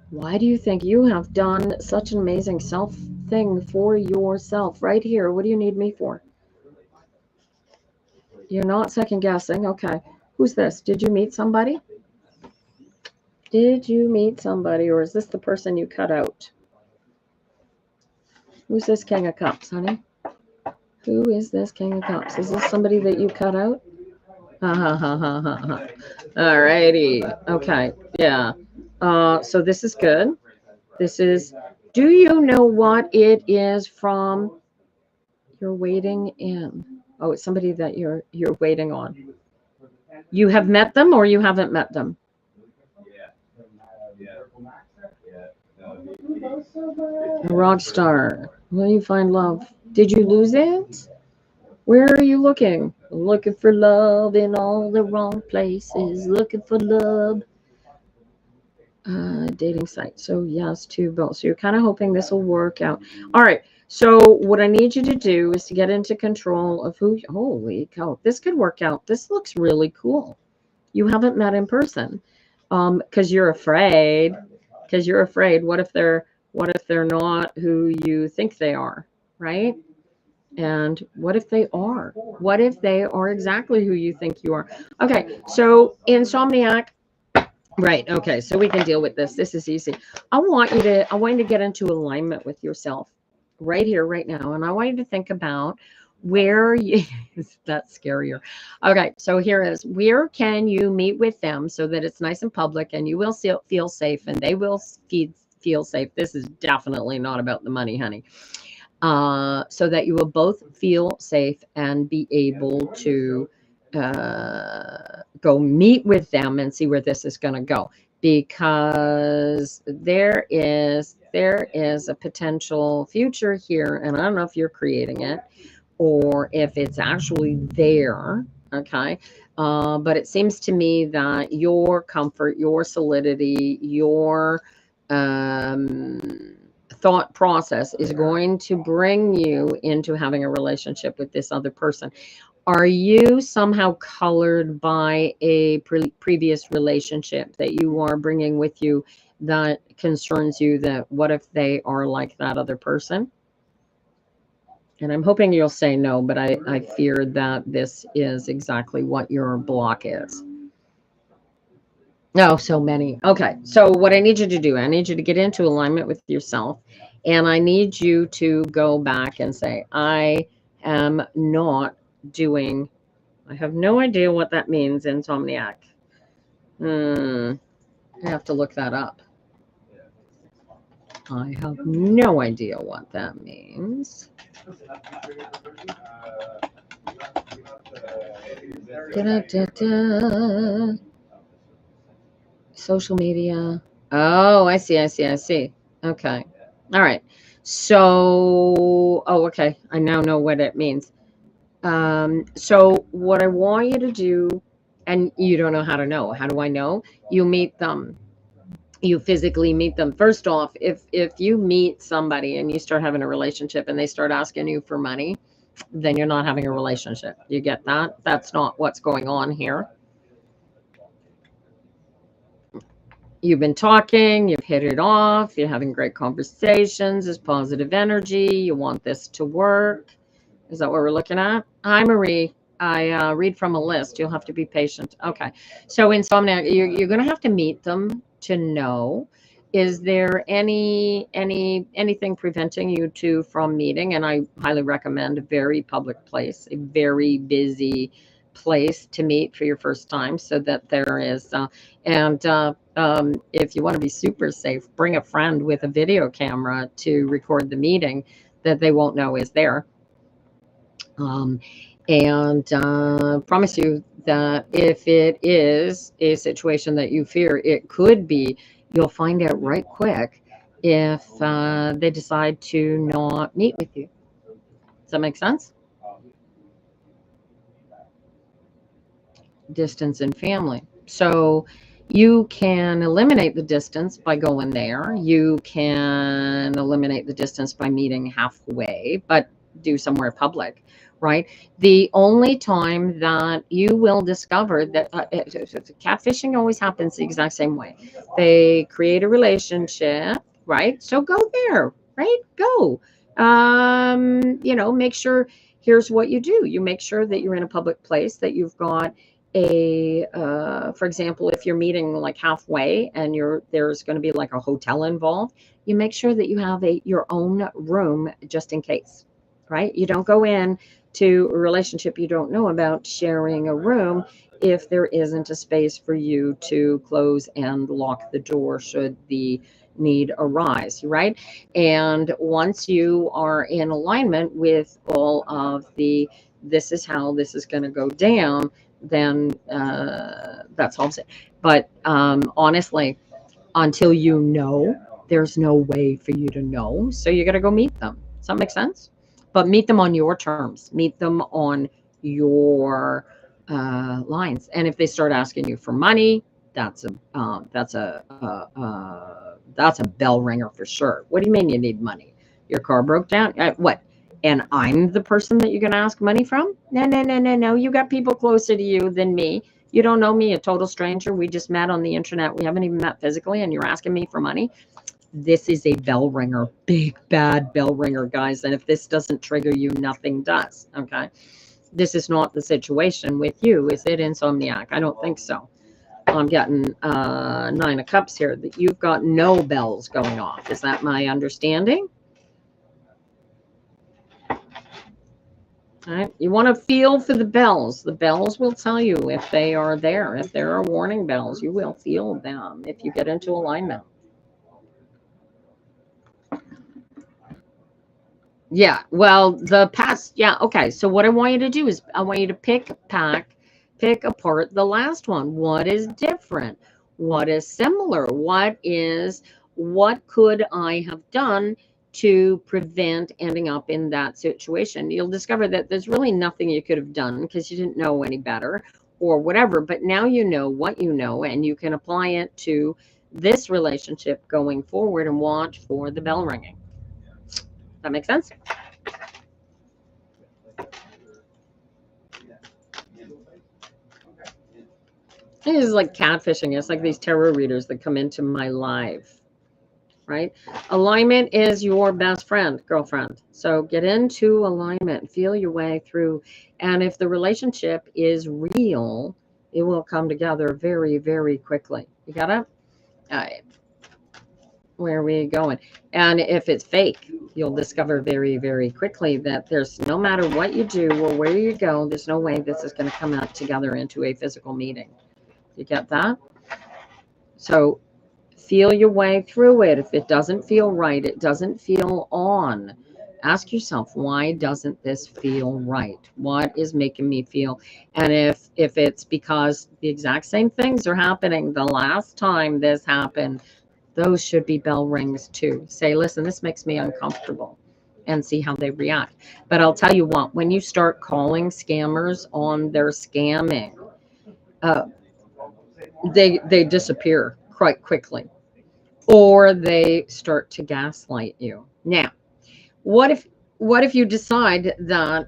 Why do you think you have done such an amazing self thing for yourself right here? What do you need me for? You're not second guessing. Okay. Who's this? Did you meet somebody? Did you meet somebody, or is this the person you cut out? Who's this King of Cups, honey? Who is this King of Cups? Is this somebody that you cut out? Ha ha ha ha ha ha. All righty. Okay. Yeah. So this is good. This is, do you know what it is from? You're waiting in. Oh, it's somebody that you're waiting on. You have met them or you haven't met them? A rock star. Will you find love? Did you lose it? Where are you looking? Looking for love in all the wrong places. Looking for love. Dating site. So yes, to both. So you're kind of hoping this will work out. All right. So what I need you to do is to get into control of who. Holy cow! This could work out. This looks really cool. You haven't met in person, because you're afraid. Because you're afraid. What if they're not who you think they are, right? And what if they are? What if they are exactly who you think you are? Okay, so insomniac, right? Okay, so we can deal with this. This is easy. I want you to get into alignment with yourself right here, right now, and I want you to think about where you. That's scarier. Okay, so here is where can you meet with them so that it's nice and public, and you will feel safe, and they will feel safe. This is definitely not about the money, honey. So that you will both feel safe and be able to go meet with them and see where this is going to go, because there is a potential future here, and I don't know if you're creating it or if it's actually there. Okay. But it seems to me that your comfort, your solidity, your thought process is going to bring you into having a relationship with this other person. Are you somehow colored by a previous relationship that you are bringing with you that concerns you, that what if they are like that other person? And I'm hoping you'll say no, but I fear that this is exactly what your block is. No, so many. Okay. So what I need you to do, I need you to get into alignment with yourself. And I need you to go back and say, I am not doing, I have no idea what that means, insomniac. I have to look that up. I have no idea what that means. Da-da-da-da. Social media. Oh, I see. Okay. All right. So, oh, okay. I now know what it means. So what I want you to do, and you don't know how to know. How do I know? You meet them. You physically meet them. First off, if you meet somebody and you start having a relationship and they start asking you for money, then you're not having a relationship. You get that? That's not what's going on here. You've been talking, you've hit it off, you're having great conversations, there's positive energy, you want this to work. Is that what we're looking at? Hi, Marie. I read from a list. You'll have to be patient. Okay. So insomniac, you're going to have to meet them to know. Is there anything preventing you two from meeting? And I highly recommend a very public place, a very busy place to meet for your first time, so that there is if you want to be super safe, bring a friend with a video camera to record the meeting that they won't know is there. And promise you that if it is a situation that you fear it could be, you'll find out right quick if they decide to not meet with you. Does that make sense? Distance and family. So you can eliminate the distance by going there. You can eliminate the distance by meeting halfway, but do somewhere public, right? The only time that you will discover that catfishing always happens the exact same way. They create a relationship, right? So go there, right? Go. Make sure, here's what you do. You make sure that you're in a public place, that you've got for example, if you're meeting like halfway and there's going to be like a hotel involved, you make sure that you have your own room just in case, right? You don't go in to a relationship you don't know about sharing a room if there isn't a space for you to close and lock the door should the need arise, right? And once you are in alignment with all of this is how this is going to go down, then that solves it. But honestly, until you know, there's no way for you to know. So you got to go meet them. Does that make sense? But meet them on your terms. Meet them on your lines. And if they start asking you for money, that's a bell ringer for sure. What do you mean you need money? Your car broke down? What? And I'm the person that you're going to ask money from? No, no, no, no, no. You got people closer to you than me. You don't know me, a total stranger. We just met on the internet. We haven't even met physically, and you're asking me for money. This is a bell ringer, big bad bell ringer, guys. And if this doesn't trigger you, nothing does. Okay. This is not the situation with you. Is it, Insomniac? I don't think so. I'm getting 9 of Cups here. That you've got no bells going off. Is that my understanding? All right. You want to feel for the bells. The bells will tell you if they are there. If there are warning bells, you will feel them if you get into alignment. Yeah. Well, the past. Yeah. Okay. So what I want you to do is I want you to pick apart the last one. What is different? What is similar? What could I have done to prevent ending up in that situation? You'll discover that there's really nothing you could have done because you didn't know any better or whatever. But now you know what you know, and you can apply it to this relationship going forward and watch for the bell ringing. That makes sense? It is like catfishing. It's like these tarot readers that come into my live, right? Alignment is your best friend, girlfriend. So get into alignment, feel your way through. And if the relationship is real, it will come together very, very quickly. You got it? All right. Where are we going? And if it's fake, you'll discover very, very quickly that there's no matter what you do or where you go, there's no way this is going to come out together into a physical meeting. You get that? So feel your way through it. If it doesn't feel right, it doesn't feel on. Ask yourself, why doesn't this feel right? What is making me feel? And if it's because the exact same things are happening the last time this happened, those should be bell rings too. Say, listen, this makes me uncomfortable, and see how they react. But I'll tell you what, when you start calling scammers on their scamming, they disappear quite quickly, or they start to gaslight you. Now, what if you decide that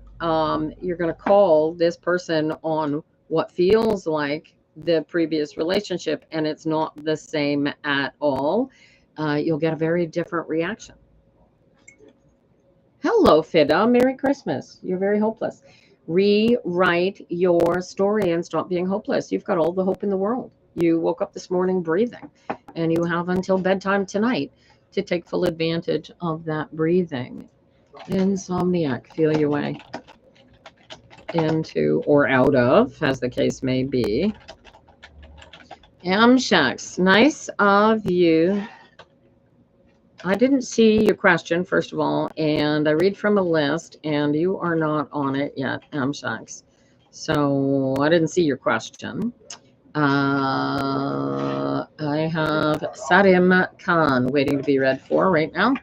you're going to call this person on what feels like the previous relationship and it's not the same at all? You'll get a very different reaction. Hello, Fida. Merry Christmas. You're very hopeless. Rewrite your story and stop being hopeless. You've got all the hope in the world. You woke up this morning breathing, and you have until bedtime tonight to take full advantage of that breathing. Insomniac, feel your way into or out of, as the case may be. Amshax, nice of you. I didn't see your question, first of all, and I read from a list, and you are not on it yet, Amshax. So I didn't see your question. I have Sarim Khan waiting to be read for right now.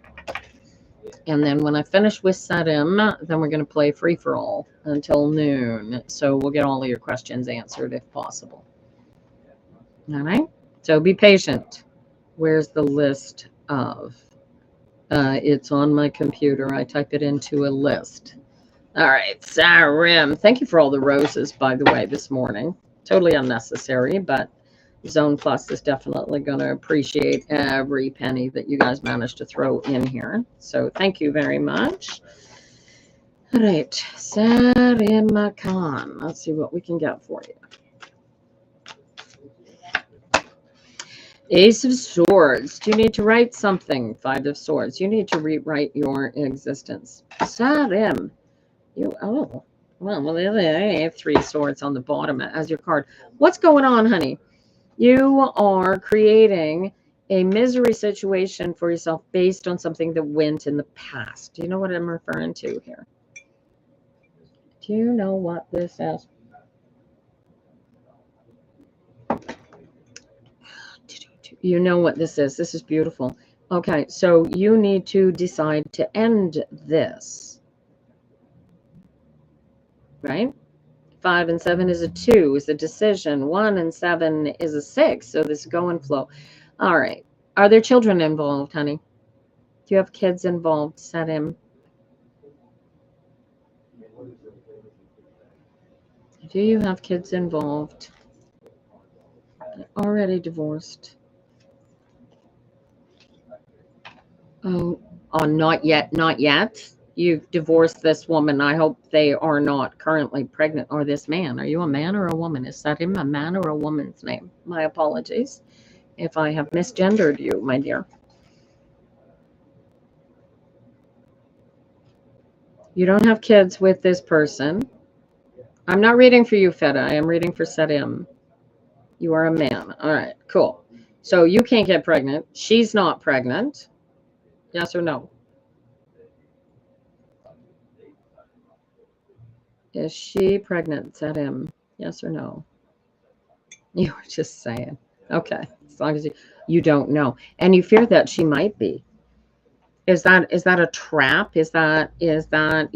And then when I finish with Sarim, then we're going to play free-for-all until noon. So we'll get all of your questions answered if possible. All right? So be patient. Where's the list of? It's on my computer. I type it into a list. All right, Sarim. Thank you for all the roses, by the way, this morning. Totally unnecessary, but Zone Plus is definitely going to appreciate every penny that you guys managed to throw in here. So thank you very much. All right, Sarim Khan. Let's see what we can get for you. Ace of Swords. Do you need to write something? Five of Swords. You need to rewrite your existence. Sarim. You, oh. Well, I have three swords on the bottom as your card. What's going on, honey? You are creating a misery situation for yourself based on something that went in the past. Do you know what I'm referring to here? Do you know what this is? You know what this is. This is beautiful. Okay, so you need to decide to end this, right? 5 and 7 is a 2, is a decision. 1 and 7 is a 6, so this go and flow. All right. Are there children involved, honey? Do you have kids involved? Set him. Do you have kids involved? Already divorced. Oh, not yet, not yet. You've divorced this woman. I hope they are not currently pregnant. Or this man. Are you a man or a woman? Is that him, a man or a woman's name? My apologies if I have misgendered you, my dear. You don't have kids with this person. I'm not reading for you, Feta. I am reading for Setim. You are a man. All right, cool. So you can't get pregnant. She's not pregnant. Yes or no? Is she pregnant? Setim. Yes or no? You were just saying. Okay. As long as you don't know. And you fear that she might be. Is that a trap? Is that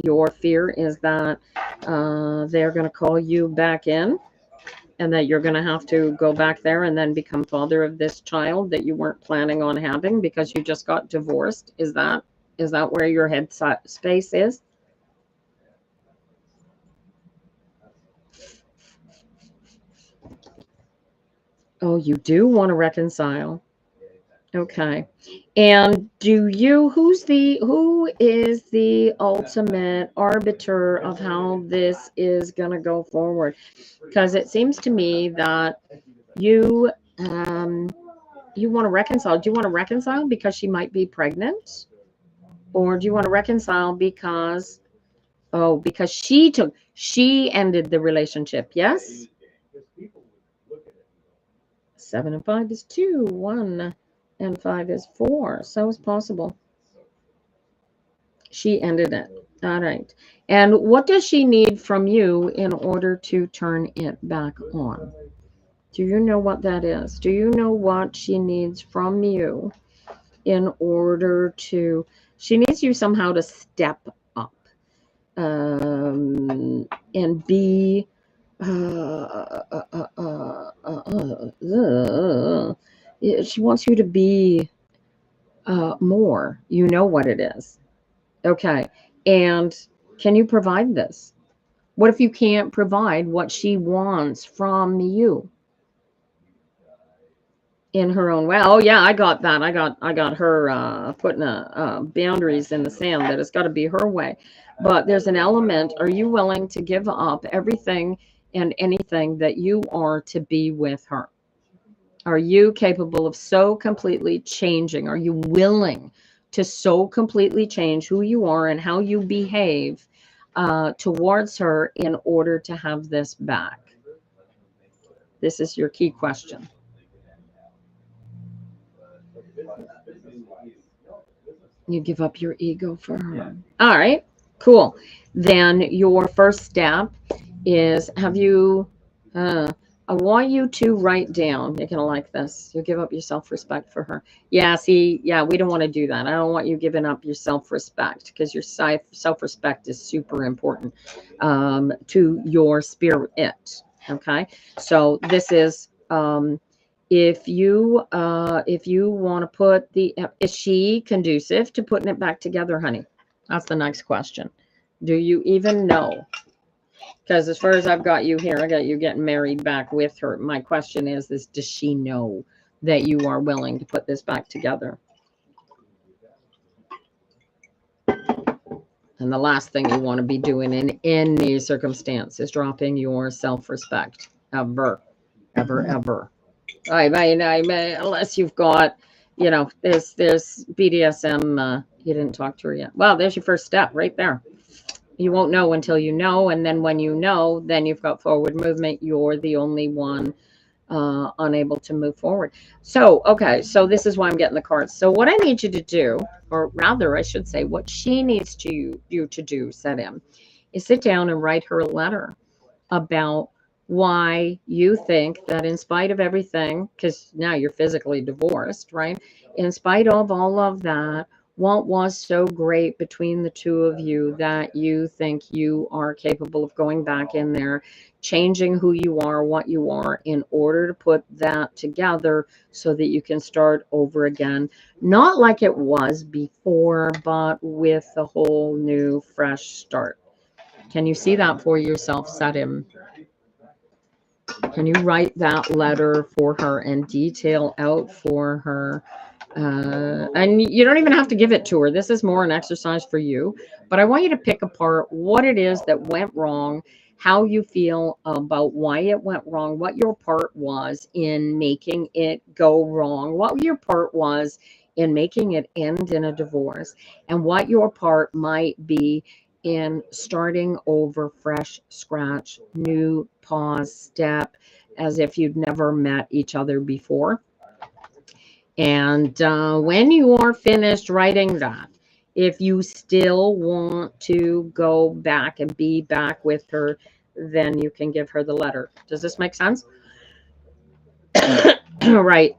your fear? Is that they're going to call you back in? And that you're going to have to go back there and then become father of this child that you weren't planning on having because you just got divorced? Is that where your head space is? Oh, you do want to reconcile. Okay. And who is the ultimate arbiter of how this is going to go forward? Because it seems to me that you you want to reconcile. Do you want to reconcile because she might be pregnant? Or do you want to reconcile because she ended the relationship? Yes? 7 and 5 is 2. 1 and 5 is 4. So is possible. She ended it. All right. And what does she need from you in order to turn it back on? Do you know what that is? Do you know what she needs from you in order to... She needs you somehow to step up and be... she wants you to be more. You know what it is. Okay. And can you provide this? What if you can't provide what she wants from you in her own way? Oh yeah, I got that. I got her putting boundaries in the sand that it's got to be her way. But there's an element. Are you willing to give up everything and anything that you are to be with her? Are you capable of so completely changing? Are you willing to so completely change who you are and how you behave towards her in order to have this back? This is your key question. You give up your ego for her. All right, cool. Then your first step is, have you... I want you to write down. You're going to like this. You give up your self-respect for her. Yeah, see, yeah, we don't want to do that. I don't want you giving up your self-respect because your self-respect is super important to your spirit. Okay, so this is if you want to put is she conducive to putting it back together, honey? That's the next question. Do you even know? Because as far as I've got you here, I got you getting married back with her. My question is does she know that you are willing to put this back together? And the last thing you want to be doing in any circumstance is dropping your self-respect. Ever, ever, ever. I mean, unless you've got, you know, there's BDSM. You didn't talk to her yet. Well, there's your first step right there. You won't know until you know, and then when you know, then you've got forward movement. You're the only one unable to move forward. So, okay, so this is why I'm getting the cards. So what I need you to do, or rather I should say what she needs you to do, set in, is sit down and write her a letter about why you think that in spite of everything, because now you're physically divorced, right? In spite of all of that, what was so great between the two of you that you think you are capable of going back in there, changing who you are, what you are, in order to put that together so that you can start over again, not like it was before, but with a whole new, fresh start. Can you see that for yourself, Sadim? Can you write that letter for her and detail out for her? And you don't even have to give it to her. This is more an exercise for you. But I want you to pick apart what it is that went wrong, how you feel about why it went wrong, what your part was in making it go wrong, what your part was in making it end in a divorce, and what your part might be in starting over, fresh, scratch, new pause, step, as if you'd never met each other before. And when you are finished writing that, if you still want to go back and be back with her, then you can give her the letter. Does this make sense? Right.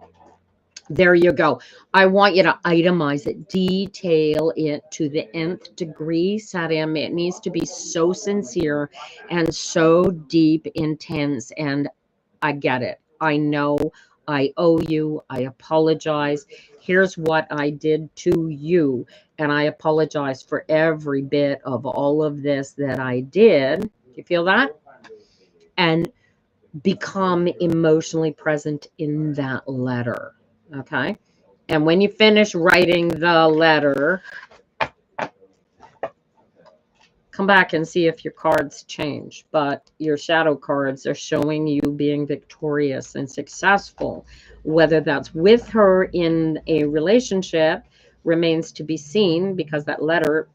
There you go. I want you to itemize it, detail it to the nth degree, Sadim. It needs to be so sincere and so deep, intense. And I get it. I know I owe you. I apologize. Here's what I did to you. And I apologize for every bit of all of this that I did. You feel that? And become emotionally present in that letter. Okay. And when you finish writing the letter, come back and see if your cards change. But your shadow cards are showing you being victorious and successful. Whether that's with her in a relationship remains to be seen, because that letter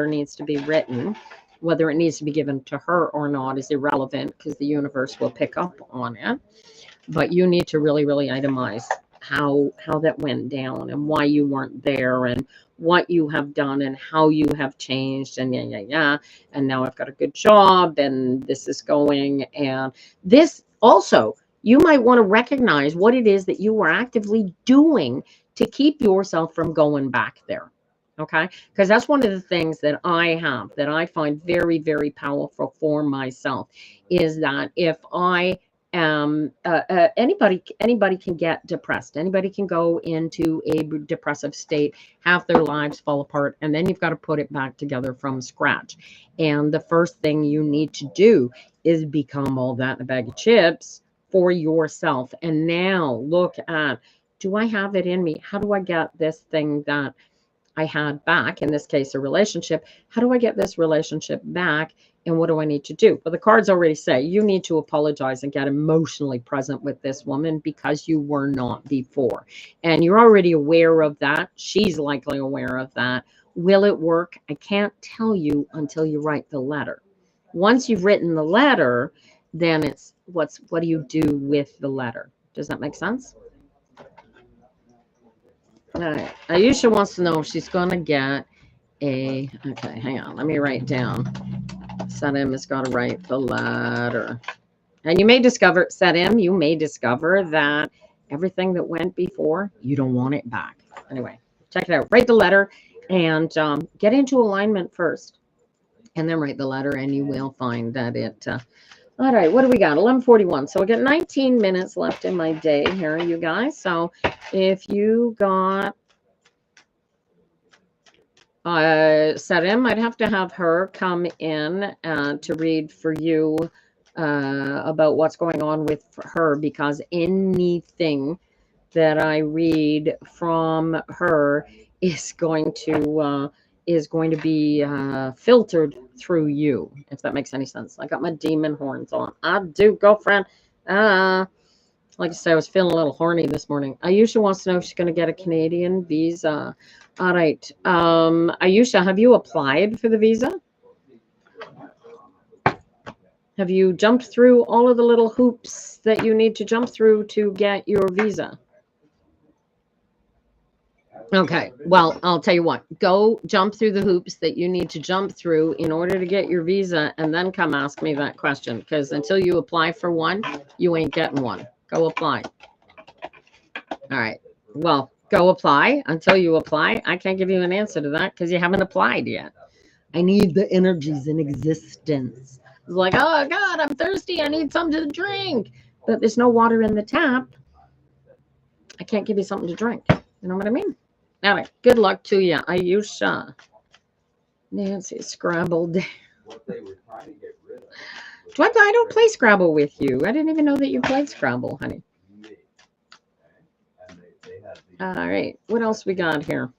needs to be written. Whether it needs to be given to her or not is irrelevant, because the universe will pick up on it. But you need to really, really itemize how that went down and why you weren't there and what you have done and how you have changed, and yeah, and now I've got a good job and this is going. And this also, you might want to recognize what it is that you were actively doing to keep yourself from going back there. Okay, because that's one of the things that I find very, very powerful for myself, is that if I anybody can get depressed, anybody can go into a depressive state, have their lives fall apart, and then you've got to put it back together from scratch. And the first thing you need to do is become all that in a bag of chips for yourself. And now look at, do I have it in me? How do I get this thing that I had back, in this case, a relationship? How do I get this relationship back? And what do I need to do? Well, the cards already say you need to apologize and get emotionally present with this woman, because you were not before. And you're already aware of that. She's likely aware of that. Will it work? I can't tell you until you write the letter. Once you've written the letter, then it's what do you do with the letter? Does that make sense? All right. Ayesha wants to know if she's going to get okay, hang on. Let me write down. Sadim has got to write the letter. And you may discover, Sadim, you may discover that everything that went before, you don't want it back. Anyway, check it out. Write the letter and get into alignment first. And then write the letter, and you will find that it... all right, what do we got? 11:41. So we got 19 minutes left in my day here, you guys. So if you got Sarim, I'd have to have her come in to read for you about what's going on with her, because anything that I read from her is going to be filtered through you, if that makes any sense. I got my demon horns on. I do, girlfriend. Like I said, I was feeling a little horny this morning. Ayesha wants to know if she's going to get a Canadian visa. All right. Ayesha, have you applied for the visa? Have you jumped through all of the little hoops that you need to jump through to get your visa? Okay, well, I'll tell you what. Go jump through the hoops that you need to jump through in order to get your visa, and then come ask me that question, because until you apply for one, you ain't getting one. Go apply. All right. Well, go apply. Until you apply, I can't give you an answer to that because you haven't applied yet. I need the energies in existence. It's like, oh, God, I'm thirsty. I need something to drink. But there's no water in the tap. I can't give you something to drink. You know what I mean? All right. Good luck to you. Ayesha. Nancy, Scrabble. I don't play Scrabble with you. I didn't even know that you played Scrabble, honey. All right. What else we got here?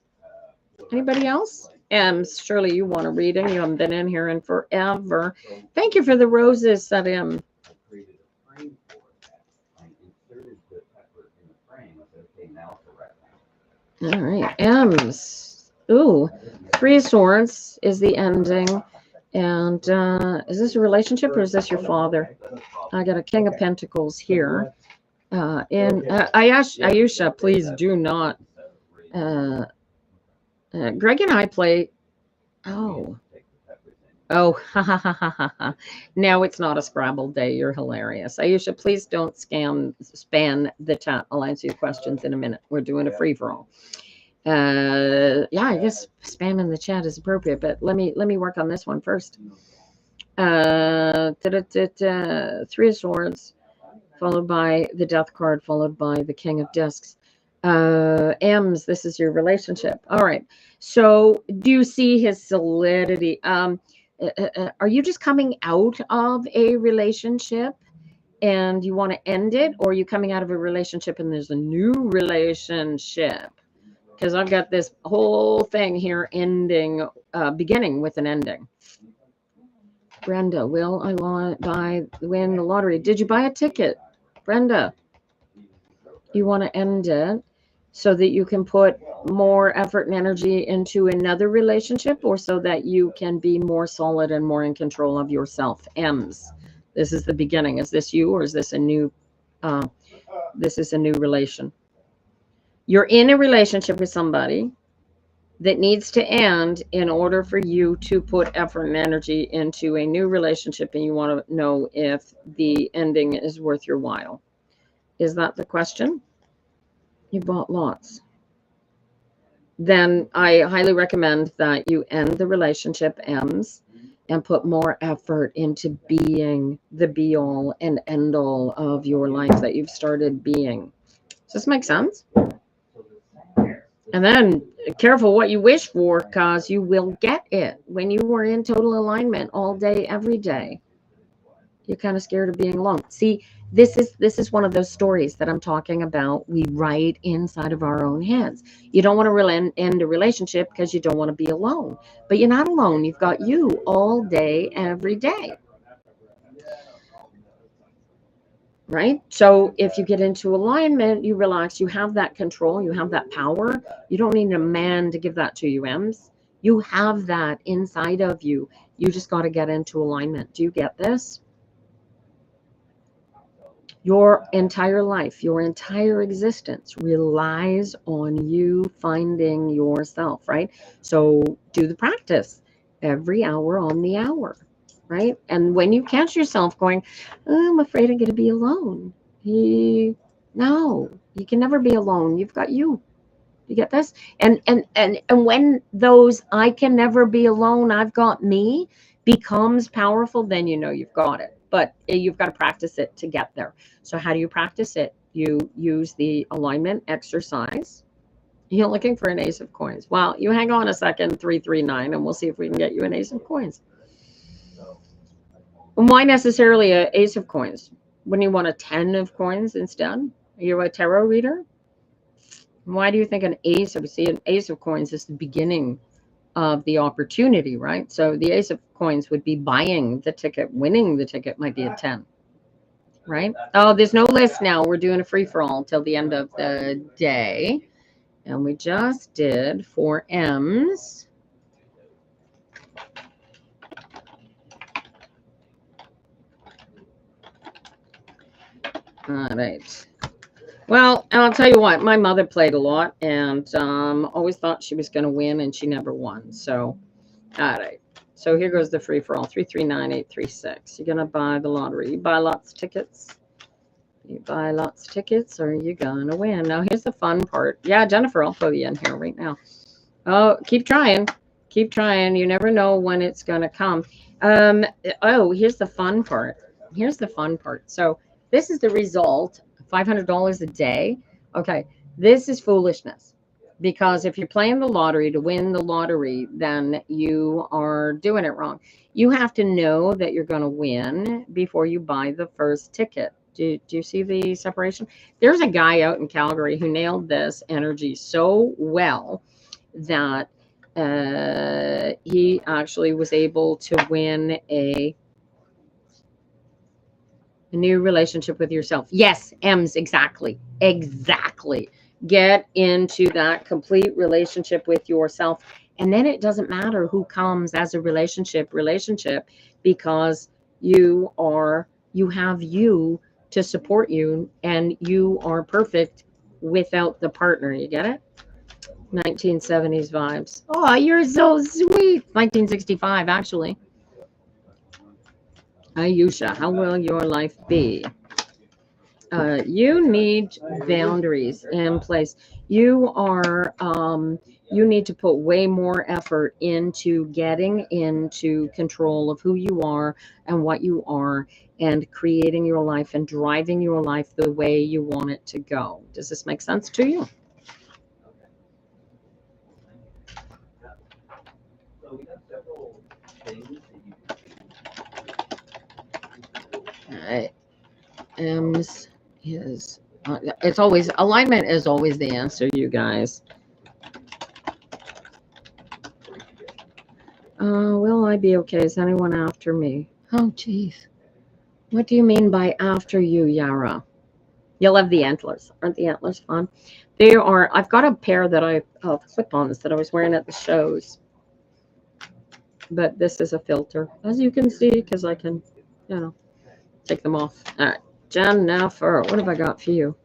Anybody else? Shirley, you want a reading? You haven't been in here in forever. Thank you for the roses, that All right. M's. Ooh, 3 of Swords is the ending. And is this a relationship or is this your father? I got a King of Pentacles here. Ayesha, please do not. Greg and I play. Oh, ha ha ha ha ha ha. Now it's not a Scrabble day. You're hilarious. Ayesha, please don't spam the chat. I'll answer your questions in a minute. We're doing a free for all. Yeah, I guess spamming the chat is appropriate, but let me work on this one first. 3 of Swords, followed by the Death card, followed by the King of Discs. M's, this is your relationship. All right. So do you see his solidity? Are you just coming out of a relationship and you want to end it, or are you coming out of a relationship and there's a new relationship? Because I've got this whole thing here ending, beginning with an ending. Brenda, will I win the lottery? Did you buy a ticket? Brenda, you want to end it so that you can put more effort and energy into another relationship, or so that you can be more solid and more in control of yourself? M's, this is the beginning. Is this you, or is this a new, this is a new relation? You're in a relationship with somebody that needs to end in order for you to put effort and energy into a new relationship, and you want to know if the ending is worth your while. Is that the question? You bought lots. Then I highly recommend that you end the relationship, M's, and put more effort into being the be-all and end-all of your life that you've started being. Does this make sense? And then careful what you wish for, because you will get it. When you are in total alignment all day, every day, you're kind of scared of being alone. See, this is one of those stories that I'm talking about. We write inside of our own heads. You don't want to end a relationship because you don't want to be alone. But you're not alone. You've got you all day, every day. Right? So if you get into alignment, you relax, you have that control, you have that power. You don't need a man to give that to you, M's. You have that inside of you. You just got to get into alignment. Do you get this? Your entire life, your entire existence relies on you finding yourself, right? So do the practice every hour on the hour. Right? And when you catch yourself going, oh, I'm afraid I'm going to be alone. No, you can never be alone. You've got you. You get this? And when those I can never be alone, I've got me becomes powerful, then you know you've got it. But you've got to practice it to get there. So how do you practice it? You use the alignment exercise. You're looking for an ace of coins. Well, you hang on a second, 339, and we'll see if we can get you an ace of coins. Why necessarily an ace of coins? Wouldn't you want a 10 of coins instead? Are you a tarot reader? Why do you think an ace of coins is the beginning of the opportunity, right? So the ace of coins would be buying the ticket. Winning the ticket might be a 10. right? Oh, there's no list now. We're doing a free-for-all till the end of the day. And we just did 4 M's. All right. Well, and I'll tell you what, my mother played a lot and always thought she was going to win, and she never won. So, all right. So here goes the free-for-all, 339836. You're going to buy the lottery. You buy lots of tickets. You buy lots of tickets, or you're going to win. Now, here's the fun part. Yeah, Jennifer, I'll throw you in here right now. Oh, keep trying. Keep trying. You never know when it's going to come. Oh, here's the fun part. Here's the fun part. So this is the result, $500 a day. Okay, this is foolishness. Because if you're playing the lottery to win the lottery, then you are doing it wrong. You have to know that you're going to win before you buy the first ticket. Do you see the separation? There's a guy out in Calgary who nailed this energy so well that he actually was able to win a new relationship with yourself. Yes, M's, exactly. Exactly. Get into that complete relationship with yourself. And then it doesn't matter who comes as a relationship, because you have you to support you, and you are perfect without the partner. You get it? 1970s vibes. Oh, you're so sweet. 1965, actually. Ayusha, how will your life be? You need boundaries in place. You need to put way more effort into getting into control of who you are and what you are, and creating your life and driving your life the way you want it to go. Does this make sense to you? All right. M's is it's always alignment is always the answer, you guys. Will I be okay? Is anyone after me? Oh, geez. What do you mean by after you, Yara? You love the antlers. Aren't the antlers fun? They are. I've got a pair that I clip-ons that I was wearing at the shows. But this is a filter, as you can see, because I can, take them off. All right. Jennifer, what have I got for you?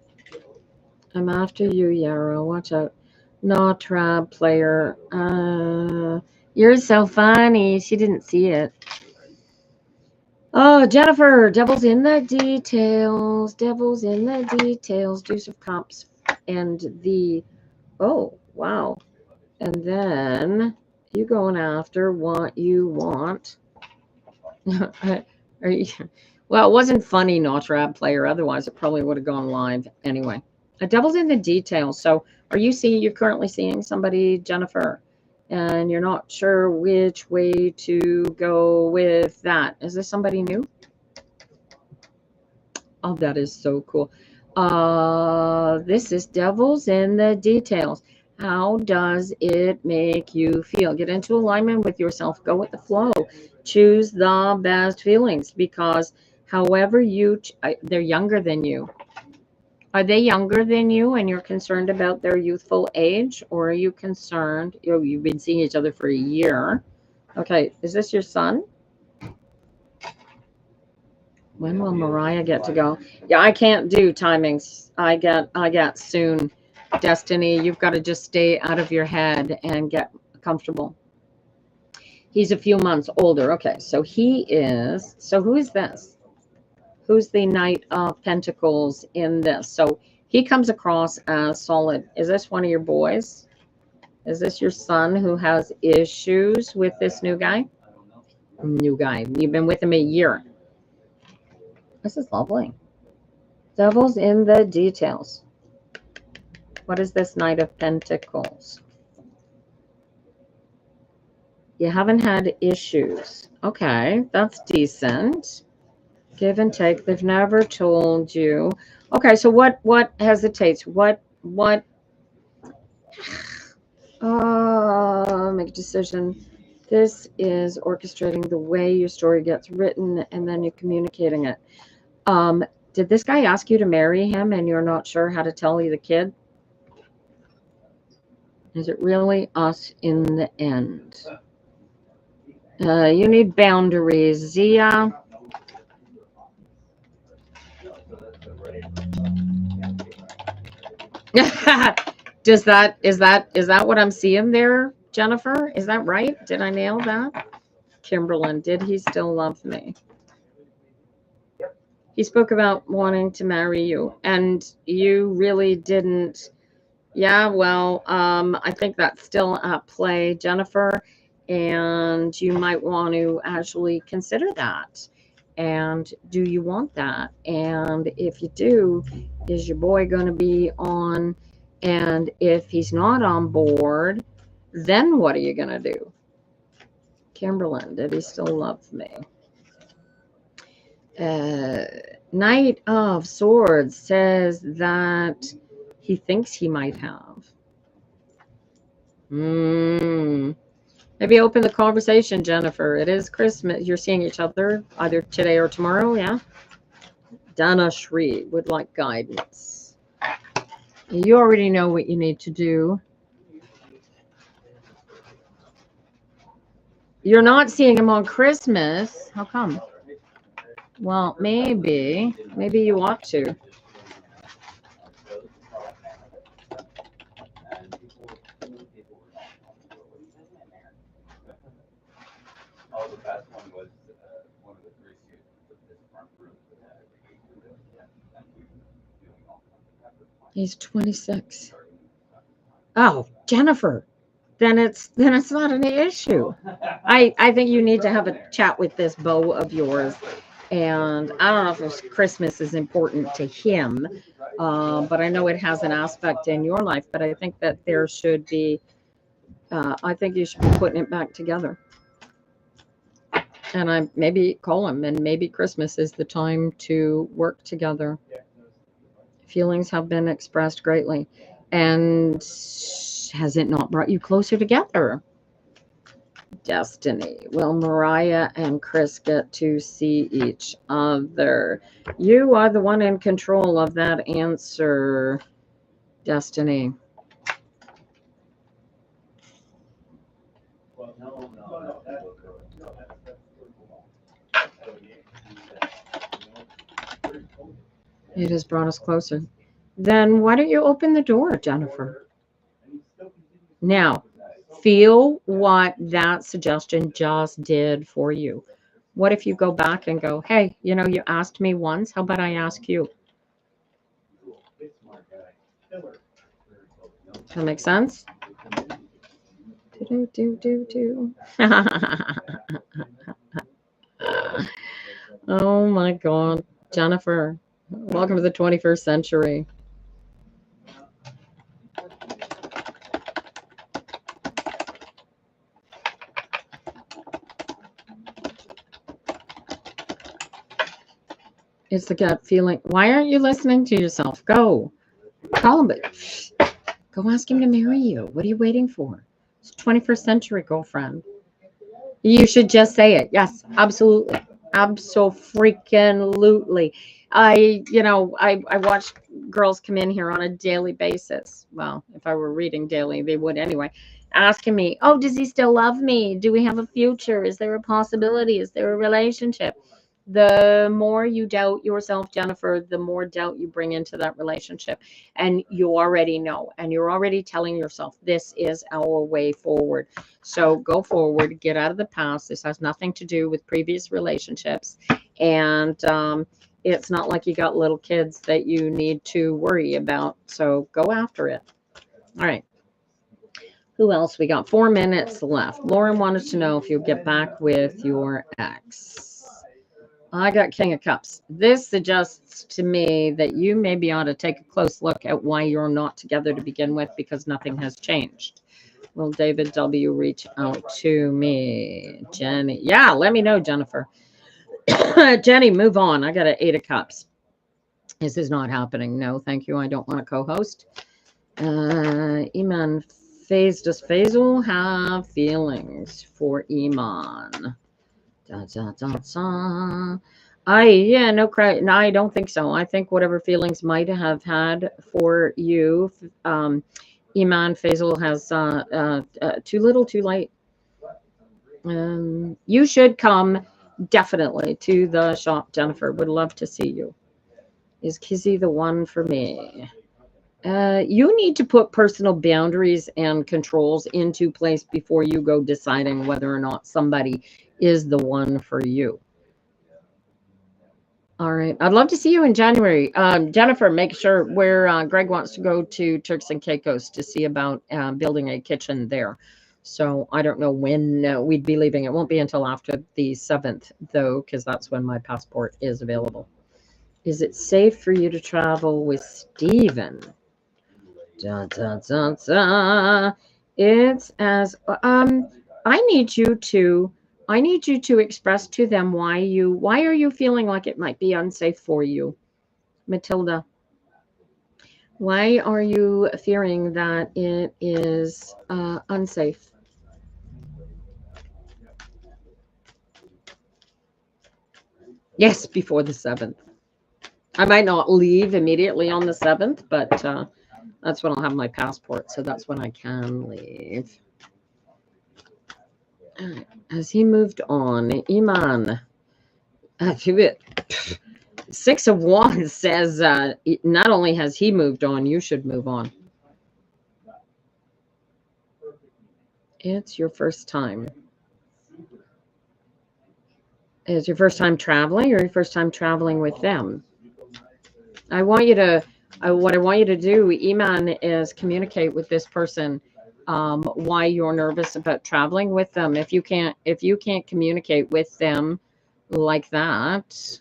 I'm after you, Yara. Watch out. No trap player. You're so funny. She didn't see it. Oh, Jennifer, devil's in the details. Devil's in the details. Deuce of Cups. And oh, wow. And then you going after what you want. Are you, well, it wasn't funny, not trap player. Otherwise, it probably would have gone live anyway. A devil's in the details. So you're currently seeing somebody, Jennifer, and you're not sure which way to go with that. Is this somebody new? Oh, that is so cool. This is devil's in the details. How does it make you feel? Get into alignment with yourself. Go with the flow. Choose the best feelings, because however they're younger than you. Are they younger than you and you're concerned about their youthful age? Or are you concerned, you've been seeing each other for a year. Okay, is this your son? When will Mariah get to go? Yeah, I can't do timings. I get soon. Destiny, you've got to just stay out of your head and get comfortable. He's a few months older. Okay, so who is this? Who's the Knight of Pentacles in this? So he comes across as solid. Is this one of your boys? Is this your son who has issues with this new guy? New guy. You've been with him a year. This is lovely. Devil's in the details. What is this Knight of Pentacles? You haven't had issues. Okay, that's decent. Give and take. They've never told you. Okay, so what hesitates? What make a decision. This is orchestrating the way your story gets written, and then you're communicating it. Did this guy ask you to marry him and you're not sure how to tell the kid? Is it really us in the end? You need boundaries, Zia. Is that what I'm seeing there, Jennifer? Is that right? Did I nail that? Kimberlyn, did he still love me? He spoke about wanting to marry you, and you really didn't. Yeah, well, I think that's still at play, Jennifer, and you might want to actually consider that. And do you want that? And if you do, is your boy going to be on? And if he's not on board, then what are you going to do? Kimberlyn, did he still love me? Knight of Swords says that he thinks he might have. Maybe open the conversation, Jennifer. It is Christmas. You're seeing each other either today or tomorrow, yeah? Dana Shri would like guidance. You already know what you need to do. You're not seeing him on Christmas. How come? Well, maybe you ought to. He's 26. Oh, Jennifer. Then it's not an issue. I think you need to have a chat with this beau of yours. And I don't know if Christmas is important to him, but I know it has an aspect in your life. But I think that there should be, I think you should be putting it back together. And I maybe call him, and maybe Christmas is the time to work together. Feelings have been expressed greatly. And has it not brought you closer together? Destiny. Will Mariah and Chris get to see each other? You are the one in control of that answer, Destiny. It has brought us closer. Then why don't you open the door, Jennifer? Now, feel what that suggestion just did for you. What if you go back and go, hey, you asked me once. How about I ask you? That makes sense? Oh my God. Jennifer, welcome to the 21st century. It's the gut feeling. Why aren't you listening to yourself? Go. Call him. Go ask him to marry you. What are you waiting for? It's 21st century, girlfriend. You should just say it. Yes, absolutely. Abso-freaking-lutely. I watch girls come in here on a daily basis. Well, if I were reading daily, they would anyway. Asking me, oh, does he still love me? Do we have a future? Is there a possibility? Is there a relationship? The more you doubt yourself, Jennifer, the more doubt you bring into that relationship. And you already know, and you're already telling yourself, this is our way forward. So go forward, get out of the past. This has nothing to do with previous relationships. And it's not like you got little kids that you need to worry about. So go after it. All right. Who else? We got 4 minutes left. Lauren wanted to know if you'll get back with your ex. I got King of Cups. This suggests to me that you maybe ought to take a close look at why you're not together to begin with, because nothing has changed. Will David W. reach out to me? Jenny. Yeah, let me know, Jennifer. Jenny, move on. I got an 8 of Cups. This is not happening. No, thank you. I don't want to co-host. Iman. Does Faisal have feelings for Iman? Yeah, no, no, I don't think so. I think whatever feelings might have had for you, Iman Faisal has too little, too late. You should come definitely to the shop, Jennifer. Would love to see you. Is Kizzy the one for me? You need to put personal boundaries and controls into place before you go deciding whether or not somebody is the one for you. All right. I'd love to see you in January. Jennifer, make sure where Greg wants to go to Turks and Caicos to see about building a kitchen there. So I don't know when we'd be leaving. It won't be until after the 7th, though, because that's when my passport is available. Is it safe for you to travel with Steven? Dun, dun, dun, dun. It's as I need you to express to them why are you feeling like it might be unsafe for you, Matilda? Why are you fearing that it is unsafe? Yes, before the 7th. I might not leave immediately on the 7th, but that's when I'll have my passport, so that's when I can leave. Has he moved on? Iman. 6 of Wands says not only has he moved on, you should move on. It's your first time. Is your first time traveling or your first time traveling with them? I want you to, what I want you to do, Iman, is communicate with this person why you're nervous about traveling with them. If you can't communicate with them like that,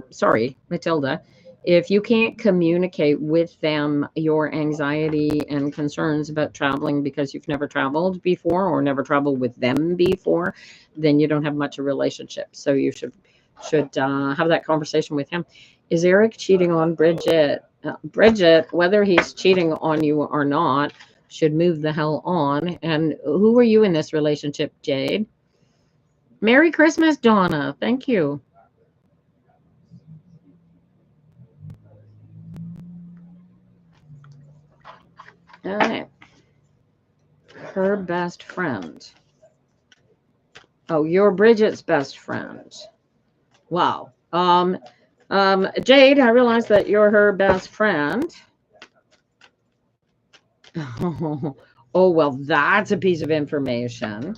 sorry, Matilda, if you can't communicate with them your anxiety and concerns about traveling because you've never traveled before or never traveled with them before, then you don't have much of a relationship. So you should have that conversation with him. Is Eric cheating on Bridget? Bridget, whether he's cheating on you or not, should move the hell on. And who are you in this relationship, Jade? Merry Christmas, Donna. Thank you. All right. Her best friend. Oh, you're Bridget's best friend. Wow. Jade, I realize that you're her best friend. Oh, well, that's a piece of information.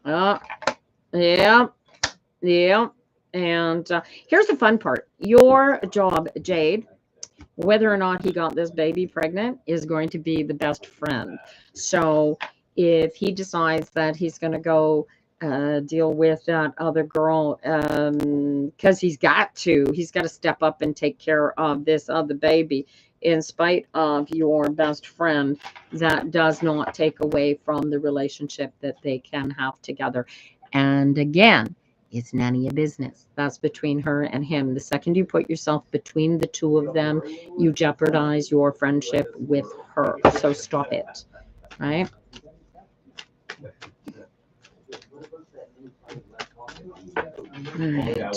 Yeah, yeah. And here's the fun part. Your job, Jade, whether or not he got this baby pregnant, is going to be the best friend. So if he decides that he's going to go deal with that other girl, because he's got to step up and take care of this other baby, in spite of your best friend, that does not take away from the relationship that they can have together. And again, it's none of your business. That's between her and him. The second you put yourself between the two of them, you jeopardize your friendship with her. So stop it, right? Right.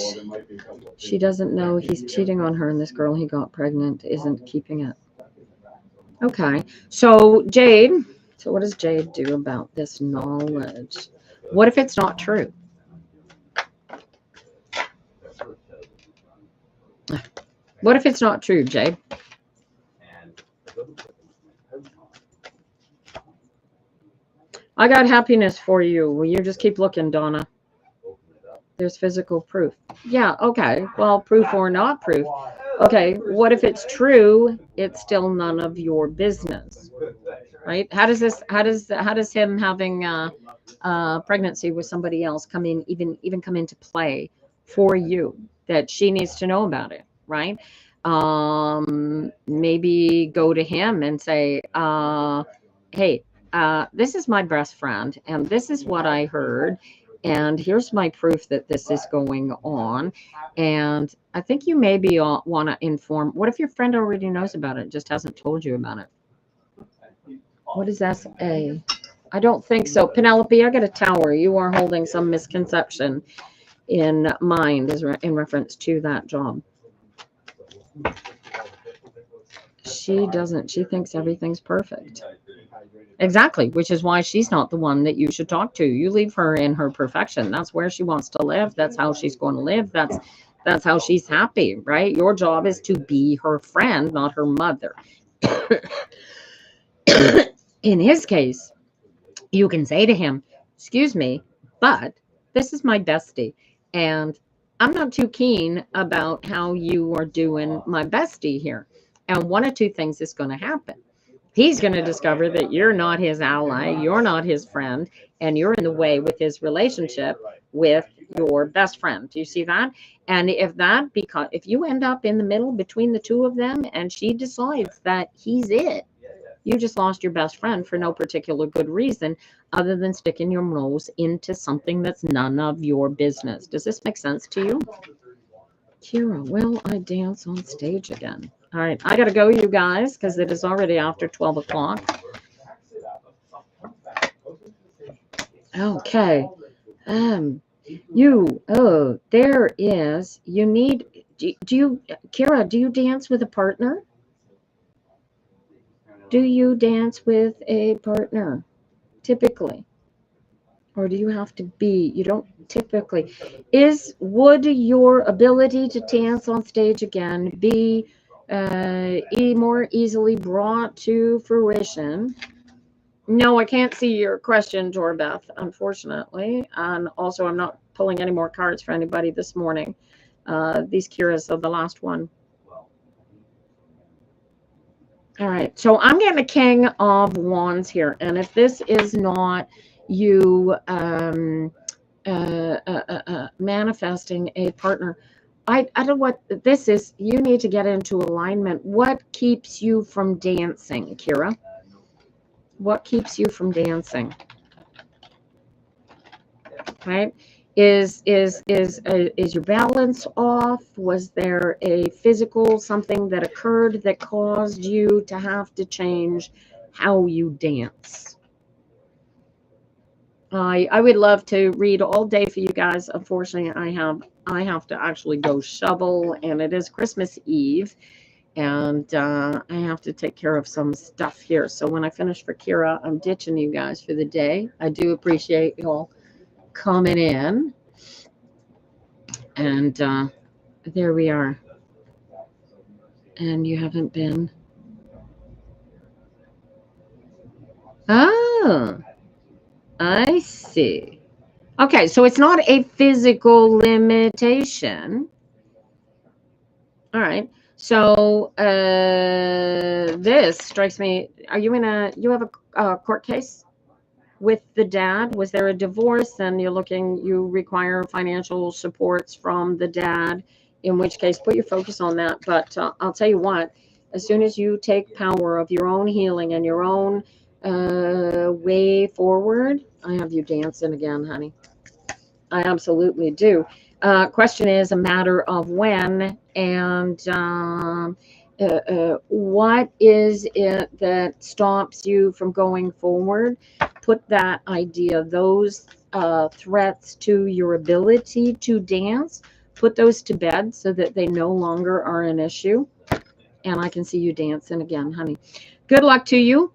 She doesn't know he's cheating on her, and this girl he got pregnant isn't keeping it. Okay. So Jade, so what does Jade do about this knowledge? What if it's not true? What if it's not true, Jade? I got happiness for you. Will you just keep looking, Donna? There's physical proof. Yeah, okay. Well, proof or not proof. Okay, what if it's true? It's still none of your business, right? How does him having pregnancy with somebody else come in, even come into play for you, that she needs to know about it, right? Maybe go to him and say, hey, this is my best friend, and this is what I heard, and here's my proof that this is going on. And I think you maybe want to inform. What if your friend already knows about it, just hasn't told you about it? What is SA? I don't think so. Penelope, I got a tower. You are holding some misconception. in mind in reference to that job. She doesn't. She thinks everything's perfect. Exactly, which is why she's not the one that you should talk to. You leave her in her perfection. That's where she wants to live. That's how she's going to live. That's how she's happy, right? Your job is to be her friend, not her mother. In his case, you can say to him, excuse me, but this is my bestie, and I'm not too keen about how you are doing my bestie here. And one of two things is going to happen. He's going to discover that you're not his ally, you're not his friend, and you're in the way with his relationship with your best friend. Do you see that? And if you end up in the middle between the two of them and she decides that he's it, you just lost your best friend for no particular good reason other than sticking your nose into something that's none of your business. Does this make sense to you? Kira, will I dance on stage again? All right, I got to go, you guys, because it is already after 12 o'clock. Okay. There is, you need, Kira, do you dance with a partner? Do you dance with a partner, typically? Or do you have to be, you don't typically, would your ability to dance on stage again be more easily brought to fruition? No, I can't see your question, Jorbeth, unfortunately. And also, I'm not pulling any more cards for anybody this morning. These Kiras are the last one. All right, so I'm getting a King of Wands here. And if this is not you manifesting a partner, I don't know what this is. You need to get into alignment. What keeps you from dancing, Kira? What keeps you from dancing? Right? Is your balance off? Was there a physical something that occurred that caused you to have to change how you dance? I would love to read all day for you guys. Unfortunately, I have to actually go shovel, and it is Christmas Eve, and I have to take care of some stuff here. So when I finish for Kira, I'm ditching you guys for the day. I do appreciate you all coming in, and there we are. And you haven't been. Oh, I see. Okay, so it's not a physical limitation. All right. So this strikes me. Are you you have a court case with the dad? Was there a divorce and you require financial supports from the dad, in which case put your focus on that. But I'll tell you what, as soon as you take power of your own healing and your own way forward, I have you dancing again, honey. I absolutely do. Question is a matter of when, and what is it that stops you from going forward? Put that idea, those threats to your ability to dance, put those to bed so that they no longer are an issue. And I can see you dancing again, honey. Good luck to you.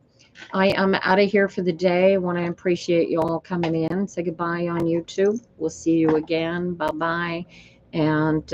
I am out of here for the day. I want to appreciate you all coming in. Say goodbye on YouTube. We'll see you again. Bye-bye. And